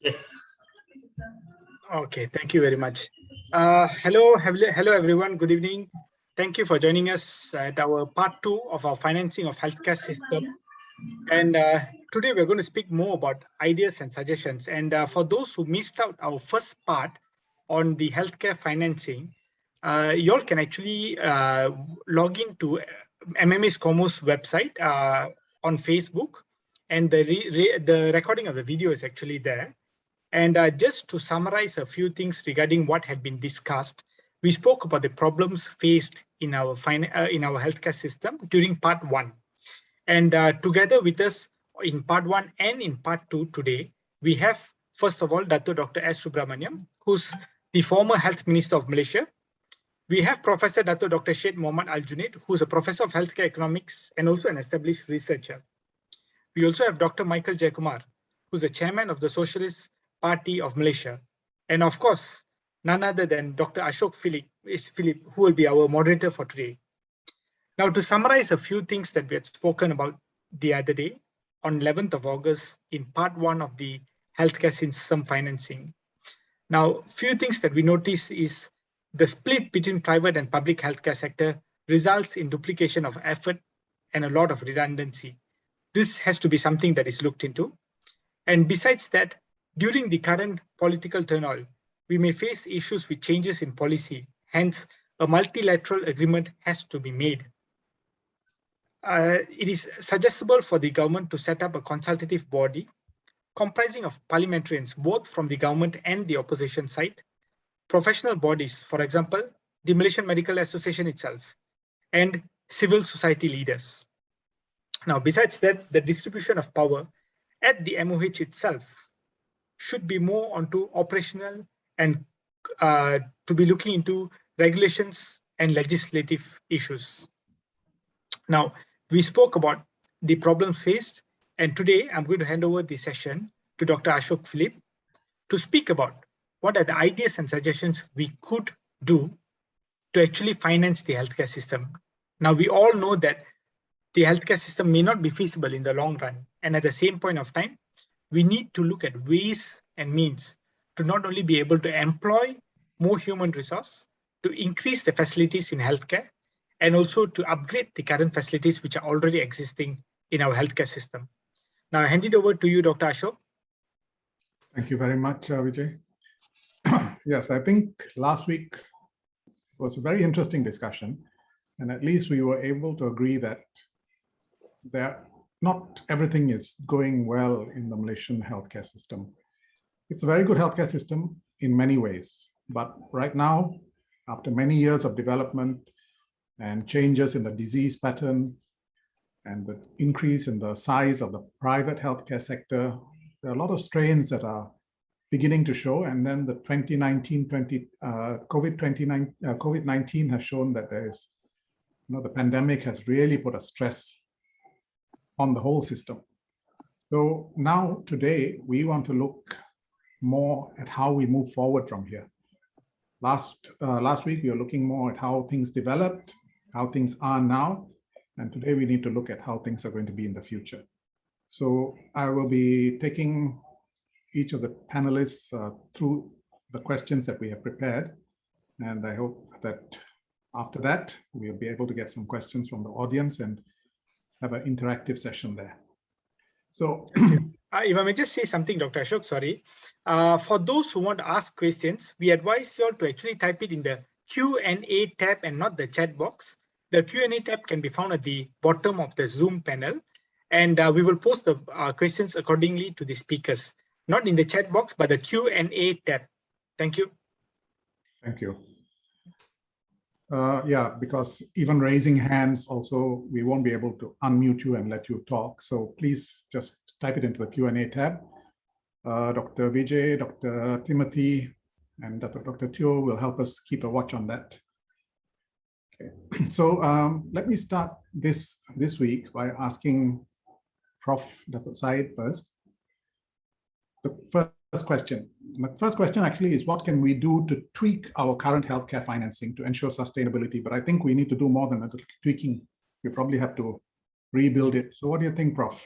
Yes. Okay, thank you very much. Hello, everyone. Good evening. Thank you for joining us at our part two of our financing of healthcare system. And today we're going to speak more about ideas and suggestions. And for those who missed out our first part on the healthcare financing, you all can actually log into MMA's Commerce website on Facebook, and the recording of the video is actually there. And just to summarize a few things regarding what had been discussed, we spoke about the problems faced in our healthcare system during part one. And together with us in part one and in part two today, we have, first of all, Dr. S. Subramaniam, who's the former Health Minister of Malaysia. We have Professor Dr. Syed Mohammad Al Junaid, who's a professor of healthcare economics and also an established researcher. We also have Dr. Michael Jayakumar, who's the chairman of the Socialist Party of Malaysia. And of course, none other than Dr. Ashok Philip, who will be our moderator for today. Now, to summarize a few things that we had spoken about the other day, on 11th of August, in part one of the healthcare system financing. Now, few things that we notice is the split between private and public healthcare sector results in duplication of effort and a lot of redundancy. This has to be something that is looked into. And besides that, during the current political turmoil, we may face issues with changes in policy. Hence, a multilateral agreement has to be made. It is suggestible for the government to set up a consultative body comprising of parliamentarians, both from the government and the opposition side, professional bodies, for example, the Malaysian Medical Association itself, and civil society leaders. Now, besides that, the distribution of power at the MOH itself should be more onto operational and to be looking into regulations and legislative issues. Now, we spoke about the problems faced, and today I'm going to hand over the session to Dr. Ashok Philip to speak about what are the ideas and suggestions we could do to actually finance the healthcare system. Now, we all know that the healthcare system may not be feasible in the long run. And at the same point of time, we need to look at ways and means to not only be able to employ more human resource, to increase the facilities in healthcare, and also to upgrade the current facilities which are already existing in our healthcare system. Now I hand it over to you, Dr. Ashok. Thank you very much, Vijay. Yes, I think last week was a very interesting discussion, and at least we were able to agree that not everything is going well in the Malaysian healthcare system. It's a very good healthcare system in many ways, but right now, after many years of development and changes in the disease pattern and the increase in the size of the private healthcare sector, there are a lot of strains that are beginning to show. And then the COVID-19 has shown that there is, the pandemic has really put a stress on the whole system. So now today, we want to look more at how we move forward from here. Last week, we were looking more at how things developed, how things are now, and today we need to look at how things are going to be in the future. So I will be taking each of the panelists through the questions that we have prepared, and I hope that after that, we'll be able to get some questions from the audience and have an interactive session there. So if I may just say something, Dr. Ashok, sorry. For those who want to ask questions, we advise you all to actually type it in the Q&A tab and not the chat box. The Q&A tab can be found at the bottom of the Zoom panel, and we will post the questions accordingly to the speakers, not in the chat box, but the Q&A tab. Thank you. Thank you. Yeah, because even raising hands also, we won't be able to unmute you and let you talk. So please just type it into the Q&A tab. Dr. Vijay, Dr. Timothy, and Dr. Teo will help us keep a watch on that. Okay, so let me start this week by asking Prof. Dr. Syed first. The first question. My first question actually is, what can we do to tweak our current healthcare financing to ensure sustainability? But I think we need to do more than a little tweaking. We probably have to rebuild it. So what do you think, Prof?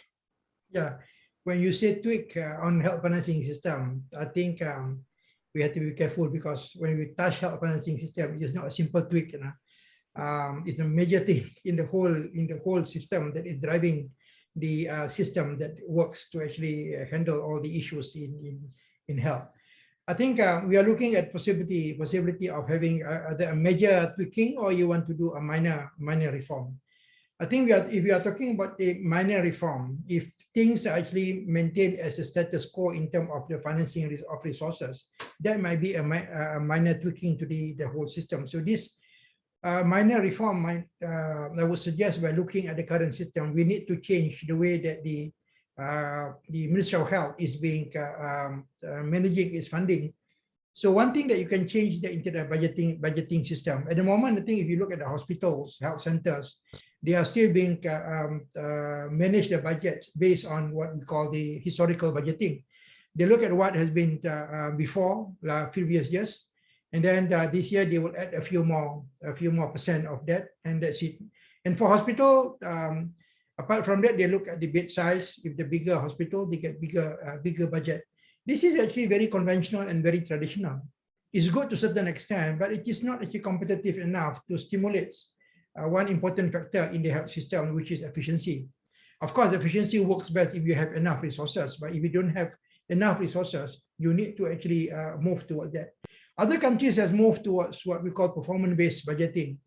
Yeah, when you say tweak on health financing system, I think we have to be careful, because when we touch health financing system, it's not a simple tweak. It's a major thing in the whole system that is driving the system that works to actually handle all the issues in health. I think we are looking at possibility of having either a major tweaking, or you want to do a minor reform. I think if we are talking about a minor reform, if things are actually maintained as a status quo in terms of the financing of resources, that might be a minor tweaking to the whole system. So this minor reform, I would suggest, by looking at the current system, we need to change the way that the Ministry of Health is being managing its funding. So one thing that you can change into the budgeting system. At the moment, I think if you look at the hospitals, health centers, they are still being manage the budgets based on what we call the historical budgeting. They look at what has been before previous years, and then this year they will add a few more percent of that, and that's it. And for hospital, apart from that, they look at the bed size. If the bigger hospital, they get bigger budget. This is actually very conventional and very traditional. It's good to a certain extent, but it is not actually competitive enough to stimulate one important factor in the health system, which is efficiency. Of course, efficiency works best if you have enough resources, but if you don't have enough resources, you need to actually move towards that. Other countries has moved towards what we call performance-based budgeting.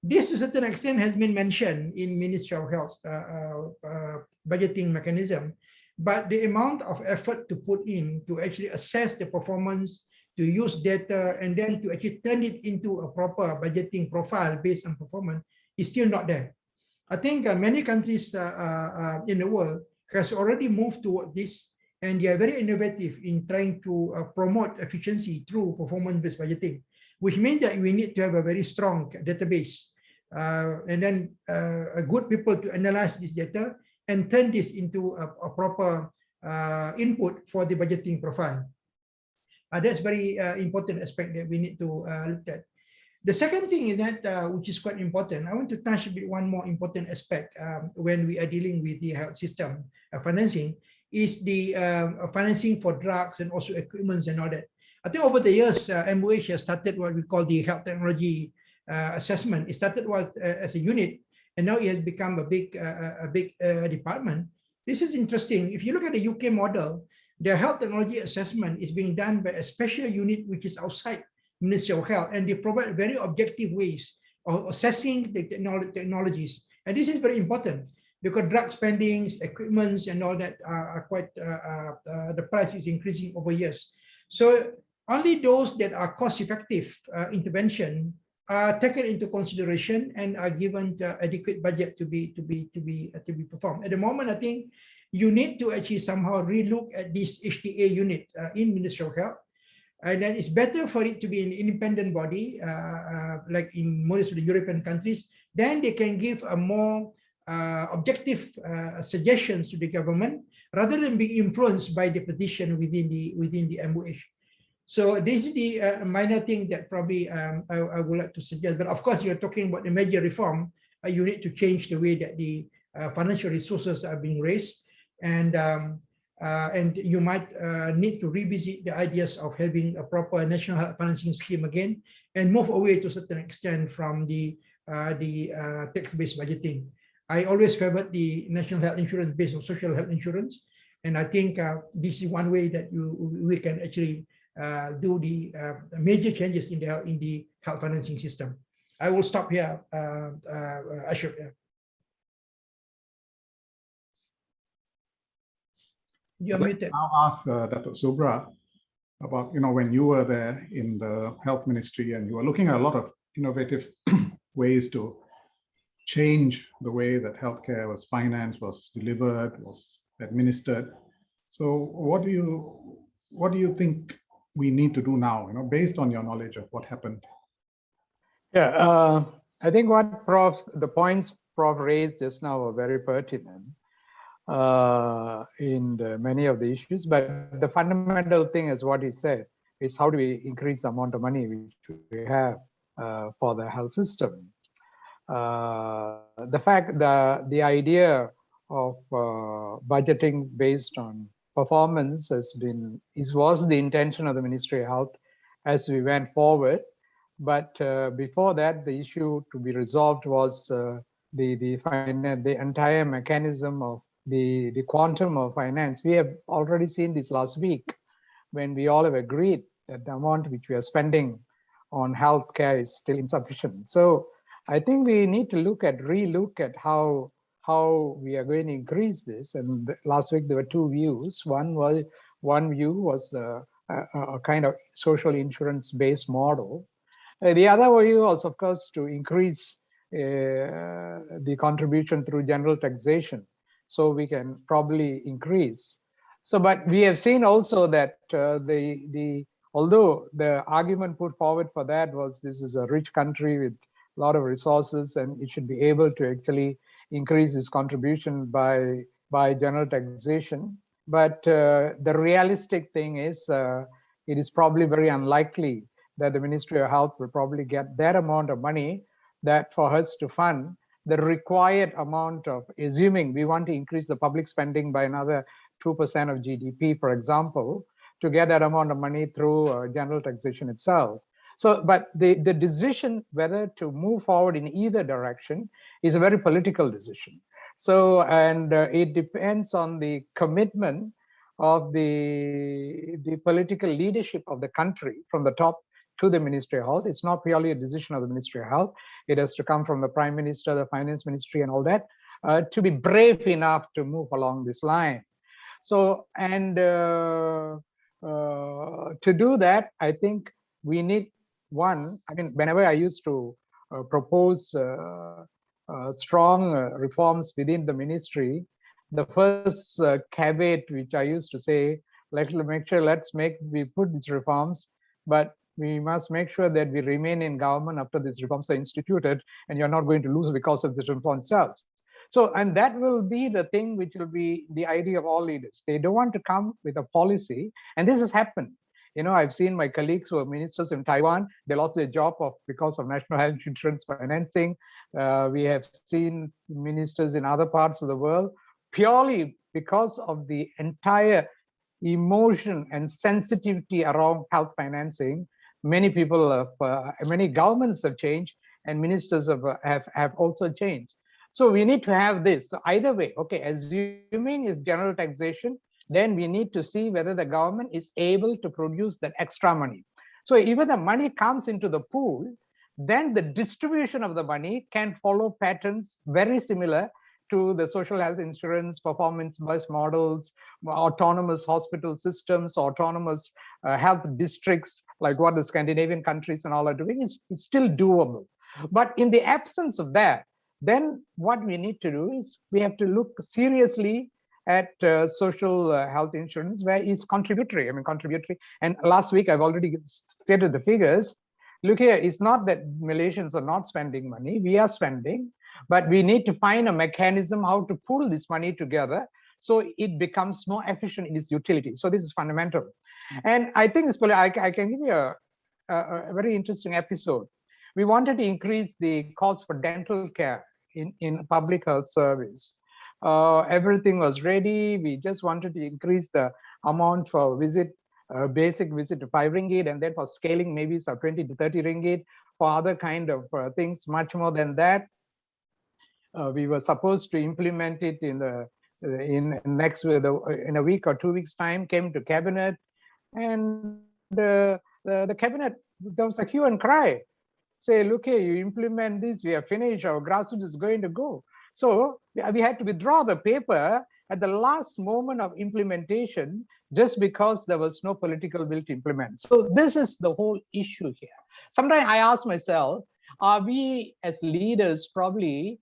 This, to a certain extent, has been mentioned in Ministry of Health budgeting mechanism, but the amount of effort to put in to actually assess the performance, to use data, and then to actually turn it into a proper budgeting profile based on performance is still not there. I think many countries in the world has already moved toward this, and they are very innovative in trying to promote efficiency through performance-based budgeting, which means that we need to have a very strong database and then good people to analyze this data and turn this into a proper input for the budgeting profile. That's very important aspect that we need to look at. The second thing is that, which is quite important, I want to touch a bit one more important aspect when we are dealing with the health system financing, is the financing for drugs and also equipments and all that. I think over the years, MOH has started what we call the health technology assessment. It started as a unit, and now it has become a big department. This is interesting. If you look at the UK model, the health technology assessment is being done by a special unit which is outside Ministry of Health, and they provide very objective ways of assessing the technologies. And this is very important because drug spendings, equipments, and all that are quite, the price is increasing over years. So only those that are cost-effective intervention are taken into consideration and are given adequate budget to be performed. At the moment, I think you need to actually somehow relook at this HTA unit in Ministry of Health, and then it's better for it to be an independent body, like in most of the European countries. Then they can give a more objective suggestions to the government rather than being influenced by the petition within the MOH. So this is the minor thing that probably I would like to suggest. But of course, you're talking about the major reform. You need to change the way that the financial resources are being raised, and you might need to revisit the ideas of having a proper national health financing scheme again, and move away to a certain extent from the tax-based budgeting. I always favored the national health insurance based on social health insurance, and I think this is one way that we can actually do the major changes in the health financing system. I will stop here, Ashok. You're muted. I'll ask Dr. Subra about, when you were there in the health ministry and you were looking at a lot of innovative ways to change the way that healthcare was financed, was delivered, was administered. So what do you think we need to do now, based on your knowledge of what happened? Yeah, I think the points Prof raised just now are very pertinent in many of the issues, but the fundamental thing is what he said, is how do we increase the amount of money which we have for the health system. The idea budgeting based on performance was the intention of the Ministry of Health as we went forward. But before that, the issue to be resolved was the entire mechanism of the quantum of finance. We have already seen this last week when we all have agreed that the amount which we are spending on healthcare is still insufficient. So I think we need to relook at how we are going to increase this. And last week there were two views. One view was a kind of social insurance based model. The other view was, of course, to increase the contribution through general taxation, so we can probably increase. So, but we have seen also that although the argument put forward for that was this is a rich country with a lot of resources and it should be able to actually increase its contribution by general taxation. But the realistic thing is it is probably very unlikely that the Ministry of Health will probably get that amount of money that for us to fund the required amount of, assuming we want to increase the public spending by another 2% of GDP, for example, to get that amount of money through general taxation itself. So, but the decision whether to move forward in either direction is a very political decision. So, and it depends on the commitment of the political leadership of the country from the top to the Ministry of Health. It's not purely a decision of the Ministry of Health. It has to come from the Prime Minister, the Finance Ministry and all that, to be brave enough to move along this line. So, and to do that, I think we need whenever I used to propose strong reforms within the ministry, the first caveat which I used to say, let's make sure we put these reforms, but we must make sure that we remain in government after these reforms are instituted, and you're not going to lose because of the reform itself. So, and that will be the thing which will be the idea of all leaders. They don't want to come with a policy, and this has happened. You know, I've seen my colleagues who are ministers in Taiwan, they lost their job because of national health insurance financing. We have seen ministers in other parts of the world purely because of the entire emotion and sensitivity around health financing. Many people, many governments have changed, and ministers have also changed. So we need to have this. So either way, okay, assuming is general taxation, then we need to see whether the government is able to produce that extra money. So even the money comes into the pool, then the distribution of the money can follow patterns very similar to the social health insurance, performance-based models, autonomous hospital systems, autonomous health districts, like what the Scandinavian countries and all are doing, is still doable. But in the absence of that, then what we need to do is we have to look seriously at social health insurance, where it's contributory. Contributory. And last week, I've already stated the figures. Look here, it's not that Malaysians are not spending money. We are spending, but we need to find a mechanism how to pool this money together so it becomes more efficient in its utility. So this is fundamental. And I think I can give you a very interesting episode. We wanted to increase the cost for dental care in public health service. Everything was ready. We just wanted to increase the amount for basic visit to 5 ringgit, and then for scaling maybe some 20 to 30 ringgit. For other kind of things, much more than that. We were supposed to implement it in a week or 2 weeks time. Came to cabinet, and the cabinet, there was a hue and cry. Say, look here, you implement this, we are finished, our grassroots is going to go. So we had to withdraw the paper at the last moment of implementation, just because there was no political will to implement. So this is the whole issue here. Sometimes I ask myself, are we as leaders probably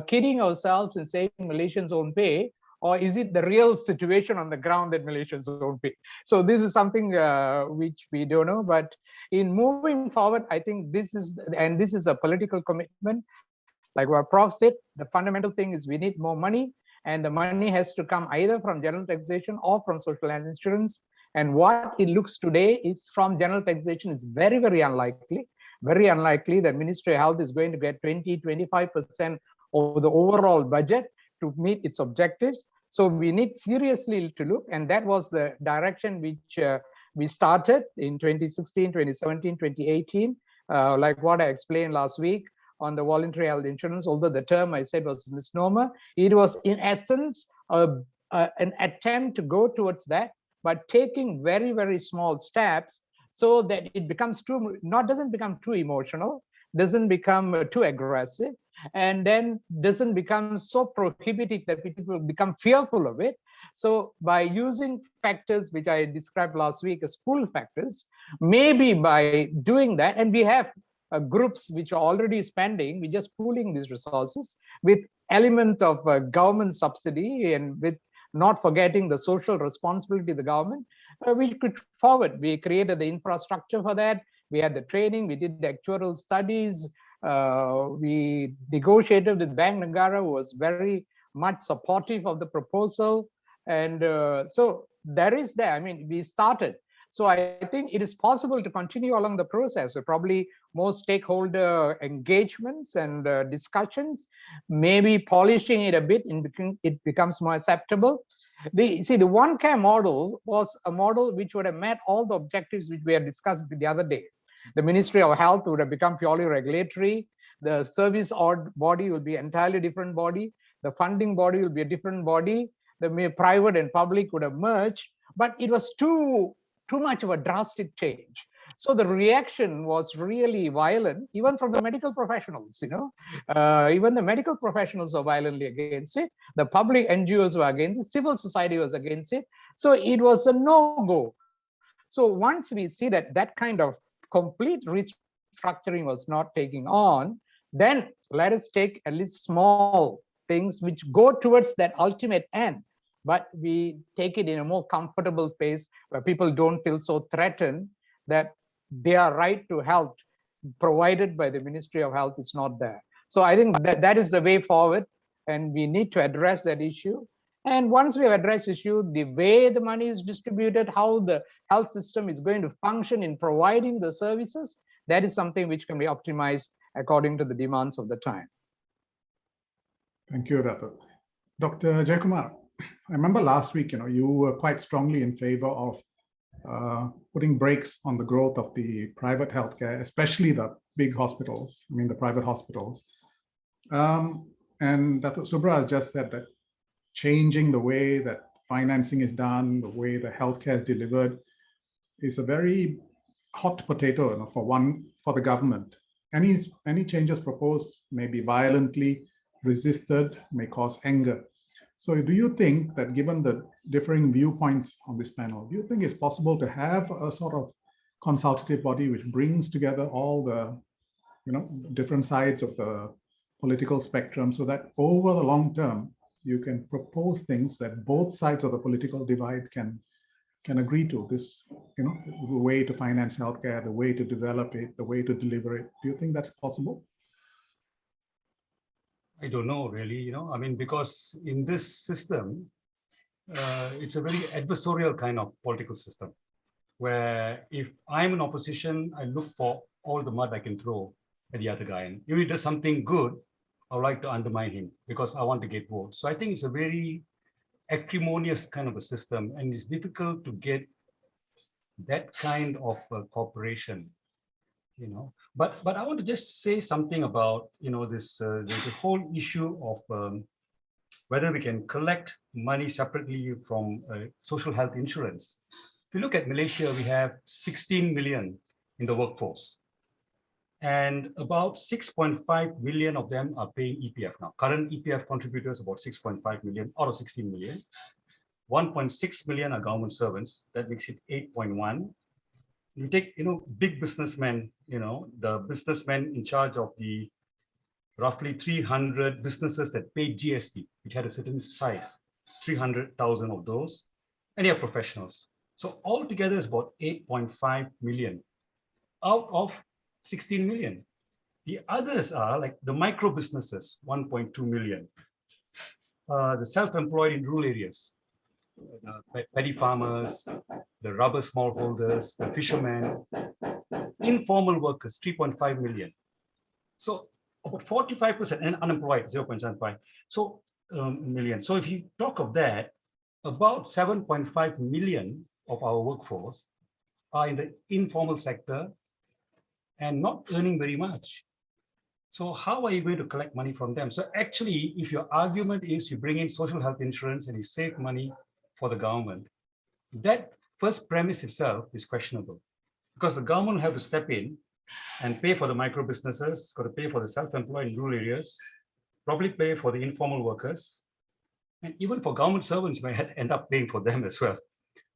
kidding ourselves and saying Malaysians won't pay, or is it the real situation on the ground that Malaysians won't pay? So this is something which we don't know, but in moving forward, I think this is a political commitment. Like what Prof said, the fundamental thing is we need more money, and the money has to come either from general taxation or from social health insurance. And what it looks today is from general taxation. It's very, very unlikely that Ministry of Health is going to get 20-25% of the overall budget to meet its objectives. So we need seriously to look, and that was the direction which we started in 2016, 2017, 2018, like what I explained last week on the voluntary health insurance. Although the term I said was misnomer, it was in essence an attempt to go towards that, but taking very, very small steps so that it becomes doesn't become too emotional, doesn't become too aggressive, and then doesn't become so prohibitive that people become fearful of it. So by using factors which I described last week as pull factors, maybe by doing that, and we have groups which are already spending, we're just pooling these resources with elements of government subsidy and with not forgetting the social responsibility of the government, we could forward. We created the infrastructure for that. We had the training, we did the actuarial studies, we negotiated with Bank Negara, who was very much supportive of the proposal. And so there is that. I mean, we started. So I think it is possible to continue along the process. So probably more stakeholder engagements and discussions, maybe polishing it a bit, it becomes more acceptable. The one care model was a model which would have met all the objectives which we had discussed the other day. The Ministry of Health would have become purely regulatory. The service body will be an entirely different body. The funding body will be a different body. The private and public would have merged, but it was too much of a drastic change. So the reaction was really violent, even from the medical professionals. Even the medical professionals are violently against it. The public NGOs were against it. Civil society was against it. So it was a no-go. So once we see that that kind of complete restructuring was not taking on, then let us take at least small things which go towards that ultimate end, but we take it in a more comfortable space where people don't feel so threatened that their right to health provided by the Ministry of Health is not there. So I think that is the way forward, and we need to address that issue. And once we have addressed the issue, the way the money is distributed, how the health system is going to function in providing the services, that is something which can be optimized according to the demands of the time. Thank you, Dato. Dr. Jayakumar, I remember last week, you were quite strongly in favor of putting brakes on the growth of the private healthcare, especially the big hospitals, the private hospitals. And Dato Subra has just said that changing the way that financing is done, the way the healthcare is delivered, is a very hot potato for the government. Any changes proposed may be violently resisted, may cause anger. So do you think that, given the differing viewpoints on this panel, do you think it's possible to have a sort of consultative body which brings together all the different sides of the political spectrum, so that over the long term you can propose things that both sides of the political divide can agree to? This, the way to finance healthcare, the way to develop it, the way to deliver it. Do you think that's possible? I don't know, really, because in this system, it's a very adversarial kind of political system, where if I'm in opposition, I look for all the mud I can throw at the other guy. And if he does something good, I would like to undermine him because I want to get votes. So I think it's a very acrimonious kind of a system, and it's difficult to get that kind of cooperation. But I want to just say something about this the whole issue of whether we can collect money separately from social health insurance. If you look at Malaysia, we have 16 million in the workforce, and about 6.5 million of them are paying EPF now. Current EPF contributors about 6.5 million out of 16 million. 1.6 million are government servants. That makes it 8.1. You take, big businessmen, the businessmen in charge of the roughly 300 businesses that paid GST, which had a certain size, 300,000 of those, and they are professionals. So altogether is about 8.5 million out of 16 million. The others are like the micro businesses, 1.2 million. The self-employed in rural areas, paddy farmers, the rubber smallholders, the fishermen, informal workers, 3.5 million. So about 45%, and unemployed, 0.75. So million. So if you talk of that, about 7.5 million of our workforce are in the informal sector and not earning very much. So how are you going to collect money from them? So actually, if your argument is you bring in social health insurance and you save money for the government, that first premise itself is questionable, because the government will have to step in and pay for the micro businesses, got to pay for the self-employed in rural areas, probably pay for the informal workers, and even for government servants, you may end up paying for them as well.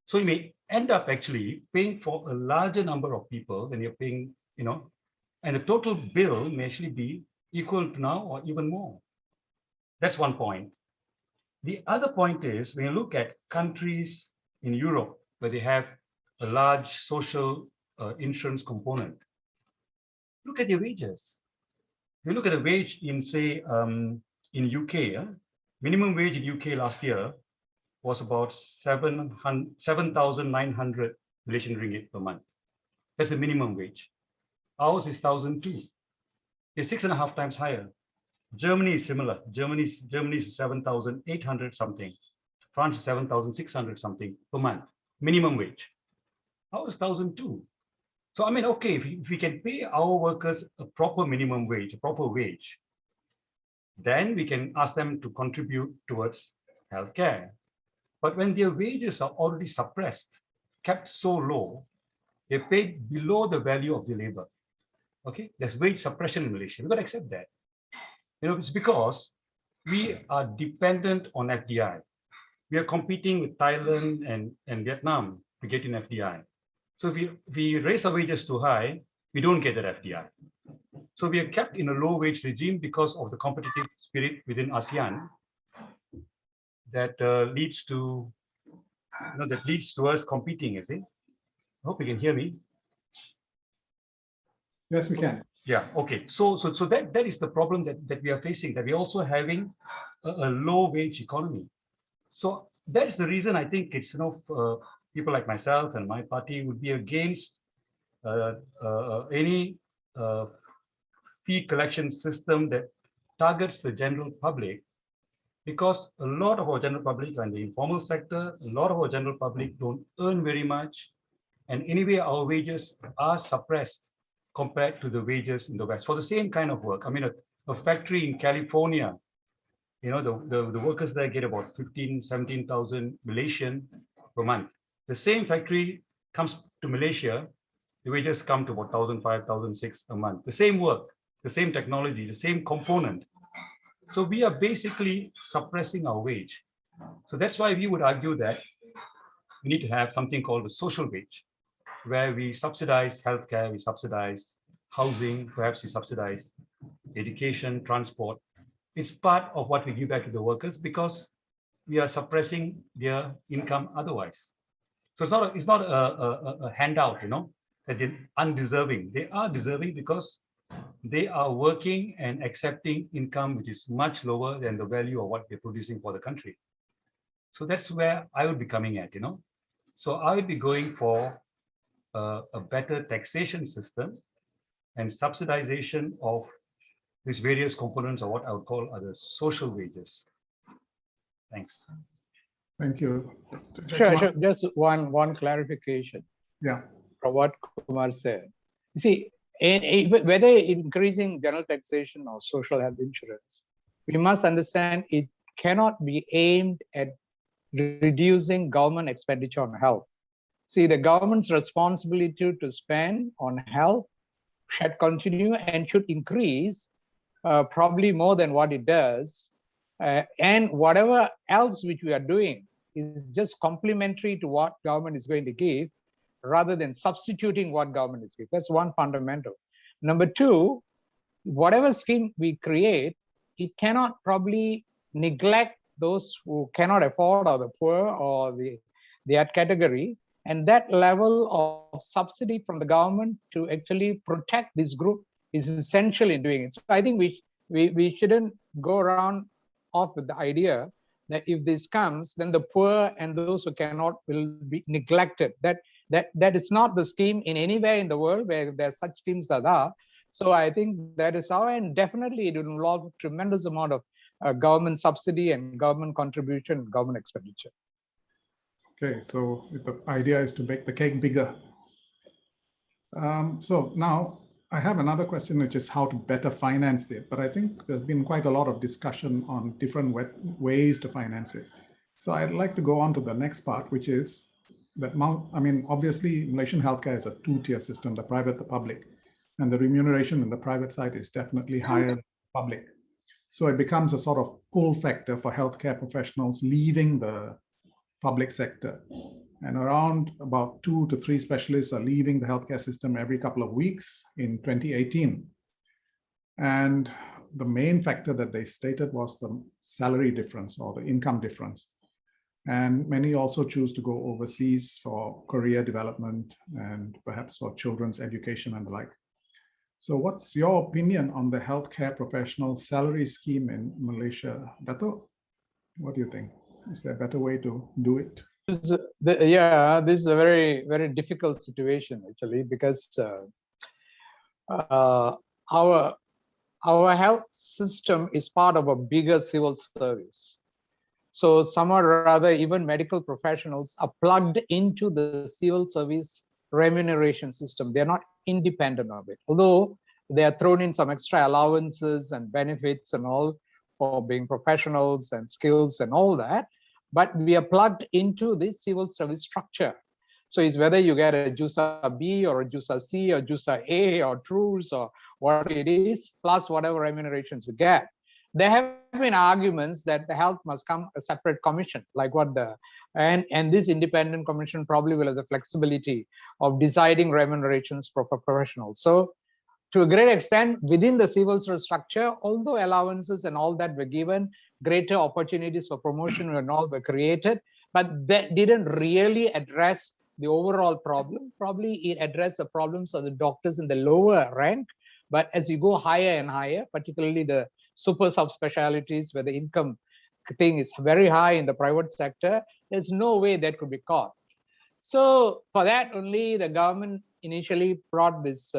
So you may end up actually paying for a larger number of people than you're paying, and the total bill may actually be equal to now or even more. That's one point. The other point is, when you look at countries in Europe where they have a large social insurance component, look at their wages. If you look at the wage in, say, in UK, minimum wage in UK last year was about 7,900 Malaysian ringgit per month. That's the minimum wage. Ours is 1,002. It's 6.5 times higher. Germany is similar. Germany is 7,800 something. France is 7,600 something per month, minimum wage. Ours is 1,002. So I mean, okay, if we can pay our workers a proper minimum wage, a proper wage, then we can ask them to contribute towards healthcare. But when their wages are already suppressed, kept so low, they're paid below the value of the labor. Okay, there's wage suppression in Malaysia. We've got to accept that. It's because we are dependent on FDI. We are competing with Thailand and Vietnam to get in FDI. So if we raise our wages too high, we don't get that FDI. So we are kept in a low wage regime because of the competitive spirit within ASEAN that leads to us competing, you see. I hope you can hear me. Yes, we can. Yeah, okay. So that is the problem that we are facing, that we're also having a low wage economy. So that's the reason I think it's, people like myself and my party would be against any fee collection system that targets the general public, because a lot of our general public are in the informal sector, a lot of our general public don't earn very much, and anyway, our wages are suppressed compared to the wages in the West for the same kind of work. I mean, a factory in California, the workers there get about 15,000, 17,000 Malaysian per month. The same factory comes to Malaysia, the wages come to about 1,500, 1,600 a month. The same work, the same technology, the same component. So we are basically suppressing our wage. So that's why we would argue that we need to have something called a social wage, where we subsidize healthcare, we subsidize housing, perhaps we subsidize education, transport. It's part of what we give back to the workers because we are suppressing their income otherwise. So it's not a handout, that they're undeserving. They are deserving because they are working and accepting income which is much lower than the value of what they're producing for the country. So that's where I would be coming at, So I would be going for a better taxation system and subsidization of these various components of what I would call the social wages. Thanks. Thank you. Sure. Just one clarification. Yeah. From what Kumar said. You see, whether increasing general taxation or social health insurance, we must understand it cannot be aimed at reducing government expenditure on health. See, the government's responsibility to spend on health should continue and should increase probably more than what it does. And whatever else which we are doing is just complementary to what government is going to give rather than substituting what government is giving. That's one fundamental. Number two, whatever scheme we create, it cannot probably neglect those who cannot afford or the poor or that category. And that level of subsidy from the government to actually protect this group is essential in doing it. So I think we shouldn't go around off with the idea that if this comes, then the poor and those who cannot will be neglected. That is not the scheme in anywhere in the world where there's such schemes are there. So I think that is how, and definitely it will involve tremendous amount of government subsidy and government contribution and government expenditure. Okay, so the idea is to make the cake bigger. So now I have another question, which is how to better finance it. But I think there's been quite a lot of discussion on different ways to finance it. So I'd like to go on to the next part, which is that, obviously, Malaysian healthcare is a two-tier system, the private, the public, and the remuneration in the private side is definitely higher than the public. So it becomes a sort of pull factor for healthcare professionals leaving the public sector. And around about 2 to 3 specialists are leaving the healthcare system every couple of weeks in 2018. And the main factor that they stated was the salary difference or the income difference. And many also choose to go overseas for career development and perhaps for children's education and the like. So what's your opinion on the healthcare professional salary scheme in Malaysia? Dato', what do you think? Is there a better way to do it? This is a very, very difficult situation actually, because our health system is part of a bigger civil service. So somehow or other, even medical professionals are plugged into the civil service remuneration system. They're not independent of it, although they are thrown in some extra allowances and benefits and all for being professionals and skills and all that. But we are plugged into this civil service structure. So it's whether you get a JUSA B or a JUSA C or JUSA A or TRUS or whatever it is, plus whatever remunerations you get. There have been arguments that the health must come a separate commission, like what and this independent commission probably will have the flexibility of deciding remunerations for professionals. So to a great extent, within the civil service structure, although allowances and all that were given, greater opportunities for promotion and all were created, but that didn't really address the overall problem. Probably it addressed the problems of the doctors in the lower rank, but as you go higher and higher, particularly the super subspecialties where the income thing is very high in the private sector, there's no way that could be caught. So for that only, the government initially brought this,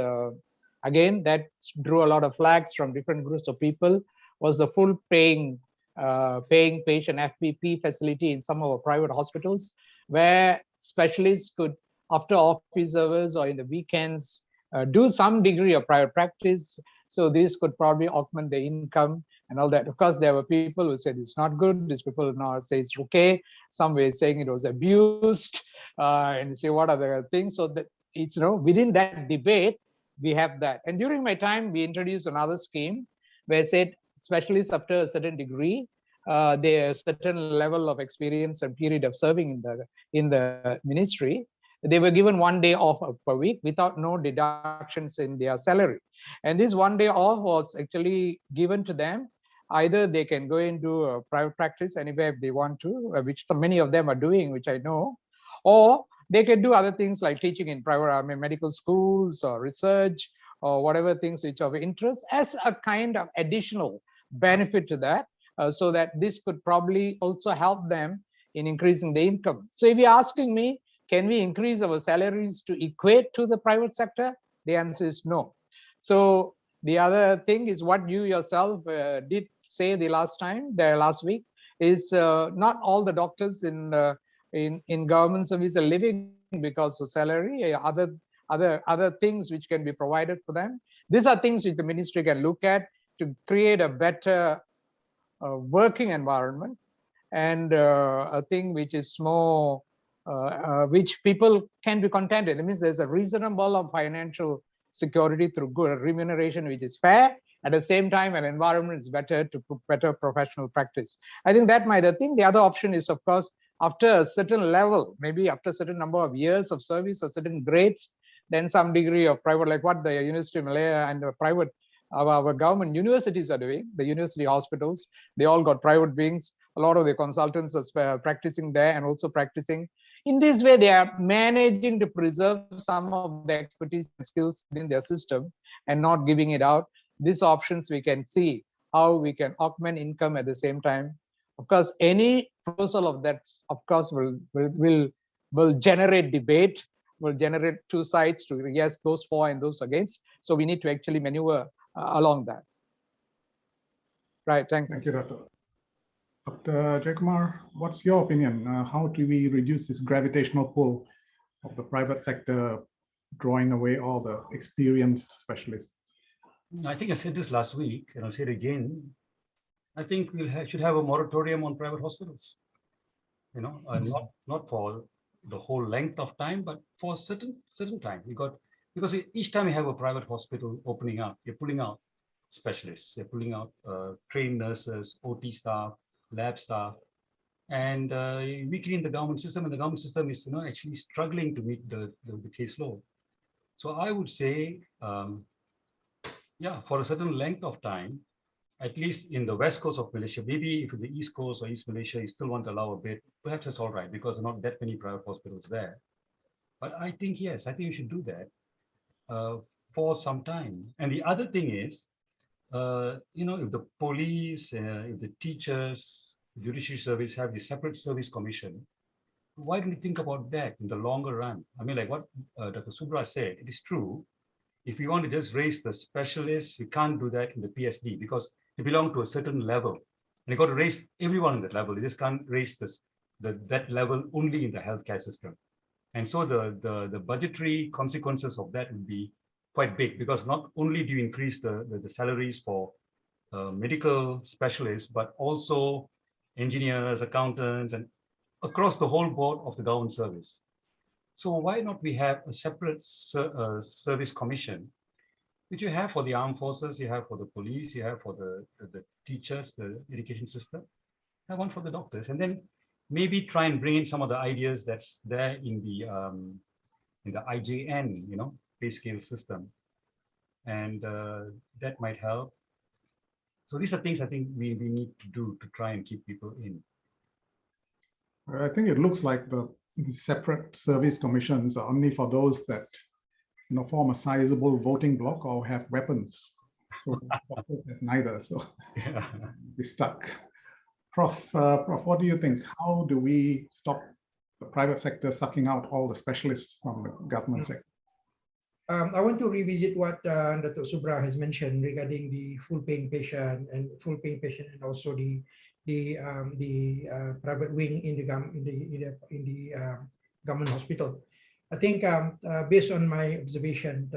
again, that drew a lot of flags from different groups of people, was the full paying patient FPP facility in some of our private hospitals, where specialists could, after office hours or in the weekends, do some degree of private practice. So this could probably augment the income and all that. Of course, there were people who said it's not good. These people now say it's okay. Some were saying it was abused, and say what other things. So that it's, within that debate, we have that. And during my time, we introduced another scheme where I said specialists after a certain degree, their certain level of experience and period of serving in the ministry, they were given 1 day off per week without no deductions in their salary. And this 1 day off was actually given to them. Either they can go into a private practice anywhere if they want to, which many of them are doing, which I know, or they can do other things like teaching in private, medical schools or research or whatever things which are of interest as a kind of additional benefit to that, so that this could probably also help them in increasing the income. So if you're asking me, can we increase our salaries to equate to the private sector? The answer is no. So the other thing is what you yourself did say the last week, is not all the doctors in government service are living because of salary. Other things which can be provided for them. These are things which the ministry can look at to create a better working environment, and a thing which is more which people can be contented. That means there's a reasonable of financial security through good remuneration, which is fair. At the same time, an environment is better to put better professional practice. I think that might. I think the other option is, of course, after a certain level, maybe after a certain number of years of service or certain grades, then some degree of private, like what the University of Malaya and the private, our government universities are doing, the university hospitals, they all got private wings. A lot of the consultants are practicing there and also practicing. In this way, they are managing to preserve some of the expertise and skills in their system and not giving it out. These options we can see how we can augment income at the same time. Of course, any proposal of that, of course, will generate debate, will generate two sides to yes, those for and those against. So we need to actually maneuver along that. Right, thanks. Thank you, Dato'. Dr. Jaykumar, what's your opinion? How do we reduce this gravitational pull of the private sector drawing away all the experienced specialists? I think I said this last week, and I'll say it again. I think we should have a moratorium on private hospitals. Not for the whole length of time, but for certain time. Because each time you have a private hospital opening up, you're pulling out specialists, you're pulling out trained nurses, OT staff, lab staff, and we clean the government system, and the government system is actually struggling to meet the caseload. So I would say, for a certain length of time, at least in the west coast of Malaysia, maybe if the east coast or East Malaysia, you still want to allow a bit, perhaps that's all right because there are not that many private hospitals there. But I think, yes, I think you should do that for some time. And the other thing is, if the police, if the teachers, judiciary service have the separate service commission, why don't you think about that in the longer run? I mean, like what Dr. Subra said, it is true. If we want to just raise the specialists, we can't do that in the PSD because they belong to a certain level. And you got to raise everyone in that level. You just can't raise that level only in the healthcare system. And so the budgetary consequences of that would be quite big because not only do you increase the salaries for medical specialists, but also engineers, accountants, and across the whole board of the government service. So why not we have a separate service commission, which you have for the armed forces, you have for the police, you have for the teachers, the education system, have one for the doctors, and then maybe try and bring in some of the ideas that's there in the IJN, pay scale system, and that might help. So these are things I think we need to do to try and keep people in. I think it looks like the separate service commissions are only for those that form a sizable voting bloc or have weapons. So doctors have neither, so we're stuck. Prof, what do you think? How do we stop the private sector sucking out all the specialists from the government sector? I want to revisit what Dr. Subra has mentioned regarding the full paying patient and also the private wing in the government hospital. I think based on my observation,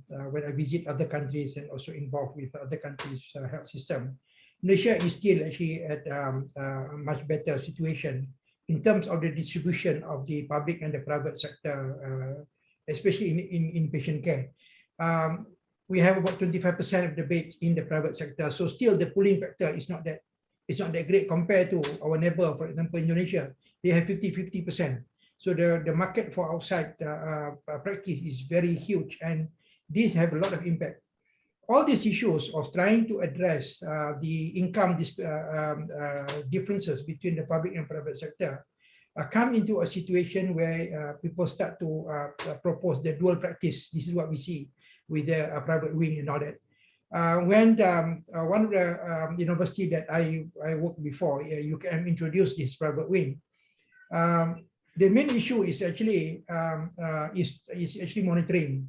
when I visit other countries and also involved with other countries' health system, Malaysia is still actually at a much better situation in terms of the distribution of the public and the private sector, especially in inpatient care. We have about 25% of the beds in the private sector, so still the pooling factor is not that great compared to our neighbor, for example, Indonesia. They have 50-50%. So the market for outside practice is very huge, and these have a lot of impact. All these issues of trying to address the income differences between the public and private sector come into a situation where people start to propose the dual practice. This is what we see with the private wing and all that. When one of the university that I worked before, UKM introduced this private wing. The main issue is actually monitoring.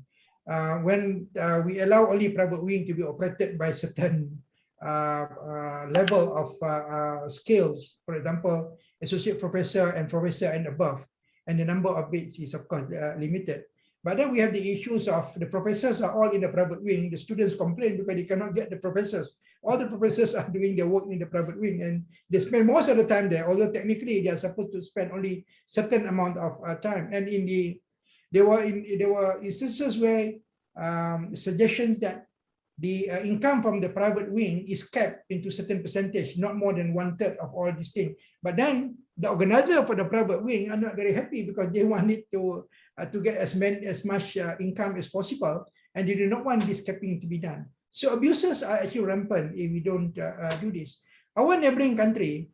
When we allow only private wing to be operated by certain level of skills, for example, associate professor and above, and the number of beds is of course limited. But then we have the issues of the professors are all in the private wing. The students complain because they cannot get the professors. All the professors are doing their work in the private wing, and they spend most of the time there. Although technically they are supposed to spend only certain amount of time. And there were instances where suggestions that the income from the private wing is capped into certain percentage, not more than 1/3 of all these things. But then the organizer for the private wing are not very happy because they want it to get as much income as possible, and they do not want this capping to be done. So abuses are actually rampant if we don't do this. Our neighboring country,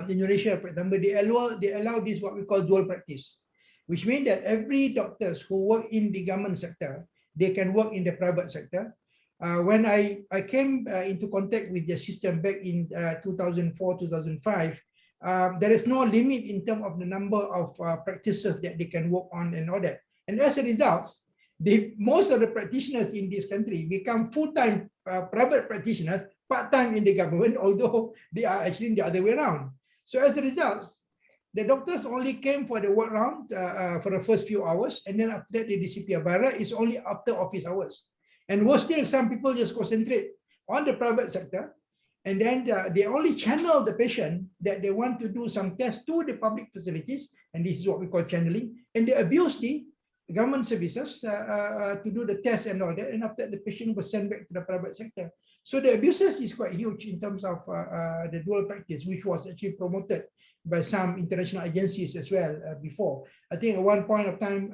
Indonesia, for example, they allow this what we call dual practice, which means that every doctors who work in the government sector, they can work in the private sector. When I came into contact with the system back in 2004, 2005, there is no limit in terms of the number of practices that they can work on and all that. And as a result, most of the practitioners in this country become full-time private practitioners part-time in the government, although they are actually the other way around. So as a result, the doctors only came for the work round for the first few hours, and then after that they disappear. By right, it's only after office hours. And worse still, some people just concentrate on the private sector, and then they only channel the patient that they want to do some tests to the public facilities, and this is what we call channeling, and they abuse the government services to do the tests and all that, and after that the patient was sent back to the private sector. So the abuses is quite huge in terms of the dual practice, which was actually promoted by some international agencies as well before. I think at one point of time,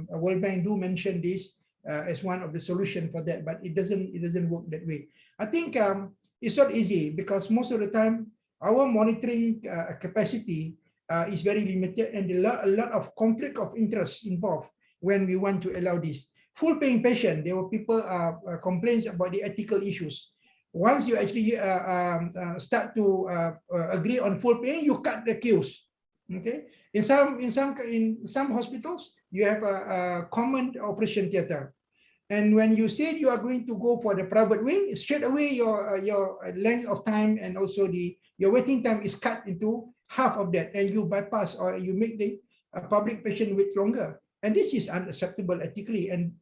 World Bank do mention this as one of the solution for that, but it doesn't work that way. I think it's not easy because most of the time our monitoring capacity is very limited, and a lot of conflict of interest involved when we want to allow this. Full paying patient, there were people complaints about the ethical issues. Once you actually start to agree on full paying, you cut the queues. Okay, in some hospitals, you have a common operation theater. And when you say you are going to go for the private wing, straight away your length of time and also your waiting time is cut into half of that, and you bypass or you make the public patient wait longer. And this is unacceptable ethically, and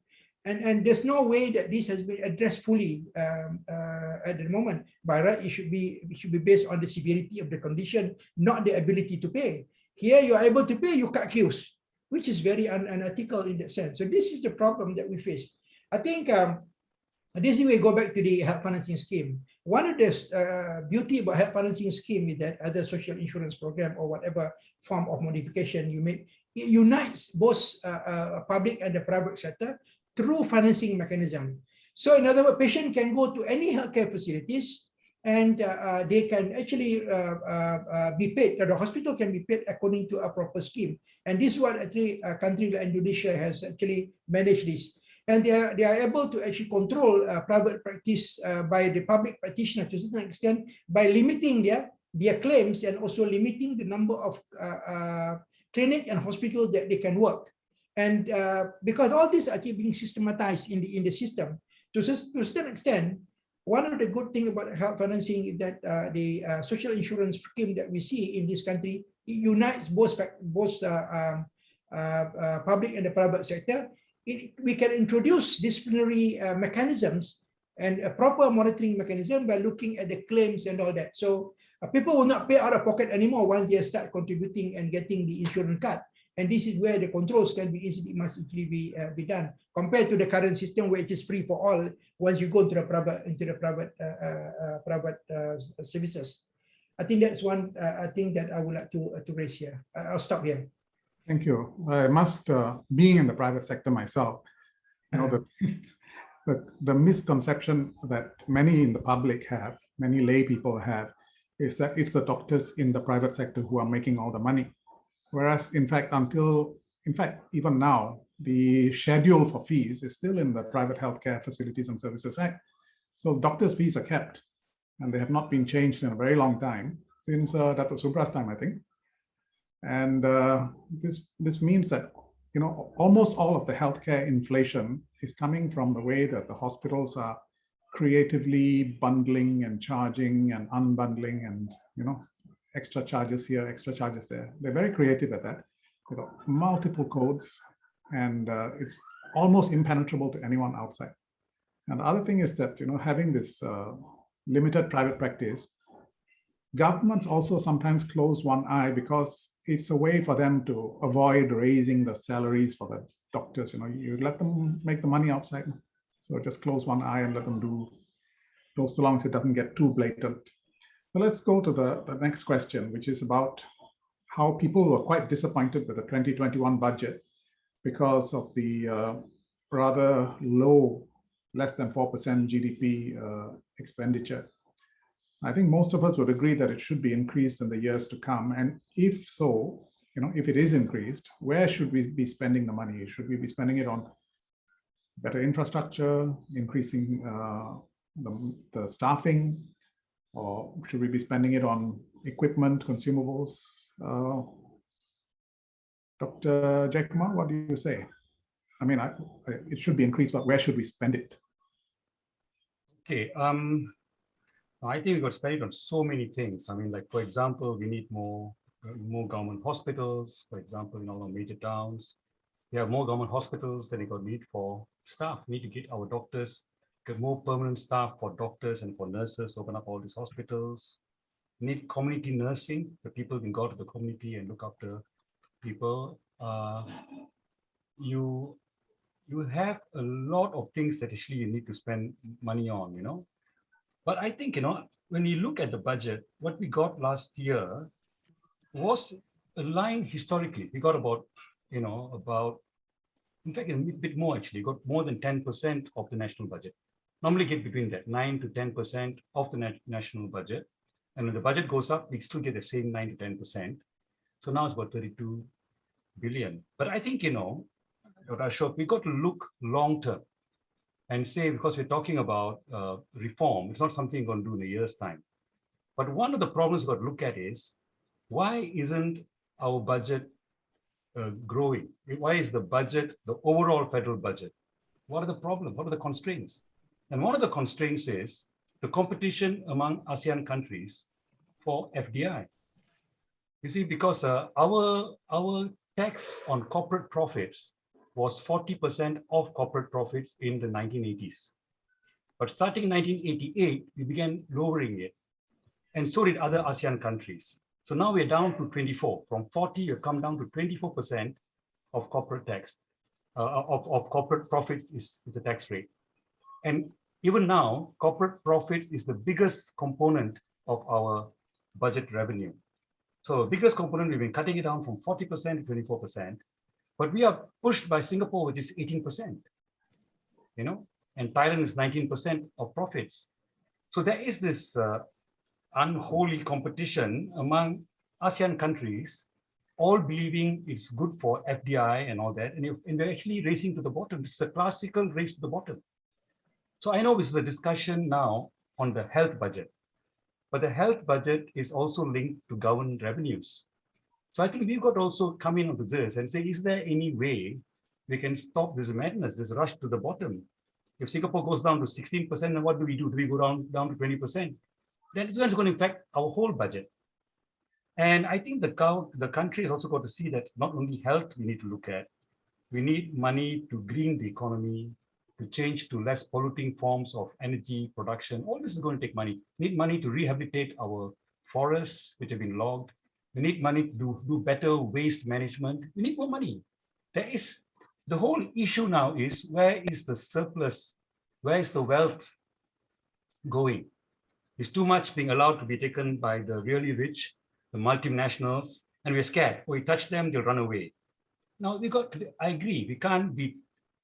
there's no way that this has been addressed fully at the moment. By right, it should be based on the severity of the condition, not the ability to pay. Here you are able to pay, you cut queues, which is very unethical in that sense. So this is the problem that we face. I think this is we go back to the health financing scheme. One of the beauty about health financing scheme is that other social insurance program or whatever form of modification you make, it unites both public and the private sector through financing mechanism. So in other words, patient can go to any healthcare facilities and they can actually be paid, the hospital can be paid according to a proper scheme. And this is what actually a country like Indonesia has actually managed this. And they are able to actually control private practice by the public practitioner to a certain extent by limiting their claims and also limiting the number of clinic and hospital that they can work. And because all this are actually being systematized in the system, to a certain extent, one of the good things about health financing is that the social insurance scheme that we see in this country, it unites both public and the private sector. We can introduce disciplinary mechanisms and a proper monitoring mechanism by looking at the claims and all that. So people will not pay out of pocket anymore once they start contributing and getting the insurance card. And this is where the controls can be must easily be done compared to the current system, where it is free for all once you go into the private services. I think that's one thing that I would like to raise here. I'll stop here. Thank you. I must, being in the private sector myself, you know, the misconception that many in the public have, many lay people have, is that it's the doctors in the private sector who are making all the money. Whereas, in fact, even now, the schedule for fees is still in the Private Healthcare Facilities and Services Act. So doctors' fees are kept, and they have not been changed in a very long time, since Dr. Subra's time, I think. And this means that, you know, almost all of the healthcare inflation is coming from the way that the hospitals are creatively bundling and charging and unbundling and, you know, extra charges here, extra charges there. They're very creative at that. They've got multiple codes, and it's almost impenetrable to anyone outside. And the other thing is that, you know, having this limited private practice, governments also sometimes close one eye because it's a way for them to avoid raising the salaries for the doctors. You know, you let them make the money outside. So just close one eye and let them do, so long as it doesn't get too blatant. So let's go to the next question, which is about how people were quite disappointed with the 2021 budget because of the rather low, less than 4% GDP expenditure. I think most of us would agree that it should be increased in the years to come. And if so, you know, if it is increased, where should we be spending the money? Should we be spending it on better infrastructure, increasing the staffing, or should we be spending it on equipment, consumables? Dr. Jayakumar, what do you say? I mean, it should be increased, but where should we spend it? Okay. I think we got spent on so many things. I mean, like, for example, we need more government hospitals, for example, in all our major towns. We have more government hospitals than we got need for staff. We need to get our doctors, get more permanent staff for doctors and for nurses to open up all these hospitals. We need community nursing, where people can go to the community and look after people. You have a lot of things that actually you need to spend money on, But I think, when you look at the budget, what we got last year was a line historically. We got about, in fact, a bit more actually, got more than 10% of the national budget. Normally get between that 9 to 10% of the national budget. And when the budget goes up, we still get the same 9 to 10%. So now it's about 32 billion. But I think, Dr. Ashok, we got to look long term and say, because we're talking about reform, it's not something you're going to do in a year's time. But one of the problems we've got to look at is, why isn't our budget growing? Why is the budget, the overall federal budget? What are the problems? What are the constraints? And one of the constraints is the competition among ASEAN countries for FDI. You see, because our tax on corporate profits was 40% of corporate profits in the 1980s. But starting in 1988, we began lowering it. And so did other ASEAN countries. So now we're down to 24. From 40, we've come down to 24% of corporate tax, of corporate profits is the tax rate. And even now, corporate profits is the biggest component of our budget revenue. So the biggest component, we've been cutting it down from 40% to 24%. But we are pushed by Singapore, which is 18%, and Thailand is 19% of profits. So there is this unholy competition among ASEAN countries, all believing it's good for FDI and all that, and they're actually racing to the bottom. This is a classical race to the bottom. So I know this is a discussion now on the health budget, but the health budget is also linked to government revenues. So I think we've got to also come in onto this and say, is there any way we can stop this madness, this rush to the bottom? If Singapore goes down to 16%, then what do we do? Do we go down to 20%? Then it's going to impact our whole budget. And I think the country has also got to see that not only health we need to look at, we need money to green the economy, to change to less polluting forms of energy production. All this is going to take money. We need money to rehabilitate our forests, which have been logged. We need money to do better waste management. We need more money. The whole issue now is, where is the surplus? Where is the wealth going? Is too much being allowed to be taken by the really rich, the multinationals, and we're scared. We touch them, they'll run away. Now I agree,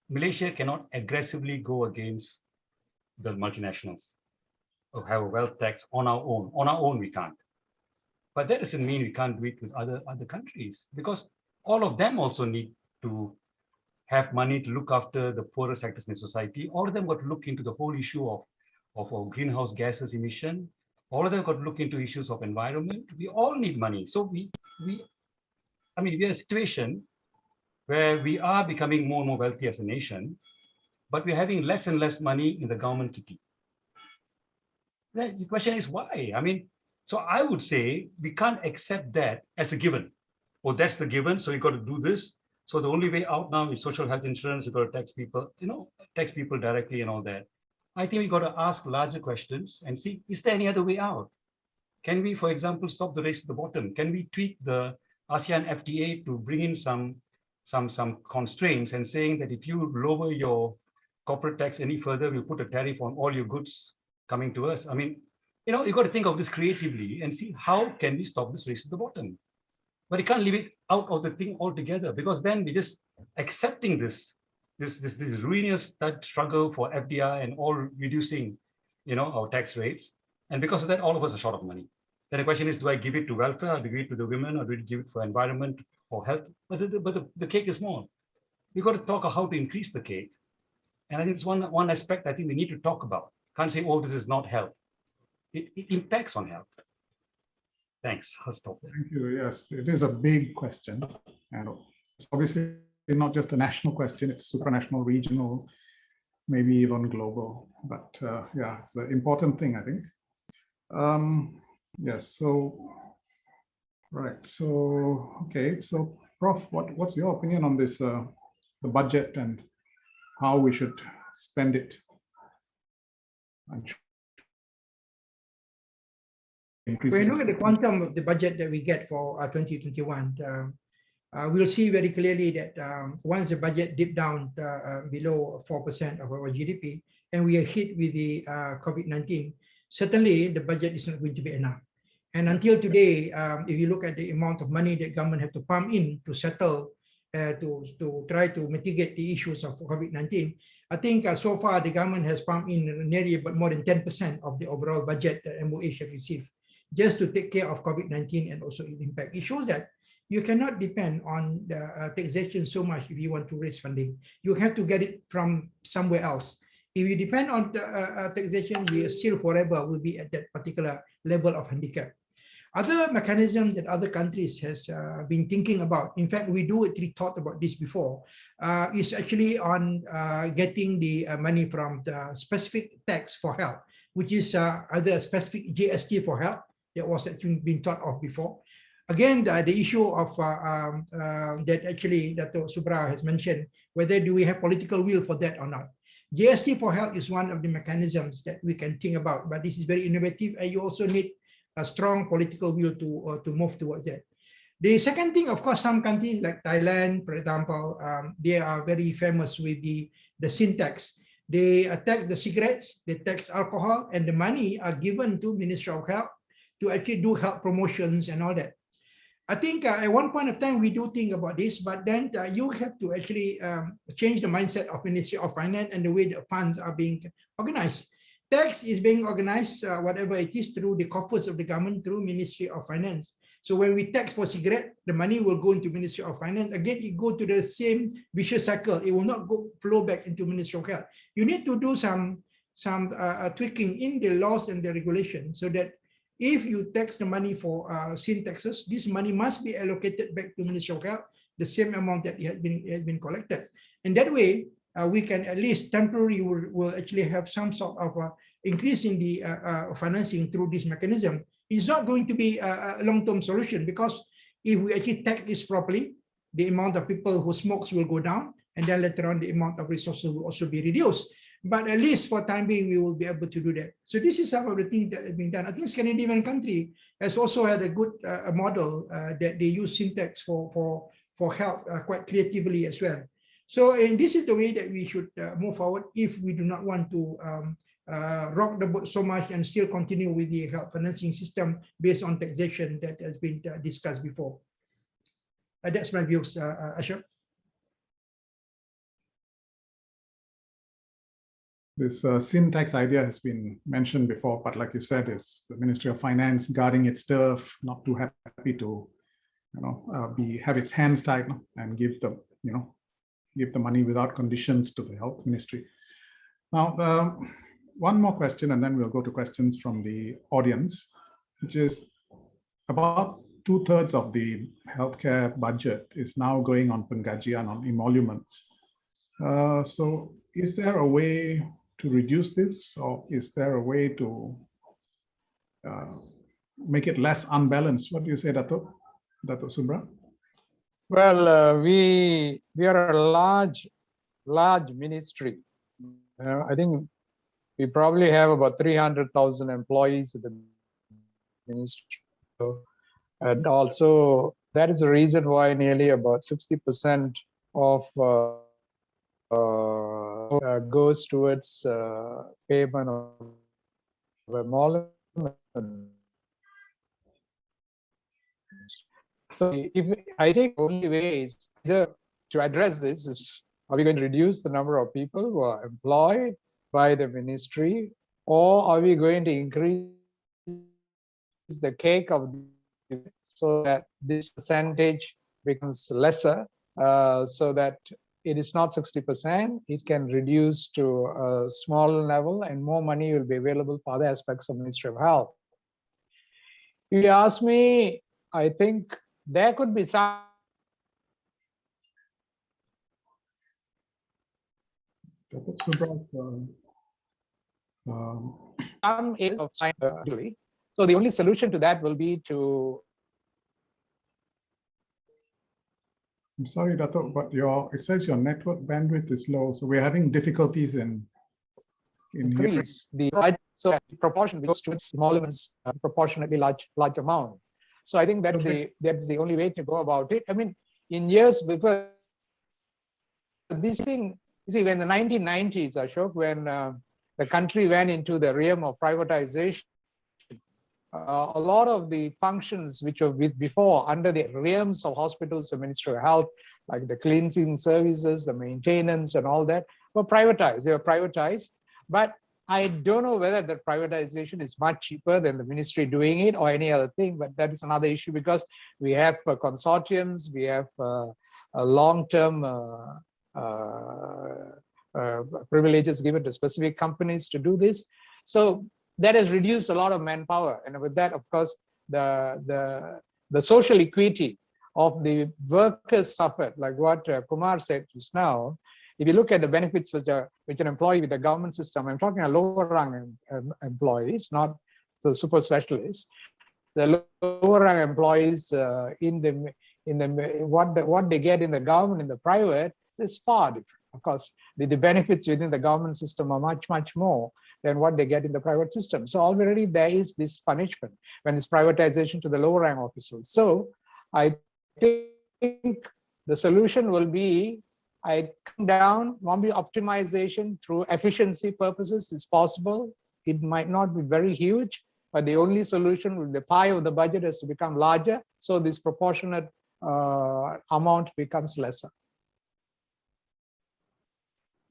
Malaysia cannot aggressively go against the multinationals or have a wealth tax on our own. On our own, we can't. But that doesn't mean we can't do it with other countries, because all of them also need to have money to look after the poorer sectors in society. All of them got to look into the whole issue of our greenhouse gases emission. All of them got to look into issues of environment. We all need money. So we're in a situation where we are becoming more and more wealthy as a nation, but we're having less and less money in the government kitty. The question is why? So I would say we can't accept that as a given. Oh, that's the given, so you got to do this. So the only way out now is social health insurance. You got to tax people directly and all that. I think we got to ask larger questions and see, is there any other way out? Can we, for example, stop the race to the bottom? Can we tweak the ASEAN FTA to bring in some constraints and saying that if you lower your corporate tax any further, we'll put a tariff on all your goods coming to us. You got to think of this creatively and see how can we stop this race to the bottom. But you can't leave it out of the thing altogether, because then we're just accepting this ruinous struggle for FDI and all reducing, our tax rates. And because of that, all of us are short of money. Then the question is, do I give it to welfare, or do I give it to the women, or do I give it for environment or health? But the cake is small. We've got to talk about how to increase the cake. And I think it's one aspect I think we need to talk about. Can't say, oh, this is not health. It impacts on health. Thanks. I'll stop there. Thank you. Yes, it is a big question. And it's obviously not just a national question, it's supranational, regional, maybe even global. But yeah, it's an important thing, I think. Yes, so, right, so, okay, so Prof, what's your opinion on this, the budget and how we should spend it? When you look at the quantum of the budget that we get for 2021, we'll see very clearly that once the budget dipped down below 4% of our GDP, and we are hit with the COVID-19, certainly the budget is not going to be enough. And until today, if you look at the amount of money that government have to pump in to settle, to try to mitigate the issues of COVID-19, I think so far the government has pumped in nearly but more than 10% of the overall budget that MOH have received, just to take care of COVID-19 and also its impact. It shows that you cannot depend on the taxation so much if you want to raise funding. You have to get it from somewhere else. If you depend on taxation, we still forever will be at that particular level of handicap. Other mechanism that other countries has been thinking about, in fact, we do actually thought about this before, is actually on getting the money from the specific tax for health, which is either a specific GST for health that was actually been thought of before. Again, the issue of that actually Dr. Subra has mentioned, whether do we have political will for that or not. GST for health is one of the mechanisms that we can think about, but this is very innovative, and you also need a strong political will to move towards that. The second thing, of course, some countries like Thailand, for example, they are very famous with the sin tax. They tax the cigarettes, they tax alcohol, and the money are given to Ministry of Health to actually do health promotions and all that. I think at one point of time we do think about this, but then you have to actually change the mindset of Ministry of Finance and the way the funds are being organized. Tax is being organized, whatever it is, through the coffers of the government, through Ministry of Finance. So when we tax for cigarette, the money will go into Ministry of Finance. Again, it go to the same vicious cycle. It will not go flow back into Ministry of Health. You need to do some tweaking in the laws and the regulations so that if you tax the money for sin taxes, this money must be allocated back to Ministry of Health, the same amount that has been collected. And that way, we can at least temporarily will actually have some sort of increase in the financing through this mechanism. It's not going to be a long-term solution, because if we actually tax this properly, the amount of people who smokes will go down, and then later on the amount of resources will also be reduced. But at least for time being, we will be able to do that. So this is some of the things that have been done. I think Scandinavian country has also had a good model that they use sin tax for health quite creatively as well. So, and this is the way that we should move forward if we do not want to rock the boat so much and still continue with the health financing system based on taxation that has been discussed before. That's my views, Ashok. This sin tax idea has been mentioned before, but like you said, it's the Ministry of Finance guarding its turf, not too happy to, have its hands tied and give the money without conditions to the Health Ministry. Now, one more question, and then we'll go to questions from the audience, which is about 2/3 of the healthcare budget is now going on penggajian, on emoluments. So is there a way to reduce this, or is there a way to make it less unbalanced? What do you say, Dato Subra? Well, we are a large ministry. I think we probably have about 300,000 employees at the ministry. And also, that is the reason why nearly about 60% of goes towards payment of emoluments. So I think the only way is either to address this is, are we going to reduce the number of people who are employed by the ministry, or are we going to increase the cake of so that this percentage becomes lesser, so that it is not 60%, it can reduce to a smaller level and more money will be available for other aspects of Ministry of Health. If you ask me, I think there could be some areas of science, So the only solution to that will be to I'm sorry, Dato, but it says your network bandwidth is low, so we're having difficulties in hearing. increase the budget so that the proportion goes to its emoluments proportionately large amount. So I think that's the only way to go about it. I mean, in years before this thing, you see, when the 1990s, Ashok, when the country went into the realm of privatization, a lot of the functions which were before under the realms of hospitals, the Ministry of Health, like the cleansing services, the maintenance and all that, were privatized. They were privatized. But I don't know whether the privatization is much cheaper than the ministry doing it or any other thing, but that is another issue because we have consortiums, we have long-term privileges given to specific companies to do this. So that has reduced a lot of manpower. And with that, of course, the social equity of the workers suffered, like what Kumar said just now. If you look at the benefits which an employee with the government system, I'm talking about lower rung employees, not the super specialists. The lower rung employees what they get in the government, in the private, is far different. Of course, the benefits within the government system are much more than what they get in the private system. So already there is this punishment when it's privatization to the lower rank officials. So I think the solution will be, I come down, maybe optimization through efficiency purposes is possible. It might not be very huge, but the only solution with the pie of the budget is to become larger. So this proportionate amount becomes lesser.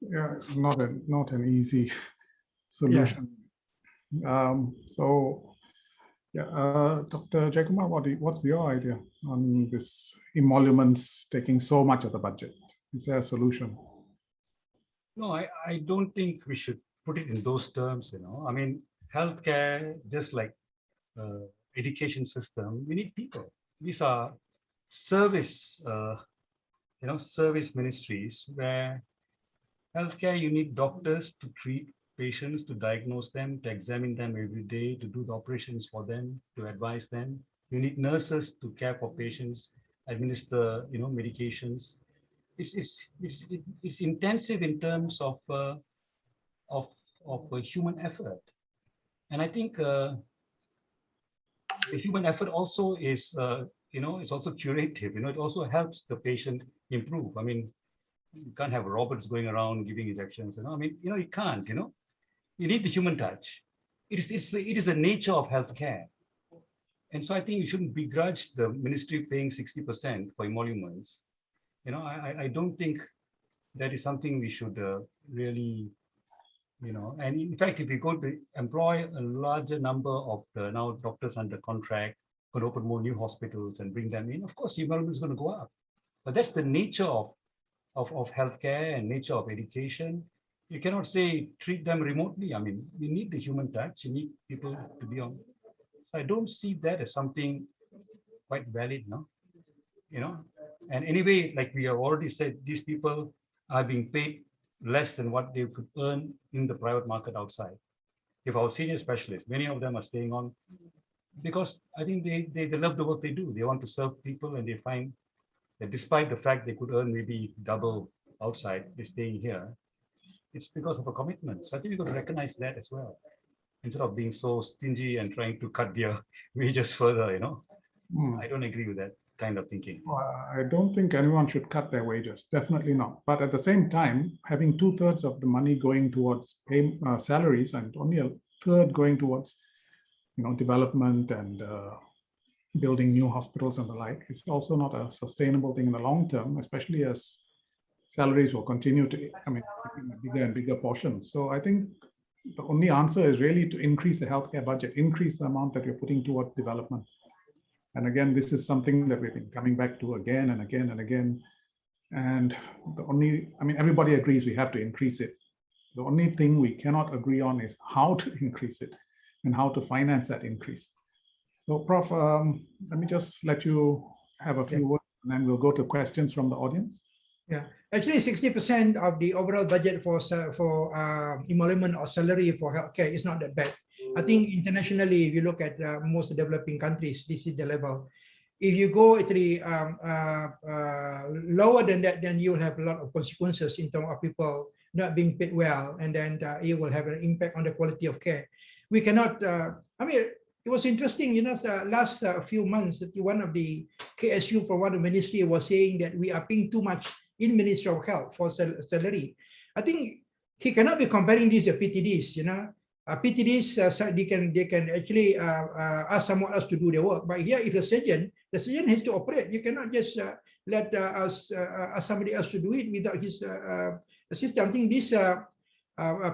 Yeah, it's not an easy solution. Yeah. Dr. Jayakumar, what's your idea on this emoluments taking so much of the budget? Is there a solution? No, I don't think we should put it in those terms, I mean, healthcare, just like education system, we need people. These are service, service ministries where healthcare, you need doctors to treat patients, to diagnose them, to examine them every day, to do the operations for them, to advise them. You need nurses to care for patients, administer, medications. It's intensive in terms of human effort, and I think the human effort also is it's also curative. It also helps the patient improve. I mean, you can't have robots going around giving injections. I mean, you can't. You need the human touch. It is the nature of healthcare, and so I think you shouldn't begrudge the ministry paying 60% for emoluments. I don't think that is something we should really, and in fact, if we go to employ a larger number of the now doctors under contract, could open more new hospitals and bring them in, of course, the emoluments is going to go up. But that's the nature of healthcare and nature of education. You cannot say treat them remotely. I mean, you need the human touch. You need people to be on. So I don't see that as something quite valid, no? And anyway, like we have already said, these people are being paid less than what they could earn in the private market outside. If our senior specialists, many of them are staying on because I think they love the work they do. They want to serve people, and they find that despite the fact they could earn maybe double outside, they're staying here. It's because of a commitment. So I think we've got to recognize that as well, instead of being so stingy and trying to cut their wages further. I don't agree with that kind of thinking. I don't think anyone should cut their wages, definitely not. But at the same time, having 2/3 of the money going towards salaries and only 1/3 going towards, development and building new hospitals and the like, is also not a sustainable thing in the long term, especially as salaries will continue to, bigger and bigger portions. So I think the only answer is really to increase the healthcare budget, increase the amount that you're putting towards development. And again, this is something that we've been coming back to again and again and again. And everybody agrees we have to increase it. The only thing we cannot agree on is how to increase it and how to finance that increase. So, Prof, let me just let you have a few words, and then we'll go to questions from the audience. Yeah, actually 60% of the overall budget for emolument or salary for healthcare is not that bad. I think internationally, if you look at most developing countries, this is the level. If you go actually lower than that, then you will have a lot of consequences in terms of people not being paid well, and then it will have an impact on the quality of care. We cannot, I mean, it was interesting, you know, last few months, one of the KSU from one of the ministry was saying that we are paying too much in Ministry of Health for salary. I think he cannot be comparing this to PTDs, you know. PTDs, they can actually ask someone else to do their work. But here, if the surgeon has to operate. You cannot just let ask somebody else to do it without his assistance. I think these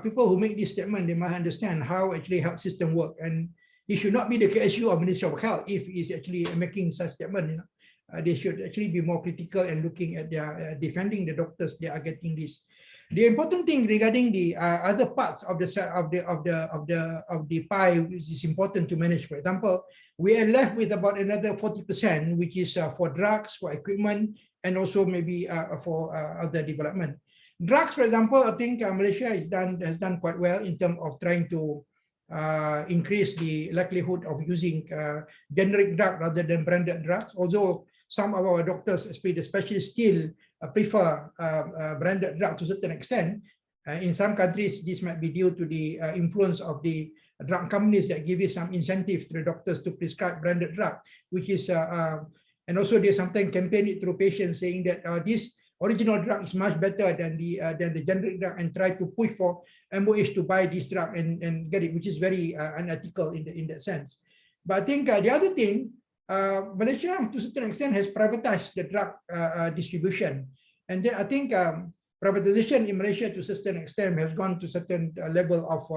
people who make this statement, they must understand how actually health system work, and it should not be the KSU or Ministry of Health if he's actually making such statement. You know, they should actually be more critical and looking at their defending the doctors they are getting this. The important thing regarding the other parts of the pie, which is important to manage. For example, we are left with about another 40%, which is for drugs, for equipment, and also maybe for other development. Drugs, for example, I think Malaysia has done quite well in terms of trying to increase the likelihood of using generic drug rather than branded drugs. Although some of our doctors, especially the specialists, still prefer branded drug to a certain extent. In some countries, this might be due to the influence of the drug companies that give you some incentive to the doctors to prescribe branded drug, which is, and also they sometimes campaign it through patients saying that this original drug is much better than the generic drug, and try to push for MOH to buy this drug and get it, which is very unethical in that sense. But I think the other thing, Malaysia to a certain extent has privatized the drug distribution, and then I think privatization in Malaysia to a certain extent has gone to a certain level of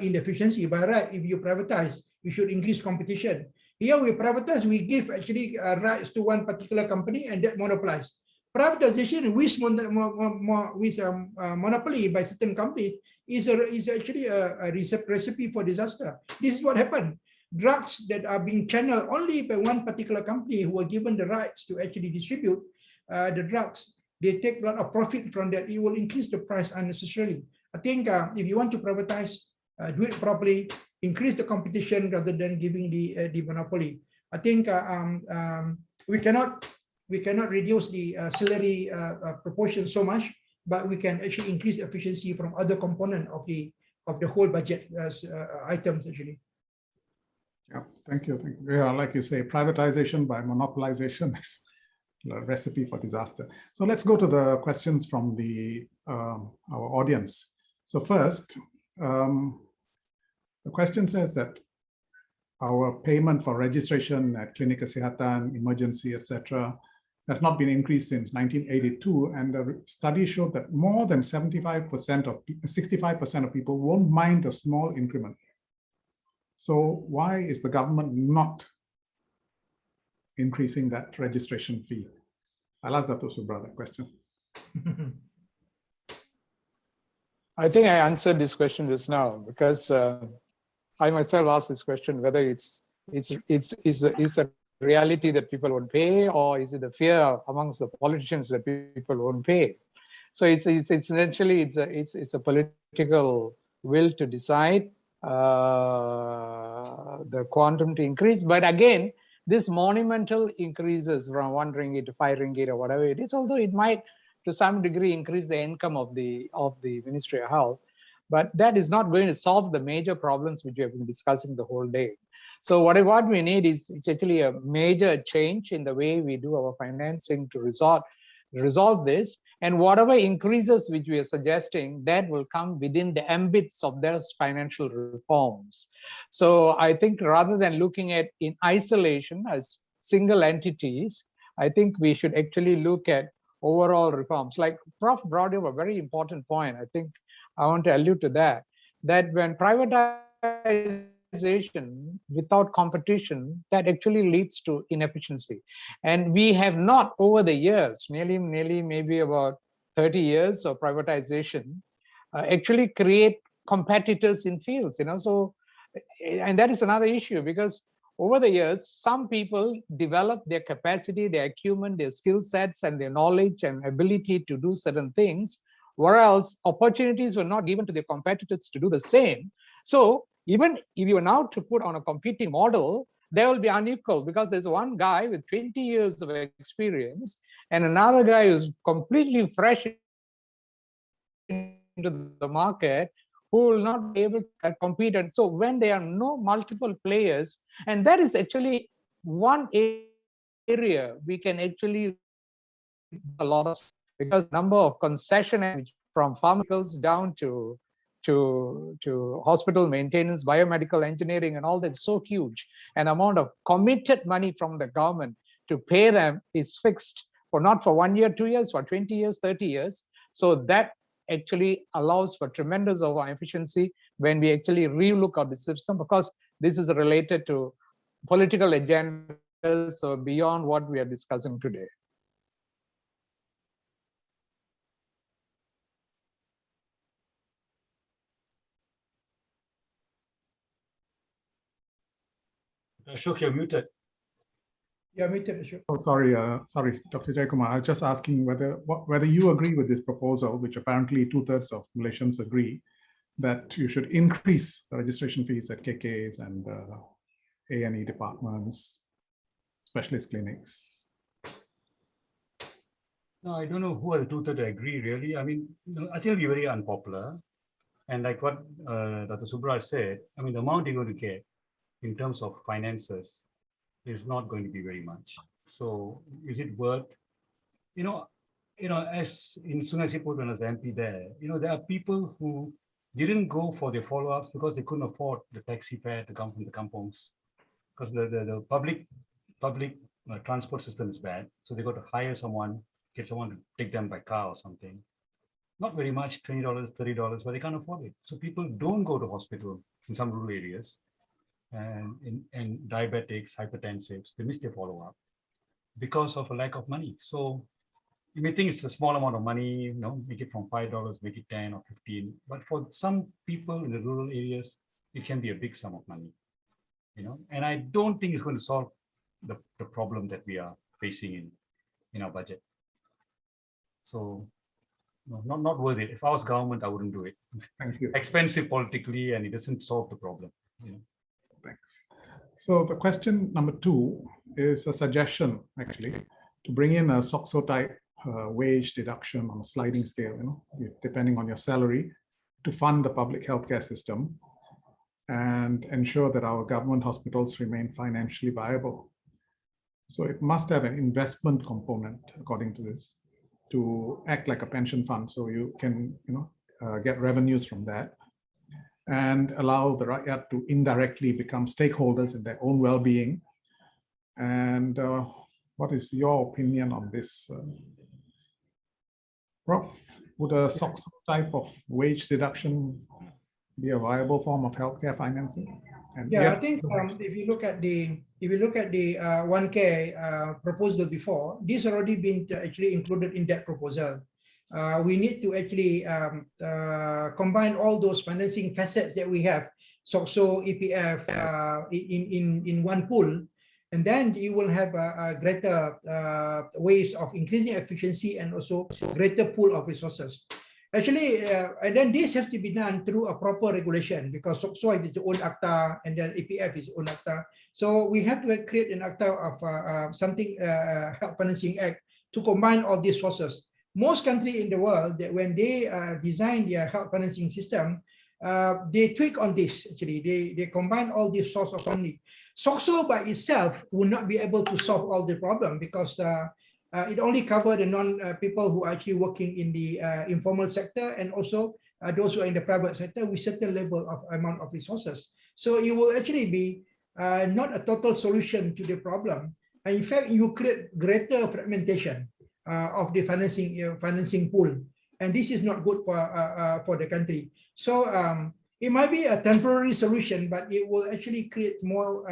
inefficiency. By right, if you privatize, you should increase competition. Here we privatize, we give actually rights to one particular company, and that monopolize. Privatization with monopoly by certain companies is actually a recipe for disaster. This is what happened. Drugs that are being channeled only by one particular company who are given the rights to actually distribute the drugs, they take a lot of profit from that. It will increase the price unnecessarily. I think if you want to privatize, do it properly, increase the competition rather than giving the monopoly. I think we cannot reduce the salary proportion so much, but we can actually increase efficiency from other component of the whole budget items actually. Yeah, thank you. Thank you. Yeah, like you say, privatization by monopolization is a recipe for disaster. So let's go to the questions from our audience. So first, the question says that our payment for registration at Klinik Kesihatan, emergency, etc., has not been increased since 1982, and the study showed that more than 65% of people won't mind a small increment. So why is the government not increasing that registration fee? I'll ask Dato' Subra that question. I think I answered this question just now, because I myself asked this question, whether it's a reality that people won't pay, or is it a fear amongst the politicians that people won't pay? So it's essentially it's a political will to decide the quantum to increase. But again, this monumental increases from 1 ringgit to 5 ringgit or whatever it is, although it might to some degree increase the income of the Ministry of Health, but that is not going to solve the major problems which we have been discussing the whole day. So what we need is actually a major change in the way we do our financing to resolve this, and whatever increases which we are suggesting, that will come within the ambits of those financial reforms. So I think rather than looking at in isolation as single entities, I think we should actually look at overall reforms. Like Prof brought up a very important point. I think I want to allude to that when privatization without competition, that actually leads to inefficiency. And we have not, over the years, nearly maybe about 30 years of privatization, actually create competitors in fields, so, and that is another issue, because over the years, some people develop their capacity, their acumen, their skill sets, and their knowledge and ability to do certain things, whereas opportunities were not given to their competitors to do the same. So even if you are now to put on a competing model, they will be unequal because there's one guy with 20 years of experience and another guy who's completely fresh into the market who will not be able to compete. And so when there are no multiple players, and that is actually one area we can actually a lot of, because number of concession from pharmaceuticals down to hospital maintenance, biomedical engineering, and all that's so huge. And amount of committed money from the government to pay them is fixed for not for 1 year, 2 years, for 20 years, 30 years. So that actually allows for tremendous over efficiency when we actually relook at the system, because this is related to political agendas or beyond what we are discussing today. Ashok, you're muted. Yeah, muted. Ashok. Oh, sorry, Dr. Jayakumar. I was just asking whether you agree with this proposal, which apparently 2/3 of Malaysians agree, that you should increase the registration fees at KKs and A&E departments, specialist clinics. No, I don't know who are the two that agree, really. I mean, I think it'll be very unpopular. And like what Dr. Subra said, I mean, the amount you're going to get in terms of finances is not going to be very much. So is it worth, as in Sungai Siput when I was MP there, there are people who didn't go for their follow-ups because they couldn't afford the taxi fare to come from the kampongs, because the public transport system is bad. So they got to hire someone, get someone to take them by car or something. Not very much, $20, $30, but they can't afford it. So people don't go to hospital in some rural areas, and diabetics, hypertensives, they miss their follow-up because of a lack of money. So you may think it's a small amount of money, make it from $5, make it 10 or 15. But for some people in the rural areas, it can be a big sum of money, and I don't think it's going to solve the problem that we are facing in our budget. So not worth it. If I was government, I wouldn't do it. Thank you. Expensive politically, and it doesn't solve the problem. Thanks. So the question number 2 is a suggestion, actually, to bring in a SOCSO type wage deduction on a sliding scale, depending on your salary, to fund the public healthcare system and ensure that our government hospitals remain financially viable. So it must have an investment component, according to this, to act like a pension fund, so you can get revenues from that and allow the rakyat to indirectly become stakeholders in their own well-being. And what is your opinion on this? Prof, would a SOCSO type of wage deduction be a viable form of healthcare financing? And yeah, I think if you look at the 1K proposal before, this already been actually included in that proposal. We need to actually combine all those financing facets that we have, SOCSO, EPF, in one pool, and then you will have a greater ways of increasing efficiency and also greater pool of resources. Actually, and then this has to be done through a proper regulation, because SOCSO has its own ACTA and then EPF is own ACTA. So we have to create an ACTA of something, Health Financing Act, to combine all these sources. Most countries in the world, that when they design their health financing system, they tweak on this. Actually, they combine all these sources only. SOCSO by itself will not be able to solve all the problem, because it only covers the non-people who are actually working in the informal sector, and also those who are in the private sector with certain level of amount of resources. So it will actually be not a total solution to the problem. And in fact, you create greater fragmentation of the financing pool, and this is not good for the country. So it might be a temporary solution, but it will actually create more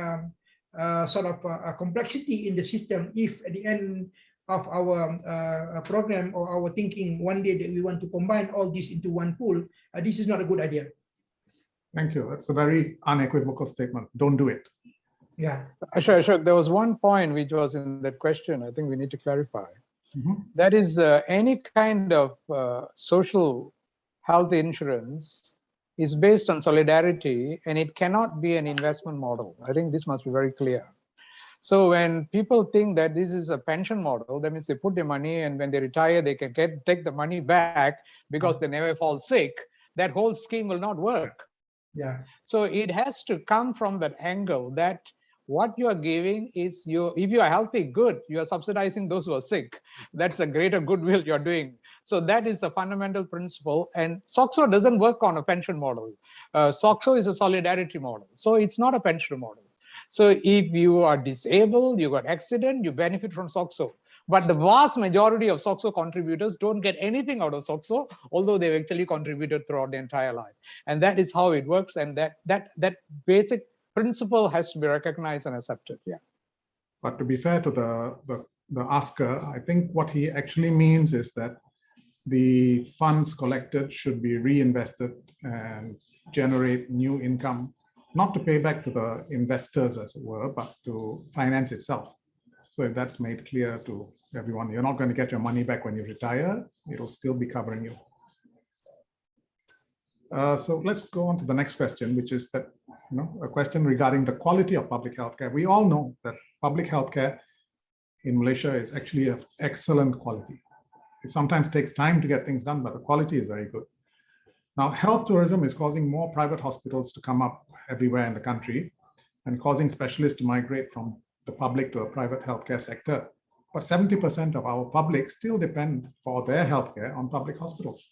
sort of complexity in the system if at the end of our program or our thinking one day that we want to combine all this into one pool, this is not a good idea. Thank you. That's a very unequivocal statement. Don't do it. Yeah. Ashok, there was one point which was in that question I think we need to clarify. That is any kind of social health insurance is based on solidarity, and it cannot be an investment model. I think this must be very clear. So when people think that this is a pension model, that means they put their money and when they retire, they can take the money back because they never fall sick, that whole scheme will not work. Yeah. So it has to come from that angle that what you are giving is if you are healthy, good, you are subsidizing those who are sick. That's a greater goodwill you're doing. So that is the fundamental principle. And SOXO doesn't work on a pension model. SOXO is a solidarity model. So it's not a pension model. So if you are disabled, you got accident, you benefit from SOXO. But the vast majority of SOXO contributors don't get anything out of SOXO, although they've actually contributed throughout the entire life. And that is how it works. And that basic principle has to be recognized and accepted. Yeah. But to be fair to the asker, I think what he actually means is that the funds collected should be reinvested and generate new income, not to pay back to the investors, as it were, but to finance itself. So if that's made clear to everyone, you're not going to get your money back when you retire, it'll still be covering you. So let's go on to the next question, which is that, a question regarding the quality of public healthcare. We all know that public healthcare in Malaysia is actually of excellent quality. It sometimes takes time to get things done, but the quality is very good. Now, health tourism is causing more private hospitals to come up everywhere in the country and causing specialists to migrate from the public to a private healthcare sector. But 70% of our public still depend for their healthcare on public hospitals,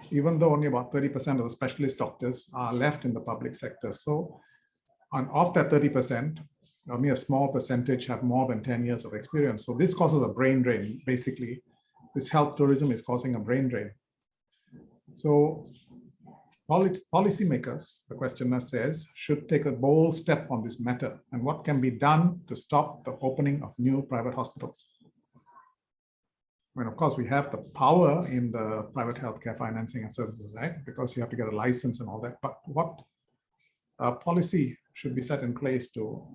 even though only about 30% of the specialist doctors are left in the public sector. So of that 30%, only a small percentage have more than 10 years of experience. So this causes a brain drain. Basically, this health tourism is causing a brain drain. So policymakers, the questioner says, should take a bold step on this matter. And what can be done to stop the opening of new private hospitals? I mean, of course, we have the power in the Private Healthcare Financing and Services Act because you have to get a license and all that. But what policy should be set in place to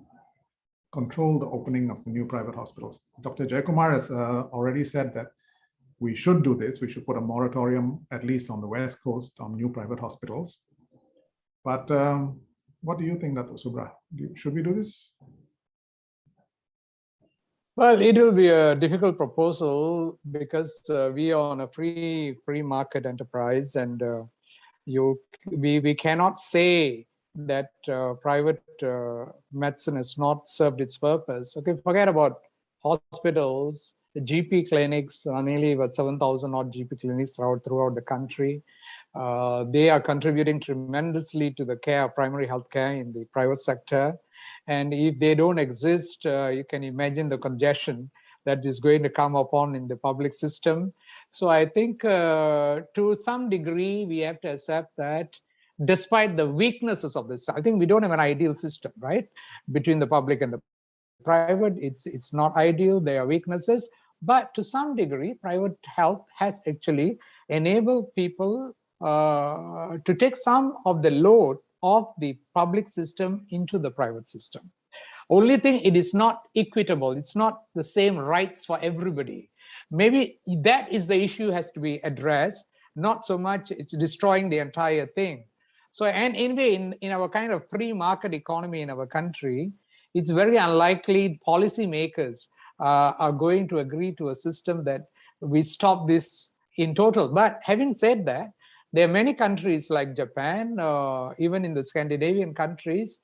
control the opening of the new private hospitals? Dr. Jayakumar has already said that we should do this. We should put a moratorium, at least on the West Coast, on new private hospitals. But what do you think, Dr. Subra? Should we do this? Well, it will be a difficult proposal because we are on a free market enterprise, and we cannot say that private medicine has not served its purpose. Okay, forget about hospitals. The GP clinics are nearly about 7,000 odd GP clinics throughout the country. They are contributing tremendously to the care of primary health care in the private sector. And if they don't exist, you can imagine the congestion that is going to come upon in the public system. So I think to some degree, we have to accept that despite the weaknesses of this, I think we don't have an ideal system, right? Between the public and the private, it's not ideal, there are weaknesses. But to some degree, private health has actually enabled people to take some of the load of the public system into the private system. Only thing, it is not equitable. It's not the same rights for everybody. Maybe that is the issue has to be addressed, not so much it's destroying the entire thing. So, and anyway, in our kind of free market economy in our country, it's very unlikely policymakers are going to agree to a system that we stop this in total. But having said that, there are many countries like Japan, even in the Scandinavian countries,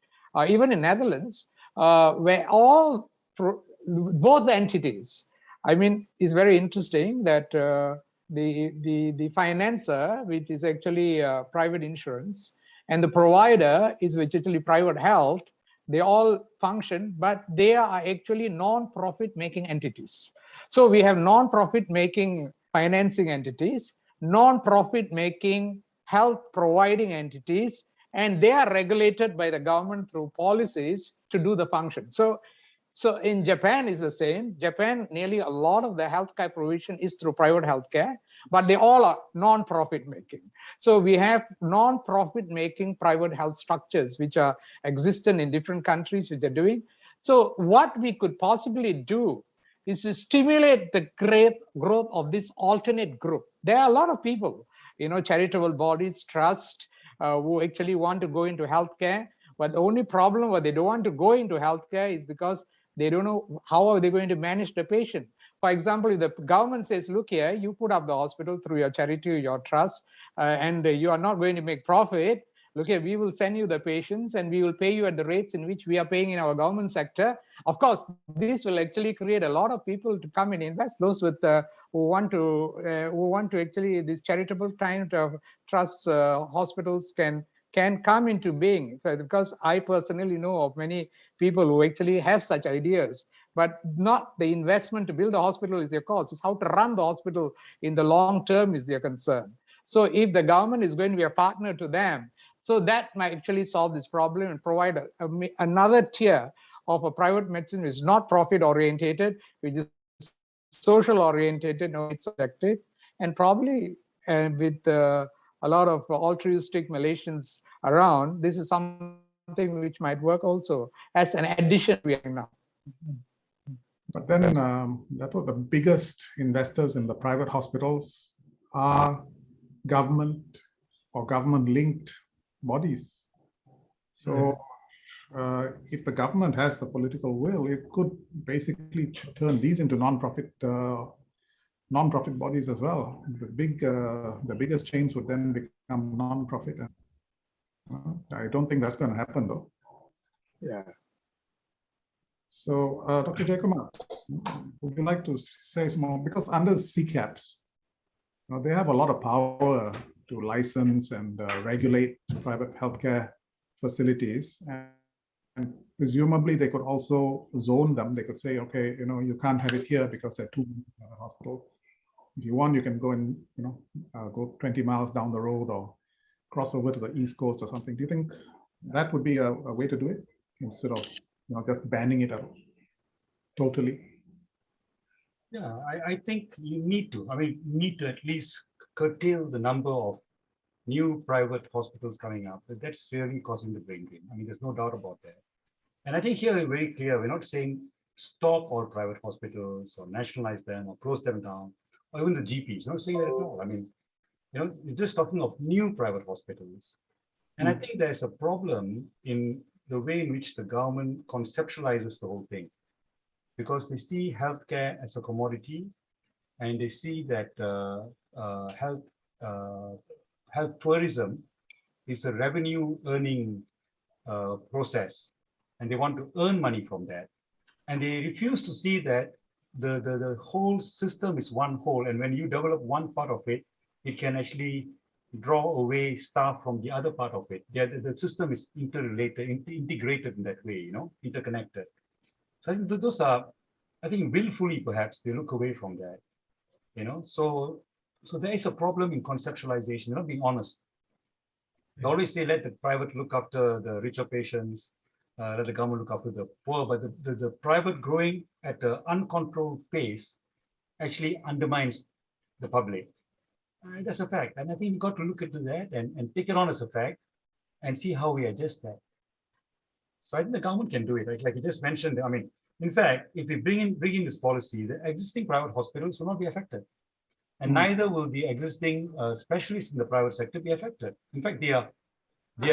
even in Netherlands, where both the entities, I mean, it's very interesting that the financer, which is actually private insurance, and the provider which is actually private health, they all function, but they are actually non-profit making entities. So we have non-profit making financing entities, non-profit making health providing entities, and they are regulated by the government through policies to do the function. So in Japan is the same. Japan, nearly a lot of the healthcare provision is through private healthcare, but they all are non-profit making. So we have non-profit making private health structures which are existent in different countries which are doing. So what we could possibly do is to stimulate the great growth of this alternate group. There are a lot of people, charitable bodies, trust, who actually want to go into healthcare. But the only problem why they don't want to go into healthcare is because they don't know how are they going to manage the patient. For example, if the government says, look here, you put up the hospital through your charity or your trust, and you are not going to make profit, look here, we will send you the patients and we will pay you at the rates in which we are paying in our government sector. Of course, this will actually create a lot of people to come and invest. Those with who want to actually, this charitable kind of trusts, hospitals can come into being, because I personally know of many people who actually have such ideas, but not the investment to build a hospital is their cause. It's how to run the hospital in the long term is their concern. So if the government is going to be a partner to them, so that might actually solve this problem and provide another tier of a private medicine which is not profit orientated, which is social orientated, no, it's objective, and probably with a lot of altruistic Malaysians around, this is something which might work also as an addition we are now. But then that's what the biggest investors in the private hospitals are government or government-linked bodies. So if the government has the political will, it could basically turn these into non-profit bodies as well. The biggest chains would then become non-profit. I don't think that's going to happen though. Yeah. So, Dr. Jayakumar, would you like to say some more? Because under CCAPS, they have a lot of power to license and regulate private healthcare facilities. And presumably they could also zone them. They could say, okay, you can't have it here because there are too many hospitals. If you want, you can go and, go 20 miles down the road or cross over to the East Coast or something. Do you think that would be a way to do it instead of just banning it out totally? Yeah, I think you need to. You need to at least curtail the number of new private hospitals coming up. That's really causing the brain drain. There's no doubt about that. And I think here we're very clear. We're not saying stop all private hospitals or nationalize them or close them down, or even the GPs. Not saying that at all. You're just talking of new private hospitals. And I think there's a problem in the way in which the government conceptualizes the whole thing, because they see healthcare as a commodity, and they see that health tourism is a revenue earning process, and they want to earn money from that. And they refuse to see that the whole system is one whole, and when you develop one part of it, it can actually draw away staff from the other part of it. The system is interrelated, integrated in that way, interconnected. So I think those are, willfully perhaps they look away from that, So there is a problem in conceptualization, being honest. They always say let the private look after the richer patients, let the government look after the poor, but the private growing at an uncontrolled pace actually undermines the public. That's a fact. And I think we've got to look into that and take it on as a fact and see how we adjust that. So I think the government can do it. Like you just mentioned, in fact, if we bring in this policy, the existing private hospitals will not be affected. And neither will the existing specialists in the private sector be affected. In fact, they are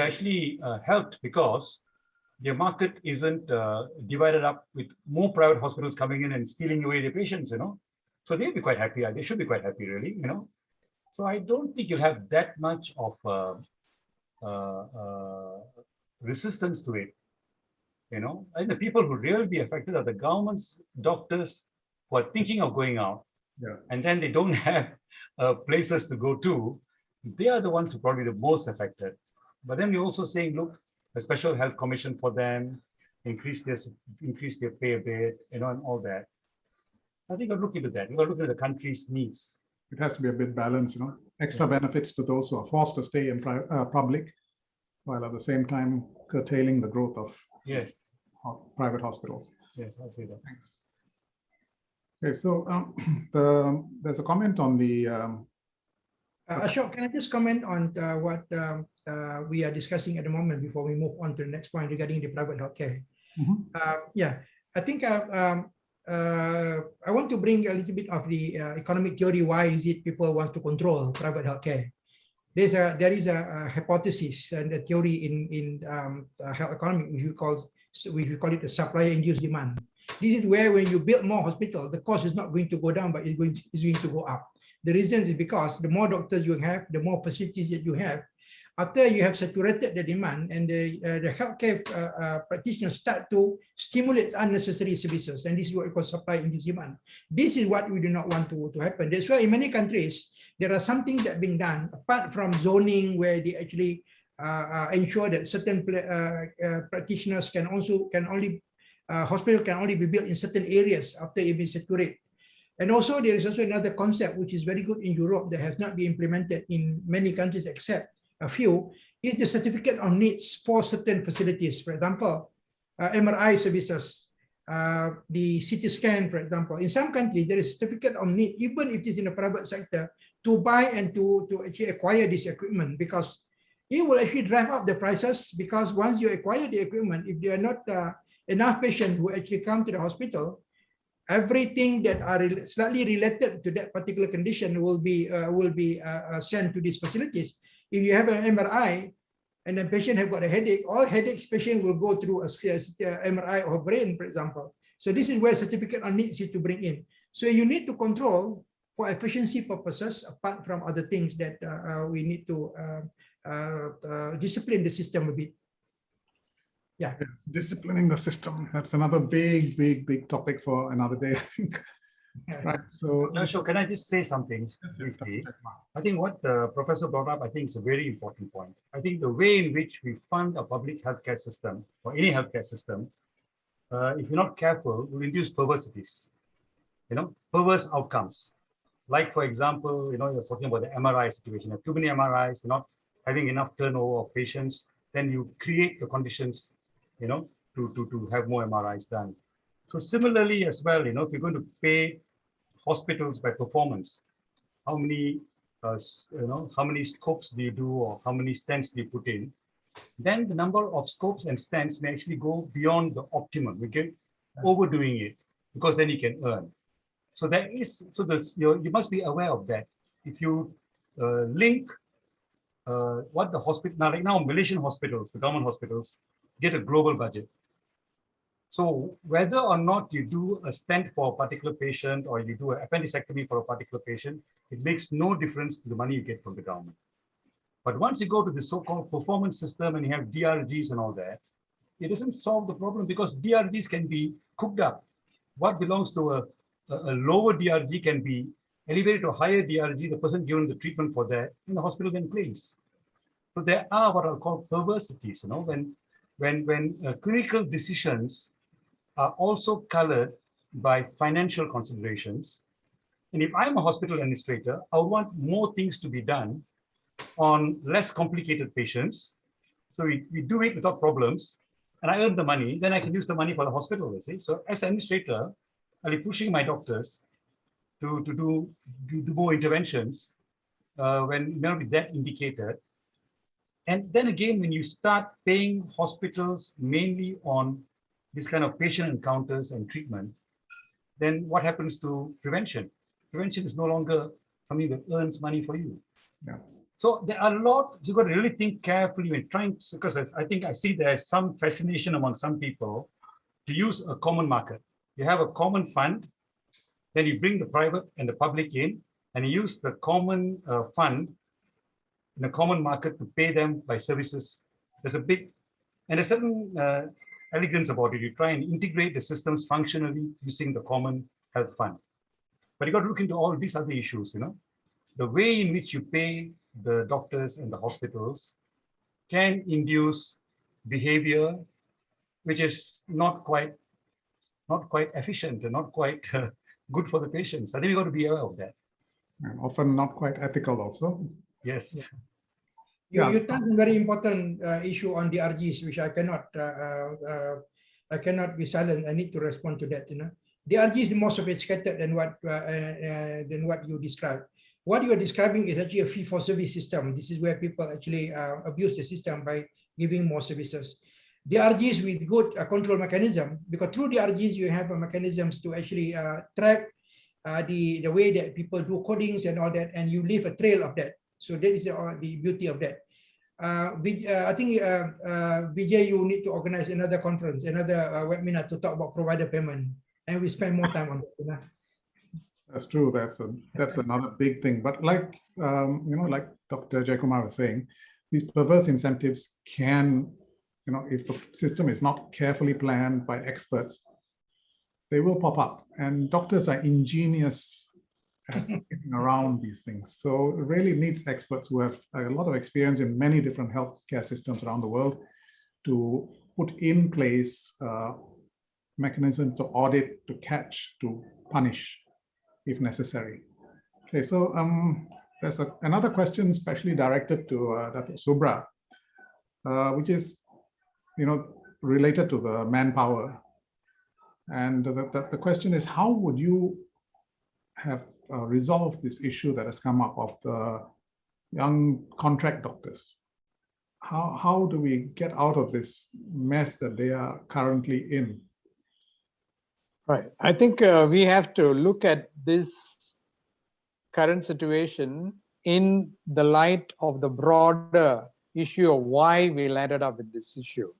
actually helped because their market isn't divided up with more private hospitals coming in and stealing away their patients, So they'll be quite happy. They should be quite happy, really, So I don't think you'll have that much of resistance to it, And the people who really be affected are the government's doctors who are thinking of going out, and then they don't have places to go to. They are the ones who are probably the most affected. But then we're also saying, look, a special health commission for them, increase their pay a bit, and all that. I think we'll look into that. We'll look into the country's needs. It has to be a bit balanced, extra benefits to those who are forced to stay in public, while at the same time curtailing the growth of private hospitals. Yes, I'll say that. Thanks. Okay, so there's a comment on the... Ashok, can I just comment on what we are discussing at the moment before we move on to the next point regarding the private healthcare? I think I want to bring a little bit of the economic theory. Why is it people want to control private healthcare? there is a hypothesis and a theory in health economy which we call it the supply-induced demand. This is where when you build more hospitals, the cost is not going to go down, but it's going to go up. The reason is because the more doctors you have, the more facilities that you have. After you have saturated the demand and the healthcare practitioners start to stimulate unnecessary services, and this is what we call supply-induced demand. This is what we do not want to happen. That's why in many countries, there are something that being done apart from zoning, where they actually ensure that certain practitioners hospital can only be built in certain areas after it been saturated. And also there is also another concept which is very good in Europe that has not been implemented in many countries except a few, is the certificate of needs for certain facilities. For example, MRI services, the CT scan, for example. In some countries, there is certificate of need, even if it is in the private sector, to buy and to actually acquire this equipment, because it will actually drive up the prices, because once you acquire the equipment, if there are not enough patients who actually come to the hospital, everything that are slightly related to that particular condition will be sent to these facilities. If you have an MRI and the patient have got a headache, all headache patient will go through a MRI of brain, for example. So this is where certificate of needs to bring in. So you need to control for efficiency purposes, apart from other things that we need to discipline the system a bit. Yeah, yes, disciplining the system. That's another big topic for another day, I think. Right. So, Sure. Can I just say something briefly? I think what the professor brought up, I think is a very important point. I think the way in which we fund a public healthcare system or any healthcare system, if you're not careful, will induce perversities. Perverse outcomes. Like, for example, you're talking about the MRI situation. You have too many MRIs, you're not having enough turnover of patients, then you create the conditions, to have more MRIs done. So similarly as well, if you're going to pay hospitals by performance, how many scopes do you do, or how many stents do you put in, then the number of scopes and stents may actually go beyond the optimum. We get overdoing it, because then you can earn. So you must be aware of that. If you link what the hospital, now right now Malaysian hospitals, the government hospitals, get a global budget. So whether or not you do a stent for a particular patient or you do an appendicectomy for a particular patient, it makes no difference to the money you get from the government. But once you go to the so-called performance system and you have DRGs and all that, it doesn't solve the problem, because DRGs can be cooked up. What belongs to a lower DRG can be elevated to a higher DRG, the person given the treatment for that, and the hospital then claims. So there are what are called perversities, when clinical decisions are also colored by financial considerations. And if I'm a hospital administrator, I want more things to be done on less complicated patients. So we do it without problems, and I earn the money, then I can use the money for the hospital, you see. So as an administrator, I'll be pushing my doctors to do more interventions when it may not be that indicated. And then again, when you start paying hospitals mainly on this kind of patient encounters and treatment, then what happens to prevention? Prevention is no longer something that earns money for you. yeah. So there are a lot, you've got to really think carefully when trying, because I think I see there's some fascination among some people to use a common market. You have a common fund, then you bring the private and the public in, and you use the common fund in a common market to pay them by services. There's a certain elegance about it. You try and integrate the systems functionally using the common health fund. But you got to look into all these other issues, The way in which you pay the doctors and the hospitals can induce behavior which is not quite efficient and not quite good for the patients. I think we got to be aware of that. And often not quite ethical also. Yes. Yeah. You touched a very important issue on DRGs, which I cannot be silent. I need to respond to that. DRG is more sophisticated than what you described. What you are describing is actually a fee-for-service system. This is where people actually abuse the system by giving more services. DRGs with good control mechanism, because through DRGs you have mechanisms to actually track the way that people do codings and all that, and you leave a trail of that. So that is the beauty of that. I think Vijay, you need to organize another conference, another webinar to talk about provider payment, and we spend more time on that. That's true. That's another big thing. But like like Dr. Jayakumar was saying, these perverse incentives can, if the system is not carefully planned by experts, they will pop up. And doctors are ingenious at getting around these things. So it really needs experts who have a lot of experience in many different healthcare systems around the world to put in place mechanisms to audit, to catch, to punish if necessary. Okay, so there's another question especially directed to Dr. Subra, which is, related to the manpower. And the question is, how would you have resolved this issue that has come up of the young contract doctors? How do we get out of this mess that they are currently in? Right. I think we have to look at this current situation in the light of the broader issue of why we landed up with this issue.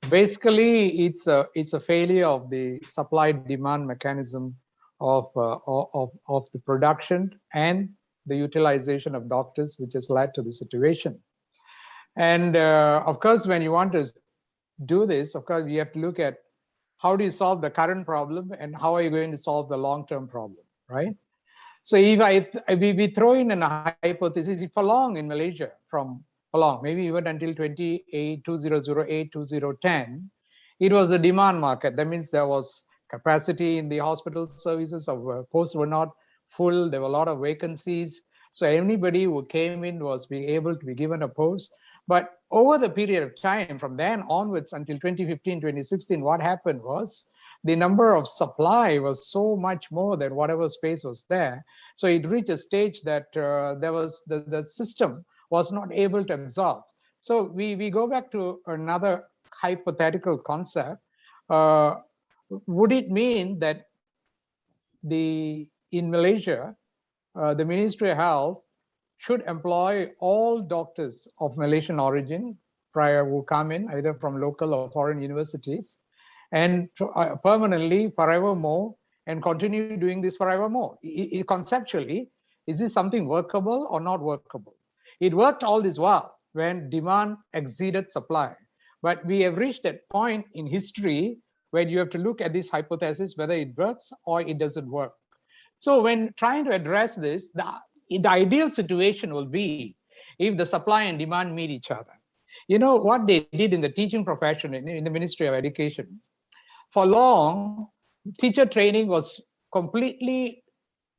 Basically, it's a failure of the supply-demand mechanism of the production and the utilization of doctors, which has led to the situation. And of course, when you want to do this, of course, you have to look at how do you solve the current problem and how are you going to solve the long-term problem, right? So if we throw in a hypothesis, for long in Malaysia, for long, maybe even until 2008, 2010, it was a demand market. That means there was capacity in the hospital services, posts were not full, there were a lot of vacancies. So anybody who came in was being able to be given a post. But over the period of time, from then onwards until 2015, 2016, what happened was the number of supply was so much more than whatever space was there. So it reached a stage that there was the system was not able to absorb. So we go back to another hypothetical concept. Would it mean that in Malaysia, the Ministry of Health should employ all doctors of Malaysian origin who come in either from local or foreign universities and permanently forevermore and continue doing this forevermore? Conceptually, is this something workable or not workable? It worked all this while when demand exceeded supply. But we have reached that point in history where you have to look at this hypothesis, whether it works or it doesn't work. So when trying to address this, the ideal situation will be if the supply and demand meet each other. You know what they did in the teaching profession in the Ministry of Education? For long, teacher training was completely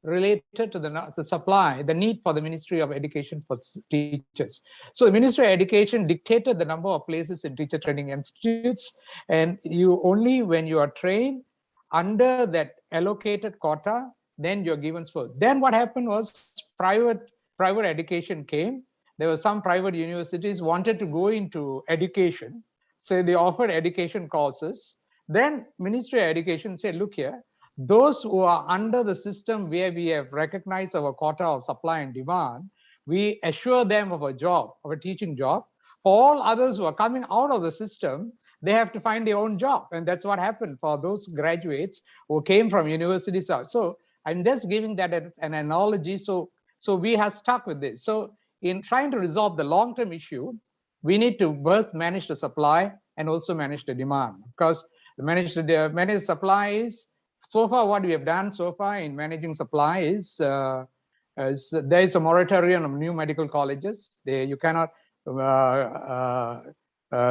related to the supply, the need for the Ministry of Education for teachers. So the Ministry of Education dictated the number of places in teacher training institutes, and you only when you are trained under that allocated quota, then you're given spot. Then what happened was private education came. There were some private universities wanted to go into education, so they offered education courses. Then Ministry of Education said, look here, those who are under the system where we have recognized our quota of supply and demand, we assure them of a job, of a teaching job. For all others who are coming out of the system, they have to find their own job. And that's what happened for those graduates who came from universities. So I'm just giving that an analogy. So we have stuck with this. So in trying to resolve the long-term issue, we need to both manage the supply and also manage the demand. Because manage the supply is, so far what we have done so far in managing supply is there is a moratorium of new medical colleges. You cannot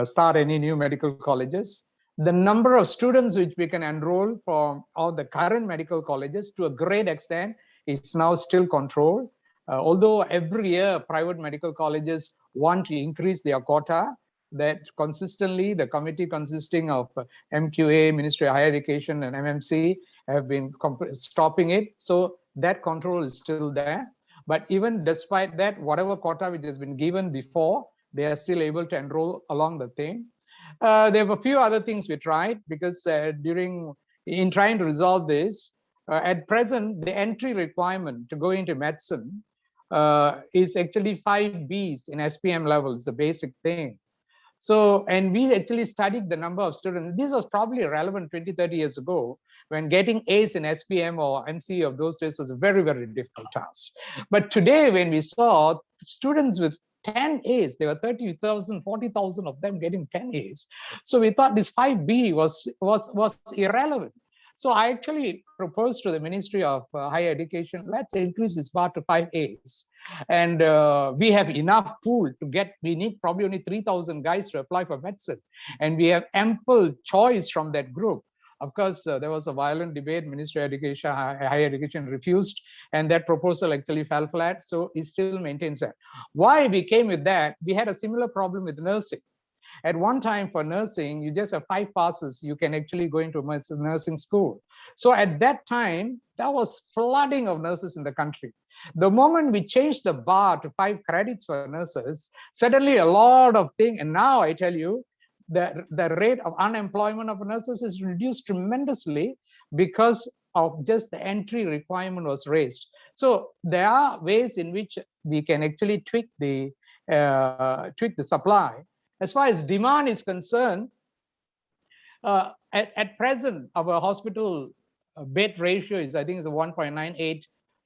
start any new medical colleges. The number of students which we can enroll from all the current medical colleges to a great extent is now still controlled. Although every year private medical colleges want to increase their quota, that consistently the committee consisting of MQA, Ministry of Higher Education and MMC have been stopping it. So that control is still there. But even despite that, whatever quota which has been given before, they are still able to enroll along the thing. There were a few other things we tried because in trying to resolve this, at present, the entry requirement to go into medicine is actually 5 Bs in SPM level. It's a basic thing. So, and we actually studied the number of students. This was probably relevant 20, 30 years ago, when getting A's in SPM or MC of those days was a very, very difficult task. But today, when we saw students with 10 A's, there were 30,000, 40,000 of them getting 10 A's. So we thought this 5B was irrelevant. So I actually proposed to the Ministry of Higher Education, let's increase this bar to 5 A's. And we have enough pool to get, we need probably only 3,000 guys to apply for medicine. And we have ample choice from that group. Of course, there was a violent debate, Ministry of Education, Higher Education refused, and that proposal actually fell flat. So it still maintains that. Why we came with that, we had a similar problem with nursing. At one time for nursing, you just have 5 passes, you can actually go into nursing school. So at that time, there was flooding of nurses in the country. The moment we changed the bar to 5 credits for nurses, suddenly a lot of things, and now I tell you, the rate of unemployment of nurses is reduced tremendously because of just the entry requirement was raised. So there are ways in which we can actually tweak the supply. As far as demand is concerned, at present, our hospital bed ratio is, I think, is a 1.98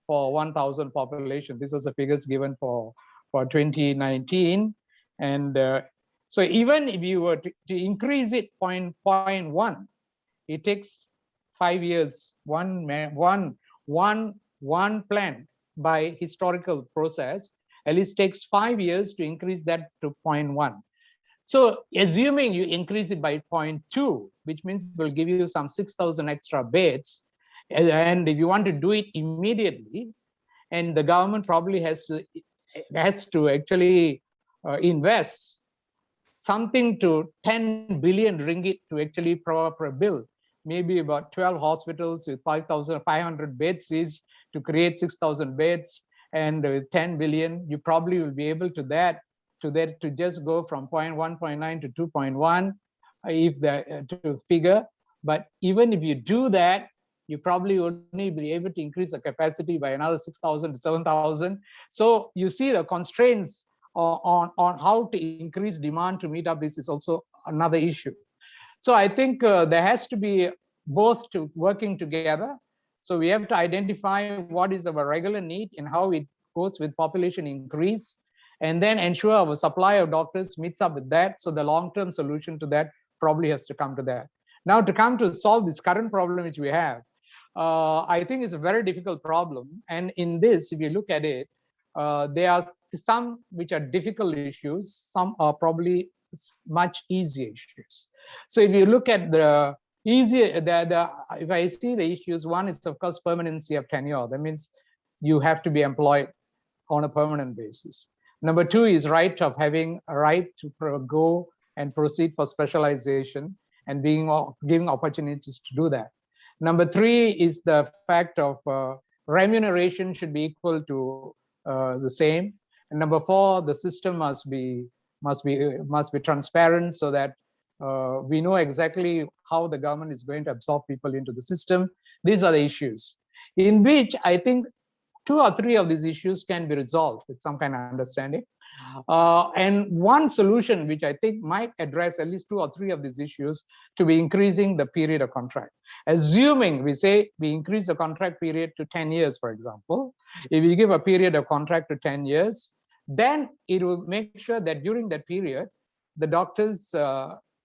for 1,000 population. This was the figures given for 2019. And so even if you were to increase it 0.1, it takes 5 years, one plant by historical process, at least takes 5 years to increase that to 0.1. So assuming you increase it by 0.2, which means it will give you some 6,000 extra beds. And if you want to do it immediately, and the government probably has to actually invest something to 10 billion ringgit to actually build, maybe about 12 hospitals with 5,500 beds is to create 6,000 beds. And with 10 billion, you probably will be able to just go from 0.1, 0.9 to 2.1 if to figure. But even if you do that, you probably only be able to increase the capacity by another 6,000 to 7,000. So you see the constraints on how to increase demand to meet up this is also another issue. So I think there has to be both to working together. So we have to identify what is our regular need and how it goes with population increase, and then ensure our supply of doctors meets up with that. So the long-term solution to that probably has to come to that. Now, to come to solve this current problem which we have, I think it's a very difficult problem. And in this, if you look at it, there are some which are difficult issues, some are probably much easier issues. So if you look at the easier, if I see the issues, one is of course permanency of tenure. That means you have to be employed on a permanent basis. Number 2 is right of having a right to go and proceed for specialization and giving opportunities to do that. Number 3 is the fact of remuneration should be equal to the same. And number 4, the system must be transparent so that we know exactly how the government is going to absorb people into the system. These are the issues in which I think 2 or 3 of these issues can be resolved with some kind of understanding. And one solution which I think might address at least 2 or 3 of these issues to be increasing the period of contract. Assuming we say we increase the contract period to 10 years, for example, if we give a period of contract to 10 years, then it will make sure that during that period, the doctors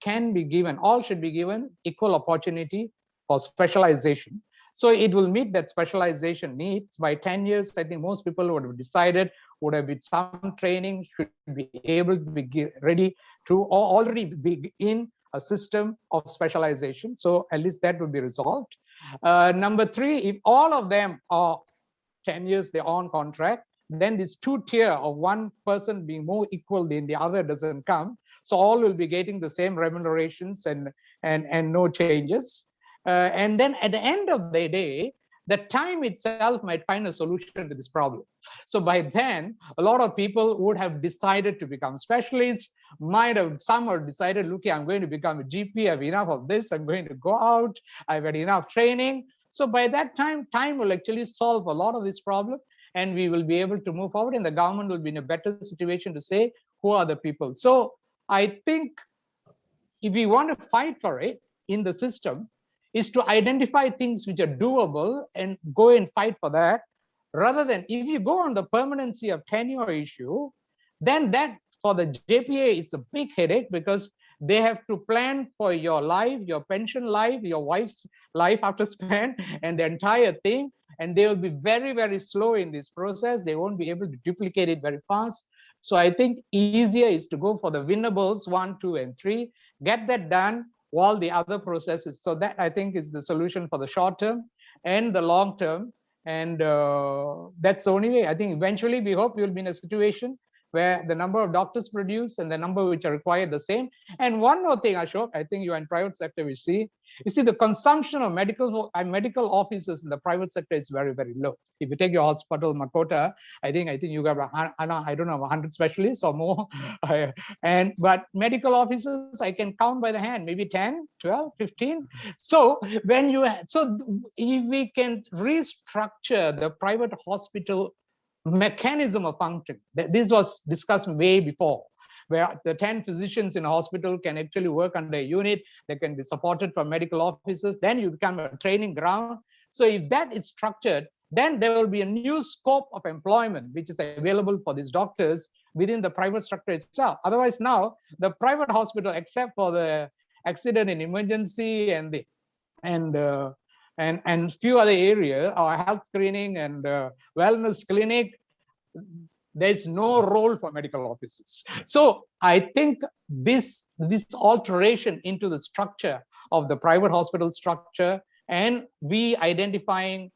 can be given, all should be given equal opportunity for specialization. So it will meet that specialization needs. By 10 years, I think most people would have decided, would have been some training, should be able to be ready to already be in a system of specialization. So at least that will be resolved. Number 3, if all of them are 10 years, they're on contract, then this 2-tier of one person being more equal than the other doesn't come. So all will be getting the same remunerations and no changes. And then at the end of the day, the time itself might find a solution to this problem. So by then, a lot of people would have decided to become specialists, some have decided, look, I'm going to become a GP, I have enough of this, I'm going to go out, I've had enough training. So by that time will actually solve a lot of this problem. and we will be able to move forward, and the government will be in a better situation to say who are the people. So I think if we want to fight for it in the system, is to identify things which are doable and go and fight for that, rather than if you go on the permanency of tenure issue, then that for the JPA is a big headache, because they have to plan for your life, your pension life, your wife's life after span, and the entire thing. And they will be very, very slow in this process. They won't be able to duplicate it very fast. So I think easier is to go for the winnables 1, 2, and 3, get that done while the other processes. So that I think is the solution for the short term and the long term. And that's the only way. I think eventually we hope we will be in a situation where the number of doctors produced and the number which are required the same. And one more thing, Ashok, I think you are in private sector, you see the consumption of medical offices in the private sector is very, very low. If you take your hospital, Makota, I think you have, I don't know, 100 specialists or more. But medical offices, I can count by the hand, maybe 10, 12, 15. So if we can restructure the private hospital mechanism of function, this was discussed way before, where the 10 physicians in a hospital can actually work under a unit that can be supported from medical officers, then you become a training ground. So if that is structured, then there will be a new scope of employment which is available for these doctors within the private structure itself. Otherwise now, the private hospital, except for the accident and emergency and few other areas, or health screening and wellness clinic, there's no role for medical offices. So I think this alteration into the structure of the private hospital structure, and we identifying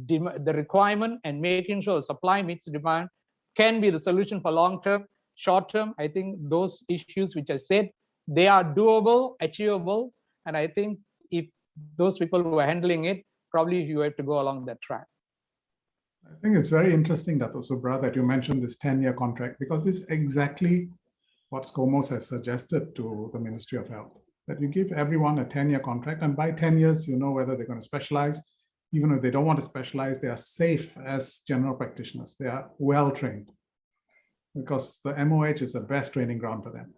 the requirement and making sure supply meets demand, can be the solution for long term. Short term, I think those issues which I said, they are doable, achievable, and I think if those people who are handling it, probably you have to go along that track. I think it's very interesting, Dato Subra, that you mentioned this 10-year contract, because this is exactly what SCOMOS has suggested to the Ministry of Health, that you give everyone a 10-year contract, and by 10 years, you know whether they're going to specialize. Even if they don't want to specialize, they are safe as general practitioners. They are well-trained, because the MOH is the best training ground for them.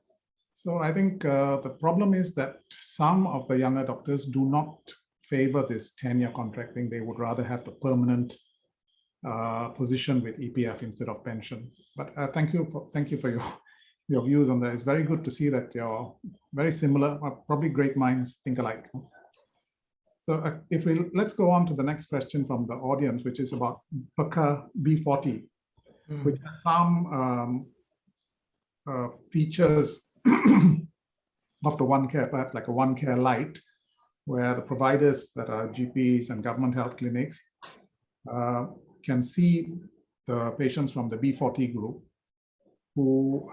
So I think the problem is that some of the younger doctors do not favor this 10-year contracting. They would rather have the permanent position with EPF instead of pension. But thank you for your views on that. It's very good to see that you're very similar, probably great minds think alike. So let's go on to the next question from the audience, which is about PERCA B40, which has some features of the One Care, perhaps like a One Care Lite, where the providers that are GPs and government health clinics can see the patients from the B40 group who,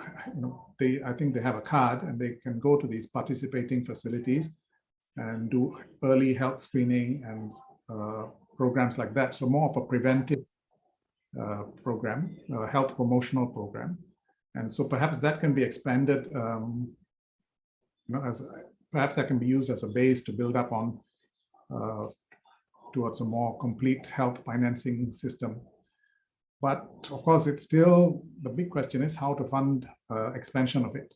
I think they have a card and they can go to these participating facilities and do early health screening and programs like that. So more of a preventive program, health promotional program. And so perhaps that can be expanded, perhaps that can be used as a base to build up on towards a more complete health financing system. But of course, it's still, the big question is how to fund expansion of it.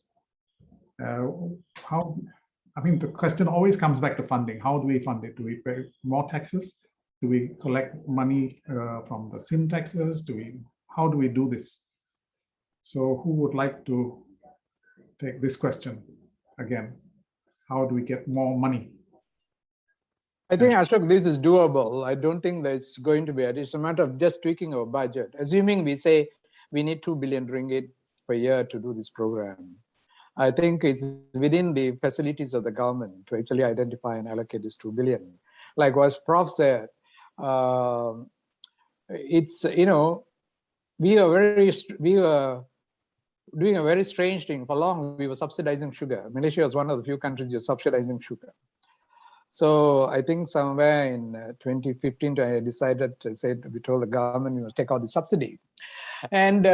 The question always comes back to funding. How do we fund it? Do we pay more taxes? Do we collect money from the SIM taxes? How do we do this? So who would like to take this question again? How do we get more money? I think, Ashok, this is doable. I don't think there's going to be it's a matter of just tweaking our budget. Assuming we say we need 2 billion ringgit per year to do this program, I think it's within the facilities of the government to actually identify and allocate this 2 billion. Like what Prof said, it's, we were doing a very strange thing. For long, we were subsidizing sugar. Malaysia was one of the few countries who were subsidizing sugar. So I think somewhere in 2015, we told the government we must take out the subsidy. And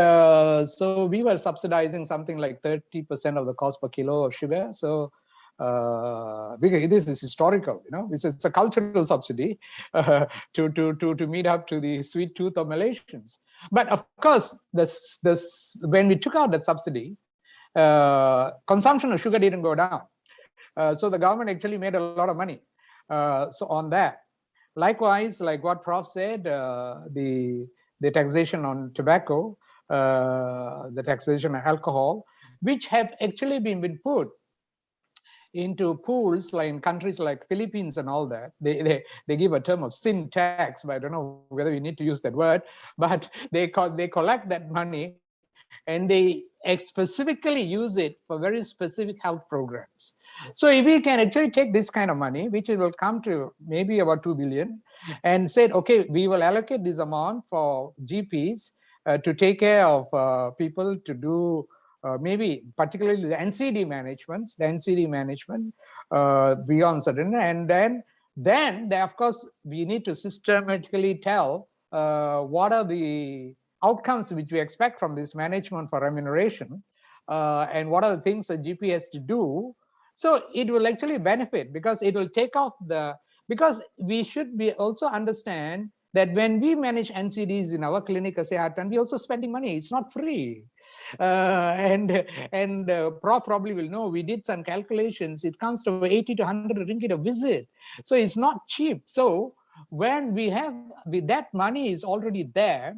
so we were subsidizing something like 30% of the cost per kilo of sugar. So because this is historical, it's a cultural subsidy to meet up to the sweet tooth of Malaysians. But of course, when we took out that subsidy, consumption of sugar didn't go down. So the government actually made a lot of money. So on that, likewise, like what Prof said, the taxation on tobacco, the taxation on alcohol, which have actually been put into pools like in countries like Philippines and all that. They give a term of sin tax, but I don't know whether we need to use that word. But they collect that money and they specifically use it for very specific health programs. So if we can actually take this kind of money, which will come to maybe about 2 billion, and said, okay, we will allocate this amount for GPs to take care of people to do maybe particularly the NCD management beyond certain, and then of course we need to systematically tell what are the outcomes which we expect from this management for remuneration, and what are the things a GP has to do. So it will actually benefit because it will take off because we should be also understand that when we manage NCDs in our clinic kesehatan, we also spending money. It's not free. And Prof probably will know, we did some calculations. It comes to 80 to 100 ringgit a visit. So it's not cheap. So when that money is already there,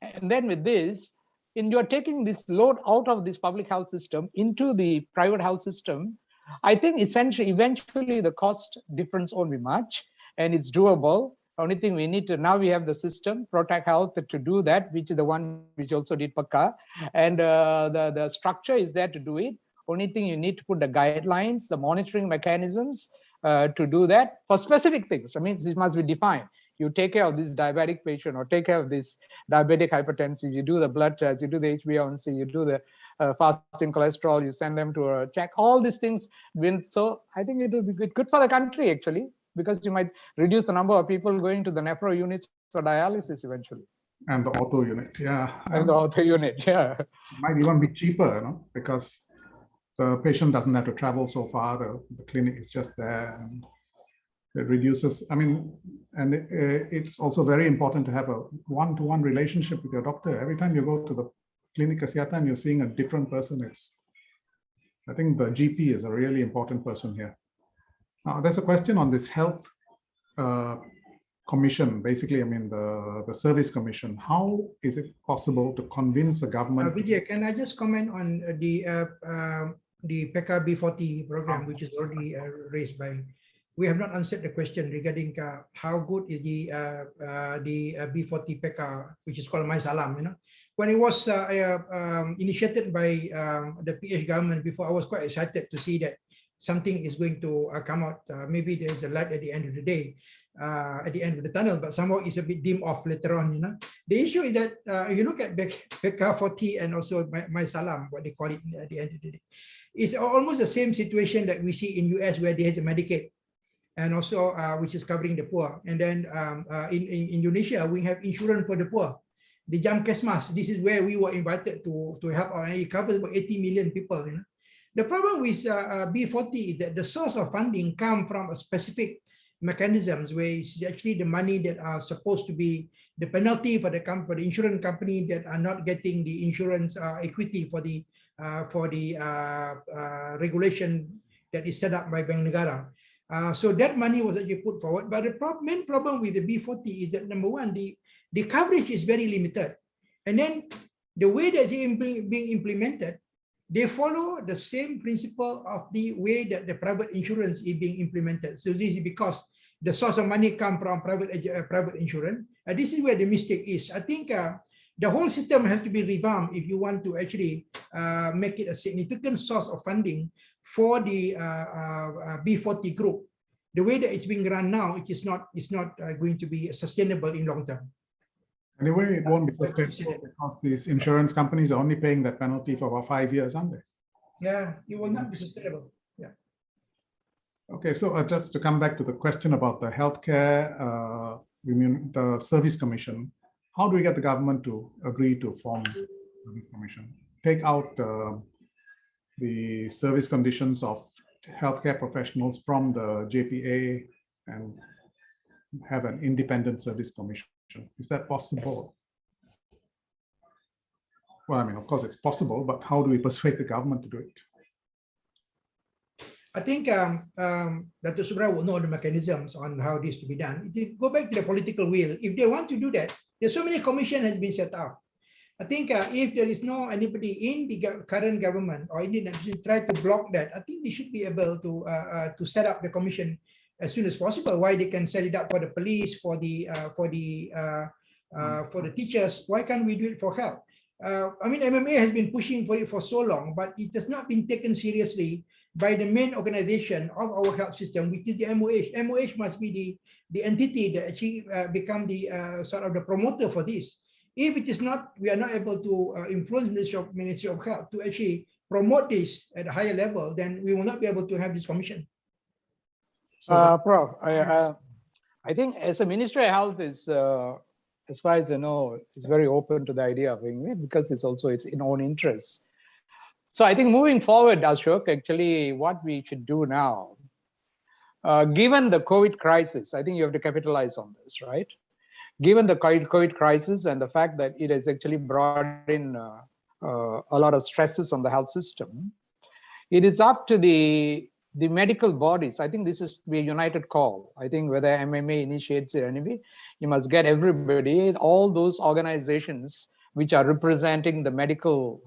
and then with this, and you're taking this load out of this public health system into the private health system, I think eventually the cost difference won't be much, and it's doable. Only thing we need to, now we have the system, Protect Health, to do that, which is the one which also did PACA. And the structure is there to do it. Only thing you need to put the guidelines, the monitoring mechanisms to do that for specific things. I mean, it must be defined. You take care of this diabetic patient or take care of this diabetic hypertensive, you do the blood test, you do the HbA1c, you do the fasting cholesterol, you send them to a check, all these things. So I think it will be good for the country actually, because you might reduce the number of people going to the nephro units for dialysis eventually. And the ortho unit, yeah. And the ortho unit, yeah. It might even be cheaper, because the patient doesn't have to travel so far. The clinic is just there, and it reduces. I mean, and it's also very important to have a one-to-one relationship with your doctor. Every time you go to the clinic kesehatan, you're seeing a different person. I think the GP is a really important person here. Now, there's a question on this health commission. Basically, I mean, the service commission. How is it possible to convince the government? Vijay, can I just comment on the PECA B40 program, which is already raised by? We have not answered the question regarding how good is the B40 PECA, which is called My Salam. When it was initiated by the PH government before, I was quite excited to see that something is going to come out. Maybe there's a light at the end of the day, at the end of the tunnel, but somehow it's a bit dim off later on. The issue is that you look at PECA 40 and also My Salam, what they call it at the end of the day, it's almost the same situation that we see in US, where there's a Medicaid, and also which is covering the poor. And then in Indonesia, we have insurance for the poor, the Jam Kesmas. This is where we were invited to help out, and it covers about 80 million people. The problem with B40 is that the source of funding come from a specific mechanisms, where it's actually the money that are supposed to be the penalty for the insurance company that are not getting the insurance equity for the regulation that is set up by Bank Negara. So that money was actually put forward. But the main problem with the B40 is that, number one, the coverage is very limited. And then the way that it's being implemented, they follow the same principle of the way that the private insurance is being implemented. So this is because the source of money comes from private insurance. This is where the mistake is. I think the whole system has to be revamped if you want to actually make it a significant source of funding for the B40 group. The way that it's being run now, it's not going to be sustainable in long term. Anyway, it won't be sustainable because these insurance companies are only paying that penalty for about 5 years, aren't they? Yeah, it will not be sustainable. Yeah. Okay, so just to come back to the question about the healthcare, the service commission, how do we get the government to agree to form the service commission? Take out the service conditions of healthcare professionals from the JPA and have an independent service commission. Is that possible? Well, I mean, of course, it's possible, but how do we persuade the government to do it? I think Dr. Subra will know the mechanisms on how this to be done. If you go back to the political will, if they want to do that, there's so many commission has been set up. I think if there is no anybody in the current government or Indian administration try to block that, I think they should be able to set up the commission as soon as possible. Why they can set it up for the police, for the teachers? Why can't we do it for health? I mean, MMA has been pushing for it for so long, but it has not been taken seriously by the main organization of our health system, which is the MOH. MOH must be the entity that actually become the sort of the promoter for this. If it is not, we are not able to influence Ministry of Health to actually promote this at a higher level, then we will not be able to have this commission. Prof, I think as a Ministry of Health is, as far as you know, is very open to the idea of doing it because it's also its in own interest. So I think moving forward, Ashok, actually what we should do now, given the COVID crisis, I think you have to capitalize on this, right? Given the COVID crisis and the fact that it has actually brought in a lot of stresses on the health system, it is up to the medical bodies. I think this is to be a united call. I think whether MMA initiates it anyway, you must get everybody, all those organizations which are representing the medical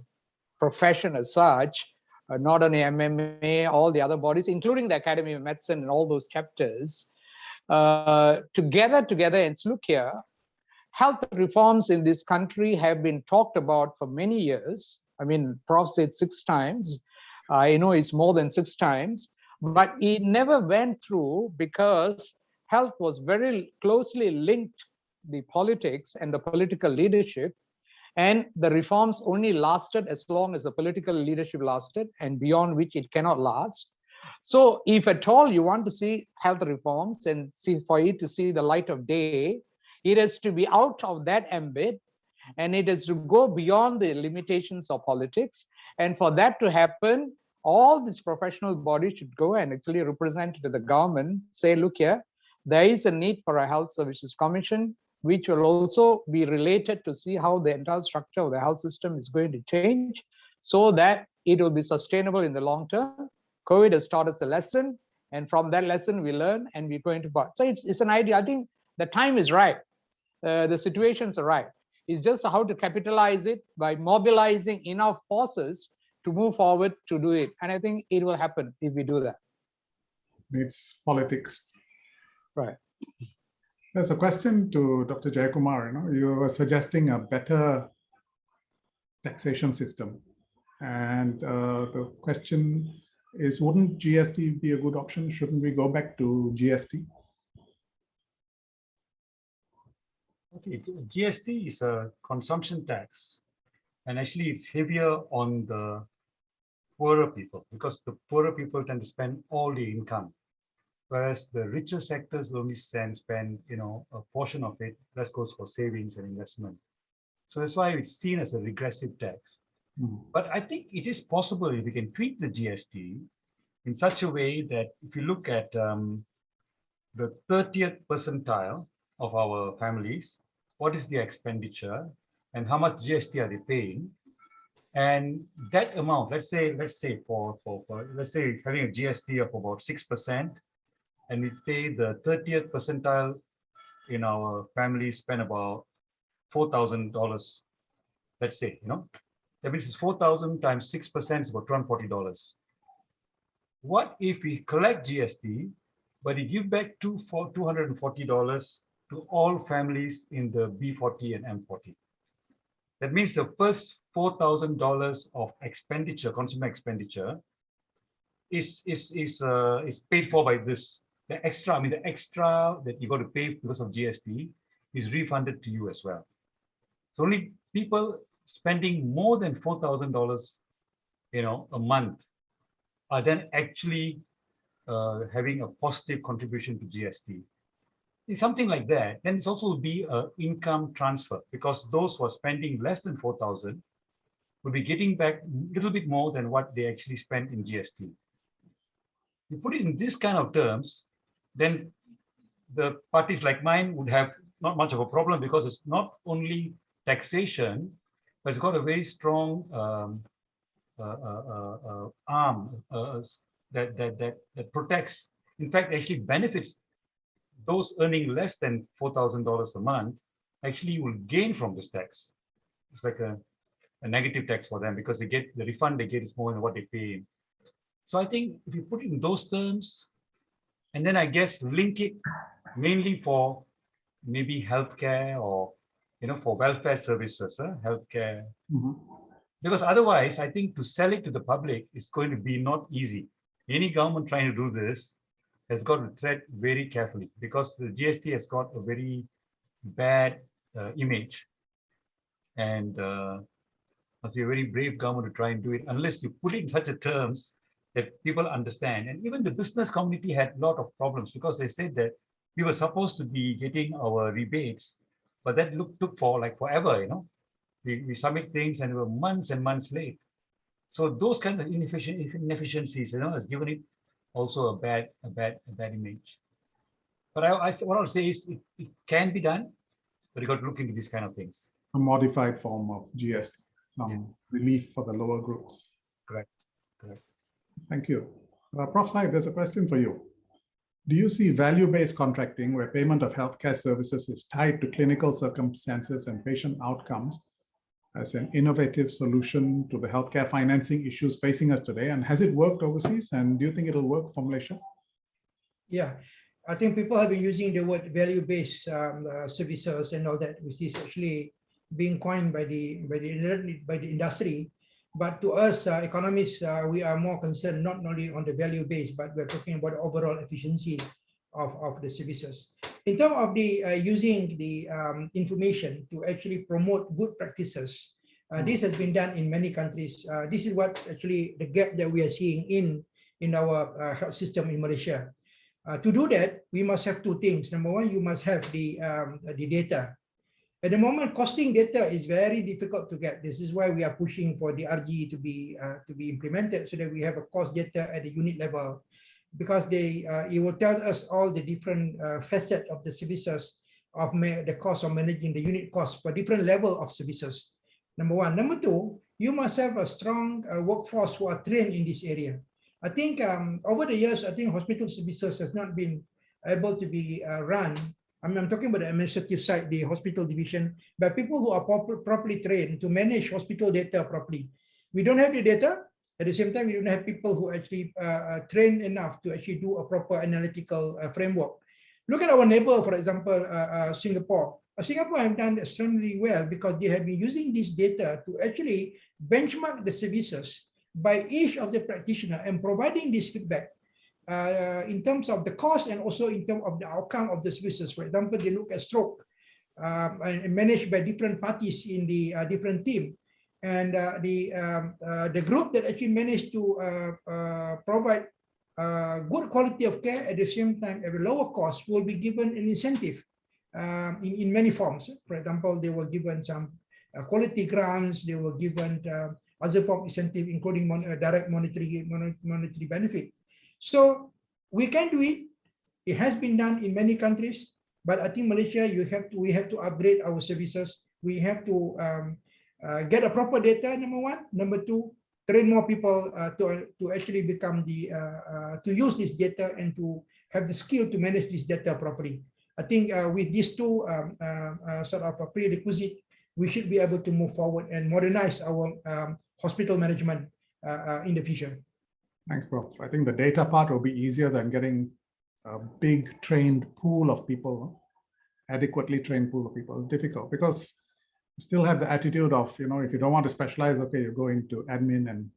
profession as such, not only MMA, all the other bodies, including the Academy of Medicine and all those chapters, together and look here, health reforms in this country have been talked about for many years. I mean, Prof said 6 times. I know it's more than 6 times, but it never went through because health was very closely linked the politics and the political leadership. And the reforms only lasted as long as the political leadership lasted, and beyond which it cannot last. So if at all you want to see health reforms and for it to see the light of day, it has to be out of that ambit, and it has to go beyond the limitations of politics. And for that to happen, all these professional bodies should go and actually represent to the government, say, look here, there is a need for a health services commission, which will also be related to see how the entire structure of the health system is going to change so that it will be sustainable in the long term. COVID has taught us a lesson, and from that lesson we learn and we're going to part. So it's an idea. I think the time is right. The situations are right. It's just how to capitalize it by mobilizing enough forces to move forward to do it. And I think it will happen if we do that. It's politics. Right. There's a question to Dr. Jayakumar. You were suggesting a better taxation system. And the question is, wouldn't GST be a good option? Shouldn't we go back to GST? Okay, GST is a consumption tax, and actually it's heavier on the poorer people because the poorer people tend to spend all the income, whereas the richer sectors only spend a portion of it. That goes for savings and investment. So that's why it's seen as a regressive tax. But I think it is possible if we can tweak the GST in such a way that if you look at the 30th percentile of our families, what is their expenditure and how much GST are they paying? And that amount, let's say for having a GST of about 6%, and we say the 30th percentile in our family spend about $4,000. Let's say, that means it's 4,000 times 6% is about $240. What if we collect GST, but we give back $240 to all families in the B40 and M40? That means the first $4,000 of expenditure, consumer expenditure, is paid for by this. The extra that you got to pay because of GST is refunded to you as well. So only people spending more than $4,000, a month, are then actually having a positive contribution to GST. It's something like that. Then it's also be an income transfer because those who are spending less than 4,000 will be getting back a little bit more than what they actually spent in GST. You put it in this kind of terms, then the parties like mine would have not much of a problem because it's not only taxation, but it's got a very strong arm that protects, in fact, actually benefits those earning less than $4,000 a month. Actually will gain from this tax. It's like a negative tax for them because they get the refund they get is more than what they pay. So I think if you put it in those terms, and then I guess link it mainly for maybe healthcare or for welfare services, healthcare. Because otherwise, I think to sell it to the public is going to be not easy. Any government trying to do this has got to tread very carefully because the GST has got a very bad image, and must be a very brave government to try and do it unless you put it in such a terms that people understand. And even the business community had a lot of problems because they said that we were supposed to be getting our rebates, but that took for like forever, we submit things and we were months and months late. So those kind of inefficiencies, has given it also a bad image. But what I'll say is it can be done, but you got to look into these kind of things. A modified form of GST, some relief for the lower groups. Correct. Thank you. Prof. Saib, there's a question for you. Do you see value-based contracting where payment of healthcare services is tied to clinical circumstances and patient outcomes as an innovative solution to the healthcare financing issues facing us today? And has it worked overseas? And do you think it'll work for Malaysia? Yeah, I think people have been using the word value-based services and all that, which is actually being coined by the industry. But to us, economists, we are more concerned not only on the value base, but we're talking about the overall efficiency of the services. In terms of the using the information to actually promote good practices, this has been done in many countries. This is what actually the gap that we are seeing in our health system in Malaysia. To do that, we must have two things. Number one, you must have the data. At the moment, costing data is very difficult to get. This is why we are pushing for the RG to be implemented so that we have a cost data at the unit level, because it will tell us all the different facets of the services of the cost of managing the unit cost for different level of services. Number one. Number two, you must have a strong workforce who are trained in this area. I think over the years, I think hospital services has not been able to be run. I'm talking about the administrative side, the hospital division, by people who are properly trained to manage hospital data properly. We don't have the data. At the same time, we don't have people who actually trained enough to actually do a proper analytical framework. Look at our neighbor, for example, Singapore. Singapore have done extremely well because they have been using this data to actually benchmark the services by each of the practitioner and providing this feedback. In terms of the cost and also in terms of the outcome of the services. For example, they look at stroke and managed by different parties in the different team. And the group that actually managed to provide good quality of care at the same time at a lower cost will be given an incentive in many forms. For example, they were given some quality grants, they were given other form incentive, including direct monetary benefit. So we can do it. It has been done in many countries, but I think Malaysia, we have to upgrade our services. We have to get a proper data. Number one. Number two, train more people to actually become to use this data and to have the skill to manage this data properly. I think with these two sort of a prerequisite, we should be able to move forward and modernize our hospital management in the future. Thanks, Prof. I think the data part will be easier than getting a big trained pool of people, adequately trained pool of people. Difficult because you still have the attitude of, if you don't want to specialize, okay, you go into admin and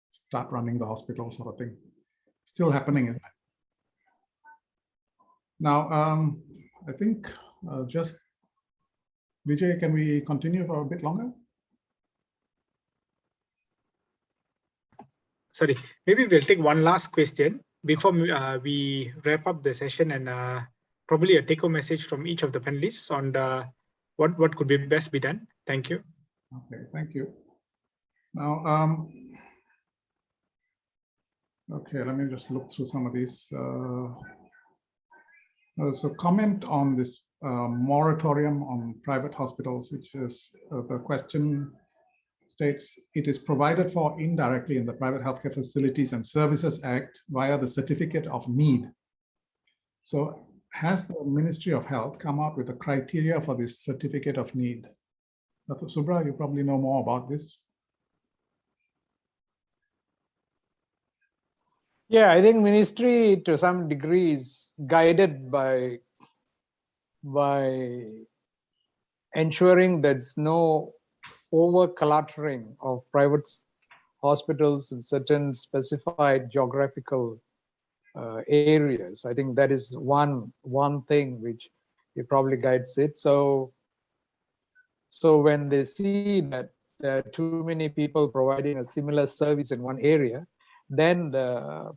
start running the hospital sort of thing. Still happening, isn't it? Now, I think just, Vijay, can we continue for a bit longer? Sorry, maybe we'll take one last question before we wrap up the session, and probably a take-home message from each of the panelists on what could be best be done. Thank you. Okay, thank you. Now, okay, let me just look through some of these. So comment on this moratorium on private hospitals, which is the question states it is provided for indirectly in the Private Healthcare Facilities and Services Act via the Certificate of Need. So has the Ministry of Health come up with a criteria for this Certificate of Need? Dr. Subra, you probably know more about this. Yeah, I think ministry to some degree is guided by ensuring there's no over cluttering of private hospitals in certain specified geographical areas. I think that is one thing which it probably guides it. So when they see that there are too many people providing a similar service in one area, then the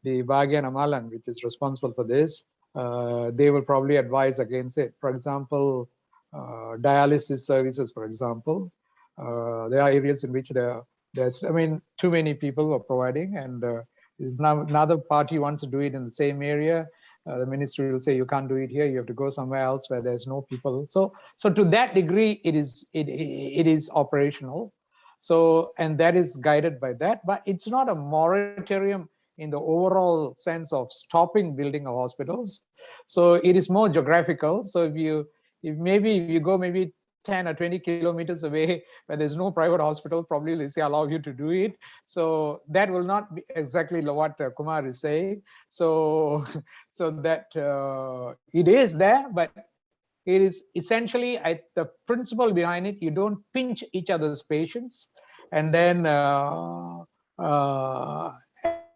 Bagian Amalan, which is responsible for this, they will probably advise against it. For example, dialysis services, for example, there are areas in which there's too many people are providing, and now another party wants to do it in the same area. The ministry will say you can't do it here, you have to go somewhere else where there's no people. So to that degree it is operational. So, and that is guided by that, but it's not a moratorium in the overall sense of stopping building of hospitals. So it is more geographical. So if you go maybe 10 or 20 kilometers away where there's no private hospital, probably they say allow you to do it. So that will not be exactly what Kumar is saying. So that it is there, but it is essentially the principle behind it. You don't pinch each other's patients, and then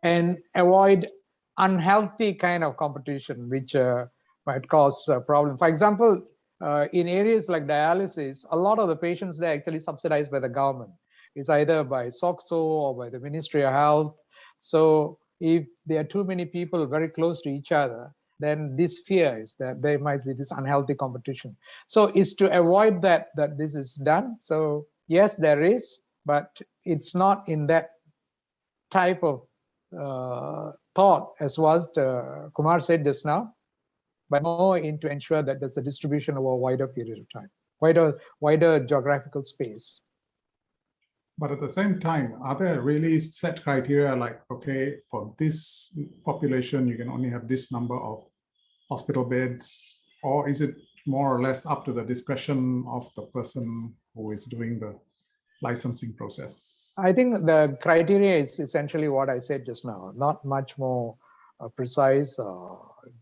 and avoid unhealthy kind of competition, which might cause a problem. For example, in areas like dialysis, a lot of the patients they're actually subsidized by the government. It's either by SOCSO or by the Ministry of Health. So if there are too many people very close to each other, then this fear is that there might be this unhealthy competition. So it's to avoid that this is done. So yes, there is, but it's not in that type of thought as what Kumar said just now, but more into ensure that there's a distribution over a wider period of time, wider geographical space. But at the same time, are there really set criteria like, okay, for this population, you can only have this number of hospital beds, or is it more or less up to the discretion of the person who is doing the licensing process? I think the criteria is essentially what I said just now, not much more precise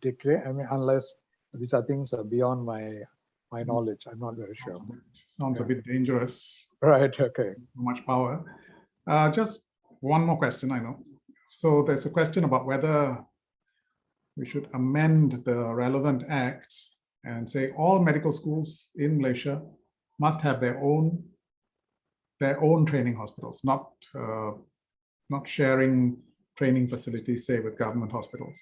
declare. Unless these are things beyond my knowledge, I'm not very sure. Sounds a bit dangerous. Right. Okay. Too much power. Just one more question, I know. So there's a question about whether we should amend the relevant acts and say all medical schools in Malaysia must have their own training hospitals, not sharing training facilities, say, with government hospitals.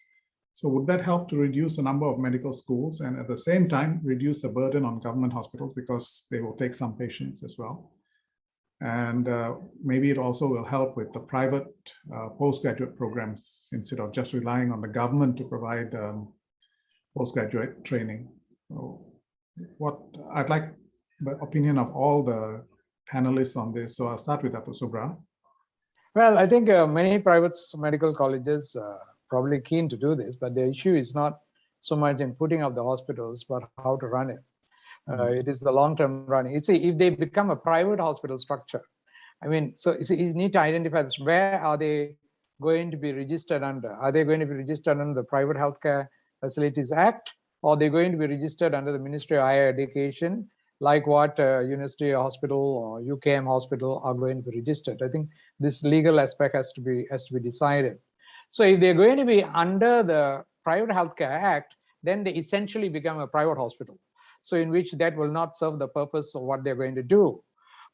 So would that help to reduce the number of medical schools and at the same time reduce the burden on government hospitals because they will take some patients as well? And maybe it also will help with the private postgraduate programs instead of just relying on the government to provide postgraduate training. So I'd like the opinion of all the panelists on this. So I'll start with Dr. Subra. Well, I think many private medical colleges probably keen to do this, but the issue is not so much in putting up the hospitals, but how to run it. It is the long-term running. If they become a private hospital structure, so you need to identify this. Where are they going to be registered under? Are they going to be registered under the Private Healthcare Facilities Act, or are they going to be registered under the Ministry of Higher Education, like what University Hospital or UKM Hospital are going to be registered? I think this legal aspect has to be decided. So if they're going to be under the Private Healthcare Act, then they essentially become a private hospital. So in which that will not serve the purpose of what they're going to do.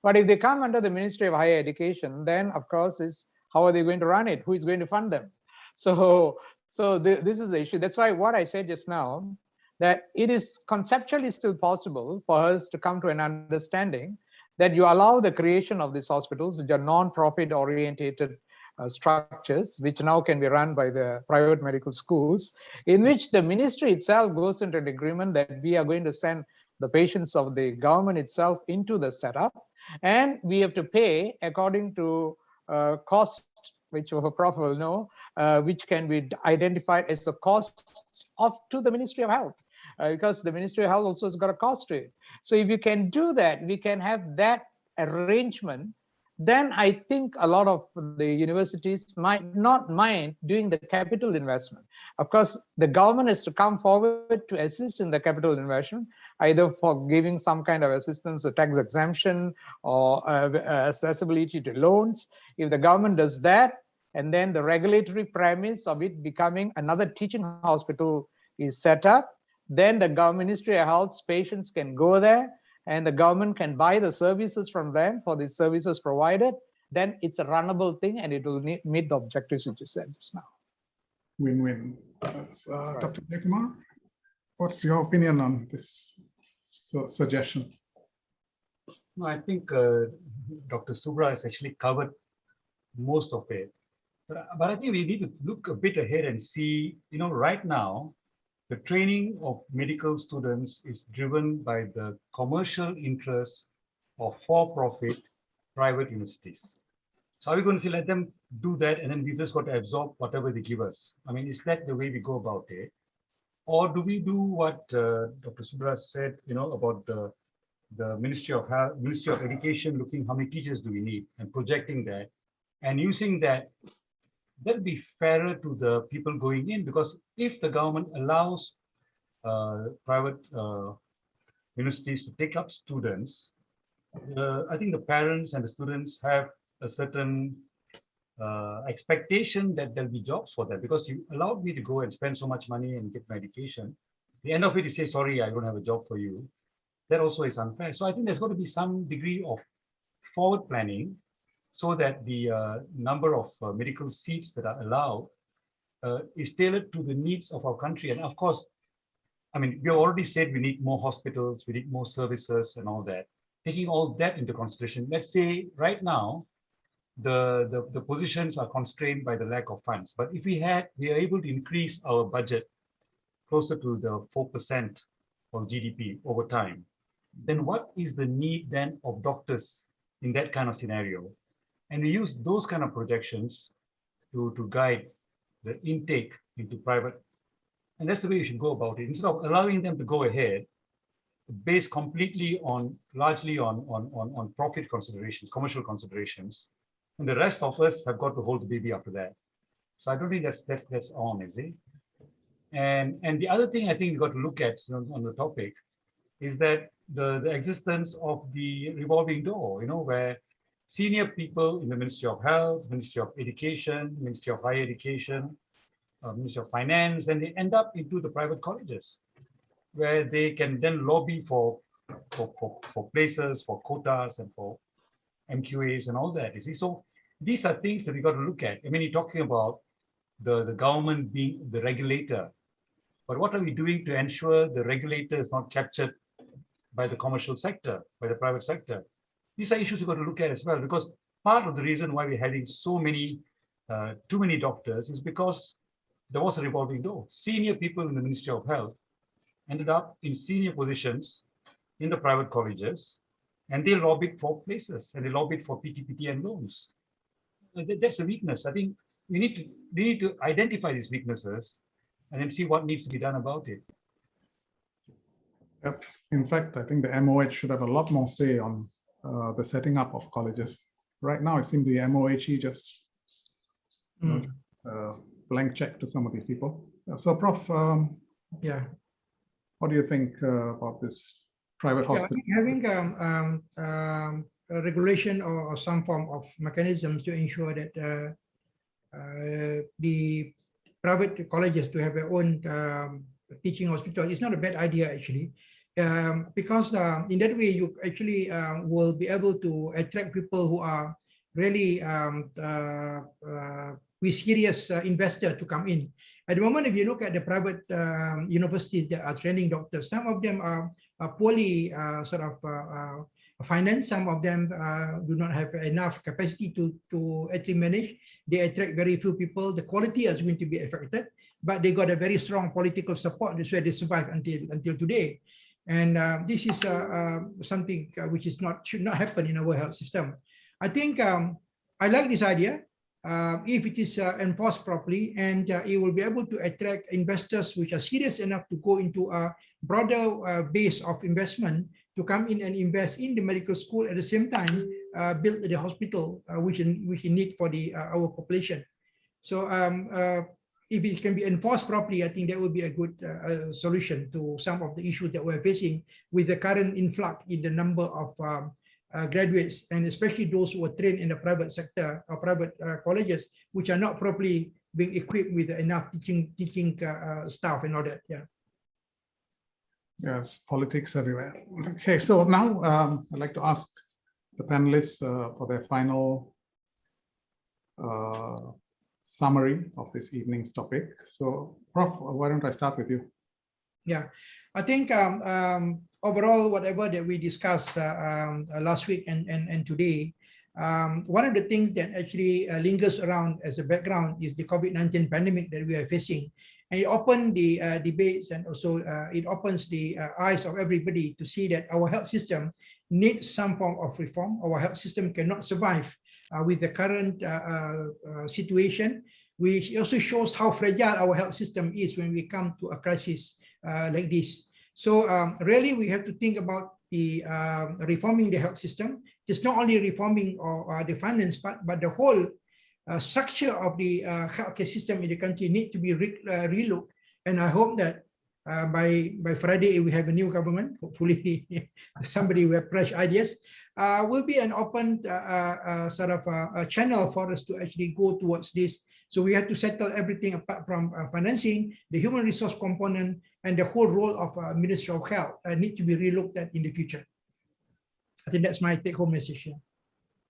But if they come under the Ministry of Higher Education, then of course is how are they going to run it? Who is going to fund them? So this is the issue. That's why what I said just now, that it is conceptually still possible for us to come to an understanding that you allow the creation of these hospitals, which are non-profit orientated structures, which now can be run by the private medical schools, in which the ministry itself goes into an agreement that we are going to send the patients of the government itself into the setup. And we have to pay according to cost, which our Prof will know, which can be identified as the cost to the Ministry of Health, because the Ministry of Health also has got a cost to it. So if you can do that, we can have that arrangement, then I think a lot of the universities might not mind doing the capital investment. Of course, the government has to come forward to assist in the capital investment, either for giving some kind of assistance, a tax exemption, or accessibility to loans. If the government does that, and then the regulatory premise of it becoming another teaching hospital is set up, then the Ministry of Health's patients can go there, and the government can buy the services from them for the services provided. Then it's a runnable thing, and it will meet the objectives which you said just now. Win-win. Dr. Jayakumar, what's your opinion on this suggestion? No, I think Dr. Subra has actually covered most of it. But I think we need to look a bit ahead and see, right now, the training of medical students is driven by the commercial interests of for-profit private universities. So are we going to say, let them do that, and then we just got to absorb whatever they give us? I mean, is that the way we go about it? Or do we do what Dr. Subra said, about the Ministry of Health, Ministry of Education, looking how many teachers do we need and projecting that, and using that that'll be fairer to the people going in, because if the government allows private universities to take up students, I think the parents and the students have a certain expectation that there'll be jobs for them, because you allowed me to go and spend so much money and get my education. At the end of it, you say, sorry, I don't have a job for you. That also is unfair. So I think there's got to be some degree of forward planning, so that the number of medical seats that are allowed is tailored to the needs of our country. And of course, I mean, we already said we need more hospitals, we need more services and all that. Taking all that into consideration, let's say right now, the positions are constrained by the lack of funds. But if we are able to increase our budget closer to the 4% of GDP over time, then what is the need then of doctors in that kind of scenario? And we use those kind of projections to guide the intake into private. And that's the way you should go about it. Instead of allowing them to go ahead, based completely largely on profit considerations, commercial considerations, and the rest of us have got to hold the baby after that. So I don't think that's on, is it? And the other thing I think we've got to look at on the topic is that the existence of the revolving door, where senior people in the Ministry of Health, Ministry of Education, Ministry of Higher Education, Ministry of Finance, and they end up into the private colleges, where they can then lobby for places, for quotas, and for MQAs and all that. You see, so these are things that we got to look at. I mean, you're talking about the government being the regulator, but what are we doing to ensure the regulator is not captured by the commercial sector, by the private sector? These are issues we've got to look at as well, because part of the reason why we're having so many, too many doctors is because there was a revolving door. Senior people in the Ministry of Health ended up in senior positions in the private colleges, and they lobbied for places, and they lobbied for PTPT and loans. That's a weakness. I think we need to identify these weaknesses and then see what needs to be done about it. Yep. In fact, I think the MOH should have a lot more say on the setting up of colleges. Right now, it seems the MOHE just blank check to some of these people. So, Prof, Yeah. what do you think about this private hospital? Having a regulation or some form of mechanisms to ensure that the private colleges to have their own teaching hospital is not a bad idea, actually. Because in that way, you actually will be able to attract people who are really with serious investor to come in. At the moment, if you look at the private universities that are training doctors, some of them are poorly financed. Some of them do not have enough capacity to actually manage. They attract very few people. The quality is going to be affected, but they got a very strong political support. That's why they survive until today. And this is something which is should not happen in our health system. I think I like this idea. If it is enforced properly, and it will be able to attract investors which are serious enough to go into a broader base of investment to come in and invest in the medical school, at the same time build the hospital which in need for our population. So if it can be enforced properly, I think that would be a good solution to some of the issues that we're facing with the current influx in the number of graduates, and especially those who are trained in the private sector or private colleges, which are not properly being equipped with enough teaching staff and all that. Yeah. Yes, politics everywhere. Okay, so now I'd like to ask the panelists for their final summary of this evening's topic. So, Prof, why don't I start with you? Yeah, I think overall, whatever that we discussed last week and today, one of the things that actually lingers around as a background is the COVID-19 pandemic that we are facing. And it opened the debates, and also it opens the eyes of everybody to see that our health system needs some form of reform. Our health system cannot survive with the current situation, which also shows how fragile our health system is when we come to a crisis like this. So really, we have to think about the reforming the health system. It's not only reforming the finance part, but the whole structure of the healthcare system in the country need to be relooked. And I hope that by Friday we have a new government. Hopefully, somebody with fresh ideas will be an open sort of a channel for us to actually go towards this. So we have to settle everything apart from financing, the human resource component, and the whole role of Ministry of Health need to be relooked at in the future. I think that's my take-home message here.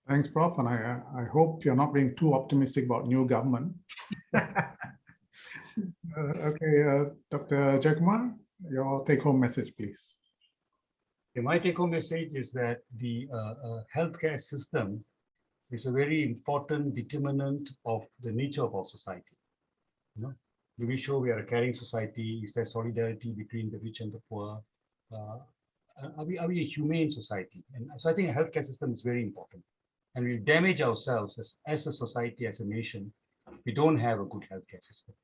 Thanks, Prof. And I hope you're not being too optimistic about new government. Okay, Dr. Jayakumar, your take-home message, please. Okay, my take-home message is that the healthcare system is a very important determinant of the nature of our society. You know, do we show we are a caring society? Is there solidarity between the rich and the poor? Are we a humane society? And so I think a healthcare system is very important. And we damage ourselves as a society, as a nation. We don't have a good healthcare system.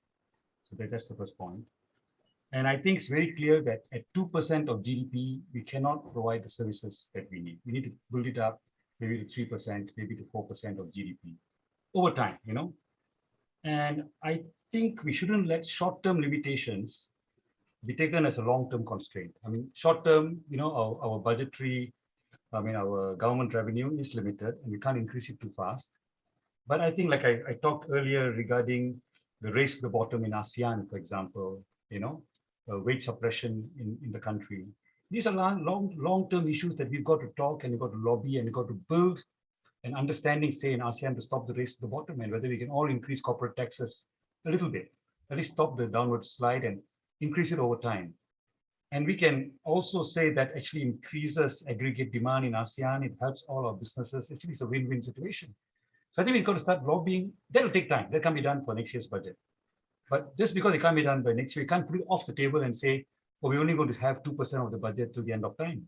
So that's the first point. And I think it's very clear that at 2% of GDP, we cannot provide the services that we need. We need to build it up maybe to 3%, maybe to 4% of GDP over time, you know. And I think we shouldn't let short-term limitations be taken as a long-term constraint. I mean, short-term, you know, our budgetary, our government revenue is limited and we can't increase it too fast. But I think, like I talked earlier regarding the race to the bottom in ASEAN, for example, you know, wage suppression in the country. These are long-term issues that we've got to talk, and we've got to lobby, and we've got to build an understanding, say, in ASEAN to stop the race to the bottom, and whether we can all increase corporate taxes a little bit, at least stop the downward slide and increase it over time. And we can also say that actually increases aggregate demand in ASEAN. It helps all our businesses. Actually, it's a win-win situation. So I think we've got to start lobbying. That'll take time. That can be done for next year's budget. But just because it can't be done by next year, we can't put it off the table and say, oh, we're only going to have 2% of the budget till the end of time.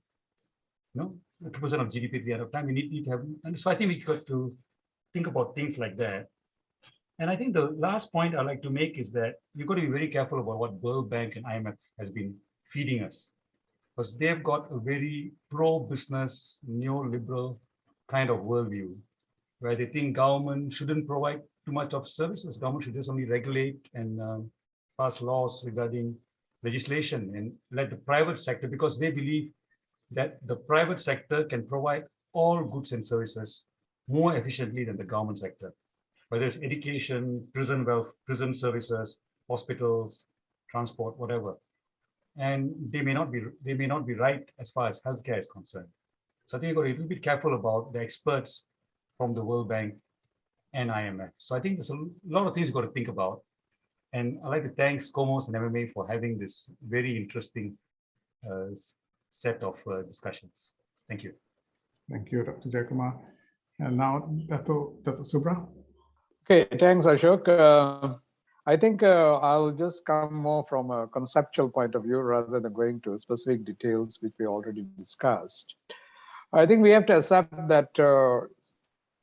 No, 2% of GDP at the end of time. We need to have, and so I think we've got to think about things like that. And I think the last point I'd like to make is that we've got to be very careful about what World Bank and IMF has been feeding us, because they've got a very pro-business, neoliberal kind of worldview, where they think government shouldn't provide too much of services. Government should just only regulate and pass laws regarding legislation and let the private sector, because they believe that the private sector can provide all goods and services more efficiently than the government sector, whether it's education, prison services, hospitals, transport, whatever. And they may not be right as far as healthcare is concerned. So I think we've got to be a little bit careful about the experts from the World Bank and IMF. So I think there's a lot of things we've got to think about. And I'd like to thank SCOMOS and MMA for having this very interesting set of discussions. Thank you. Thank you, Dr. Jayakumar. And now, Dr. Subra. Okay, thanks, Ashok. I think I'll just come more from a conceptual point of view rather than going to specific details which we already discussed. I think we have to accept that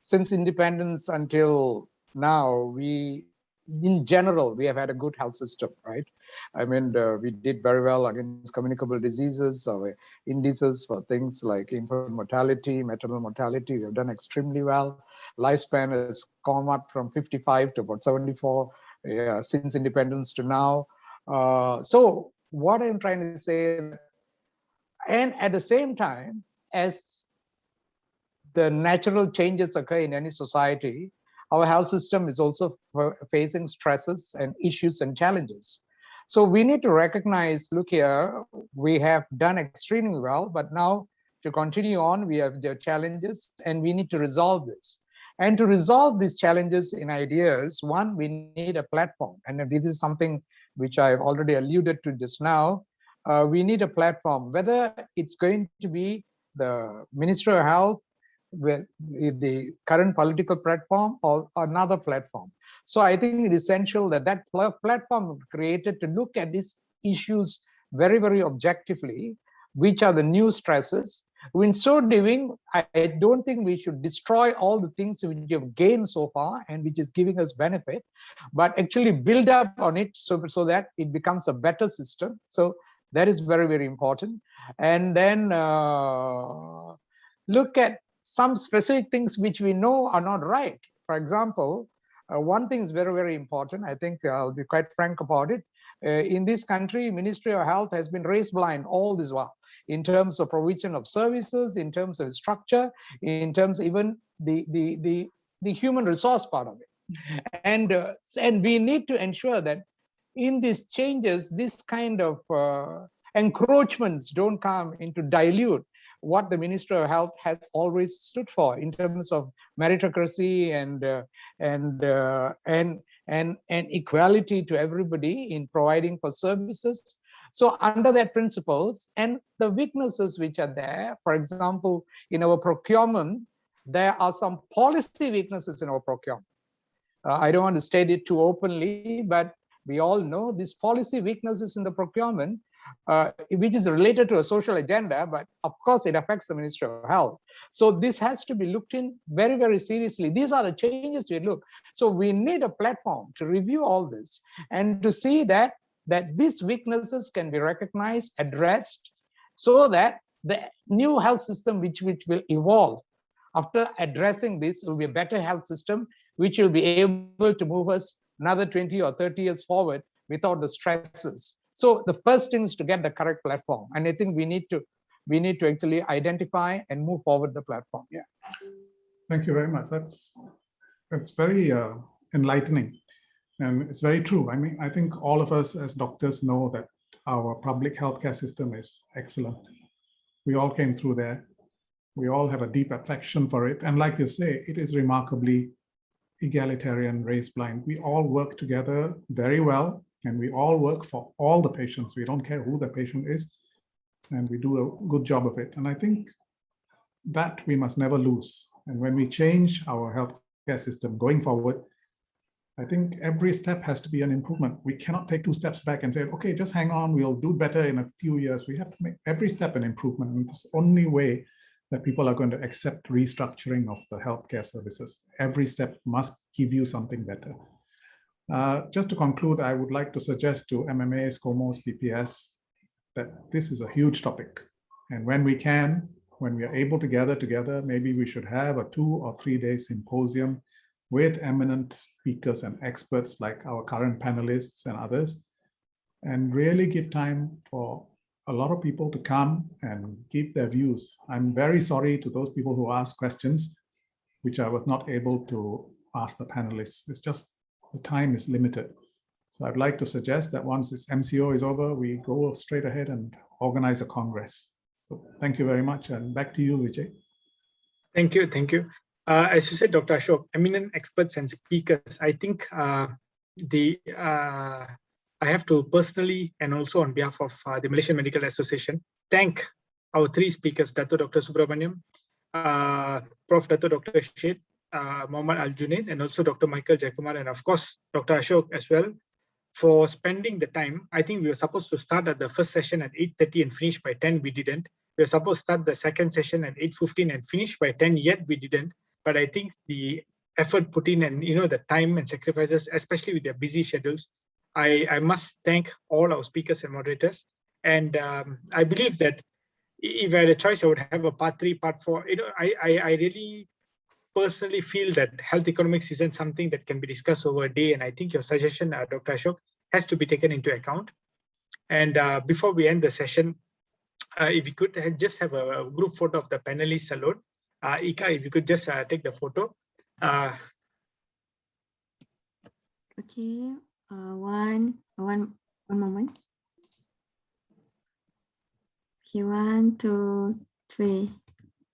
since independence until now, in general, we have had a good health system, right? I mean, we did very well against communicable diseases, our indices for things like infant mortality, maternal mortality, we have done extremely well. Lifespan has come up from 55 to about 74 since independence to now. So what I'm trying to say, and at the same time, as the natural changes occur in any society, our health system is also facing stresses and issues and challenges. So we need to recognize, look here, we have done extremely well, but now to continue on, we have the challenges and we need to resolve this. And to resolve these challenges in ideas, one, we need a platform. And this is something which I've already alluded to just now. We need a platform, whether it's going to be the Ministry of Health, with the current political platform or another platform. So I think it is essential that that platform is created to look at these issues very, very objectively, which are the new stresses. In so doing, I don't think we should destroy all the things which we have gained so far and which is giving us benefit, but actually build up on it so that it becomes a better system. So that is very, very important. And then look at some specific things which we know are not right. For example, one thing is very, very important. I think I'll be quite frank about it. In this country, Ministry of Health has been race blind all this while in terms of provision of services, in terms of structure, in terms of even the human resource part of it. And we need to ensure that in these changes, this kind of encroachments don't come into dilute what the Ministry of Health has always stood for in terms of meritocracy and equality to everybody in providing for services. So under that principles and the weaknesses which are there, for example, in our procurement, there are some policy weaknesses in our procurement. I don't want to state it too openly, but we all know these policy weaknesses in the procurement, which is related to a social agenda, but of course it affects the Ministry of Health. So this has to be looked in very, very seriously. These are the changes we look. So we need a platform to review all this and to see that these weaknesses can be recognized, addressed, so that the new health system which will evolve after addressing this will be a better health system, which will be able to move us another 20 or 30 years forward without the stresses. So the first thing is to get the correct platform. And I think we need to actually identify and move forward the platform. Yeah. Thank you very much. That's very enlightening. And it's very true. I mean, I think all of us as doctors know that our public healthcare system is excellent. We all came through there. We all have a deep affection for it. And like you say, it is remarkably egalitarian, race blind. We all work together very well, and we all work for all the patients. We don't care who the patient is, and we do a good job of it. And I think that we must never lose. And when we change our healthcare system going forward, I think every step has to be an improvement. We cannot take 2 steps back and say, okay, just hang on, we'll do better in a few years. We have to make every step an improvement. And it's the only way that people are going to accept restructuring of the healthcare services. Every step must give you something better. Just to conclude, I would like to suggest to MMAs, COMOs, PPS, that this is a huge topic. And when we are able to gather together, maybe we should have a 2 or 3 day symposium with eminent speakers and experts like our current panelists and others, and really give time for a lot of people to come and give their views. I'm very sorry to those people who asked questions, which I was not able to ask the panelists. It's just the time is limited. So I'd like to suggest that once this MCO is over, we go straight ahead and organize a Congress. So thank you very much, and back to you, Vijay. Thank you, thank you. As you said, Dr. Ashok, eminent experts and speakers, I think I have to personally, and also on behalf of the Malaysian Medical Association, thank our 3 speakers, Dr. Subramaniam, Prof. Dr. Shade, Muhammad Al Junaid, and also Dr. Michael Jayakumar, and of course, Dr. Ashok as well, for spending the time. I think we were supposed to start at the first session at 8:30 and finish by 10. We didn't. We were supposed to start the second session at 8:15 and finish by 10. Yet we didn't. But I think the effort put in and the time and sacrifices, especially with their busy schedules, I must thank all our speakers and moderators. And I believe that if I had a choice, I would have a part 3, part 4. I really personally feel that health economics isn't something that can be discussed over a day. And I think your suggestion, Dr. Ashok, has to be taken into account. And before we end the session, if we could just have a group photo of the panelists alone. Ika, if you could just take the photo. Okay, one moment. Okay, 1, 2, 3.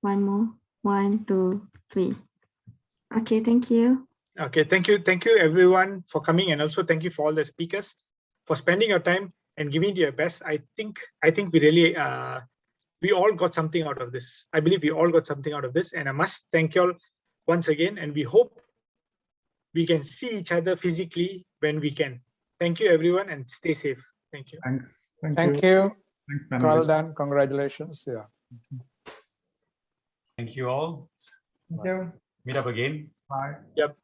One more. 1, 2, 3. Okay, thank you. Okay, thank you everyone for coming, and also thank you for all the speakers for spending your time and giving your best. I think we really we all got something out of this. I believe we all got something out of this, and I must thank you all once again. And we hope we can see each other physically when we can. Thank you everyone, and stay safe. Thank you. Thanks. Thank you. Thanks, Well panelists. done. Congratulations. Yeah. Thank you all. Thank you. Meet up again. Bye. Yep.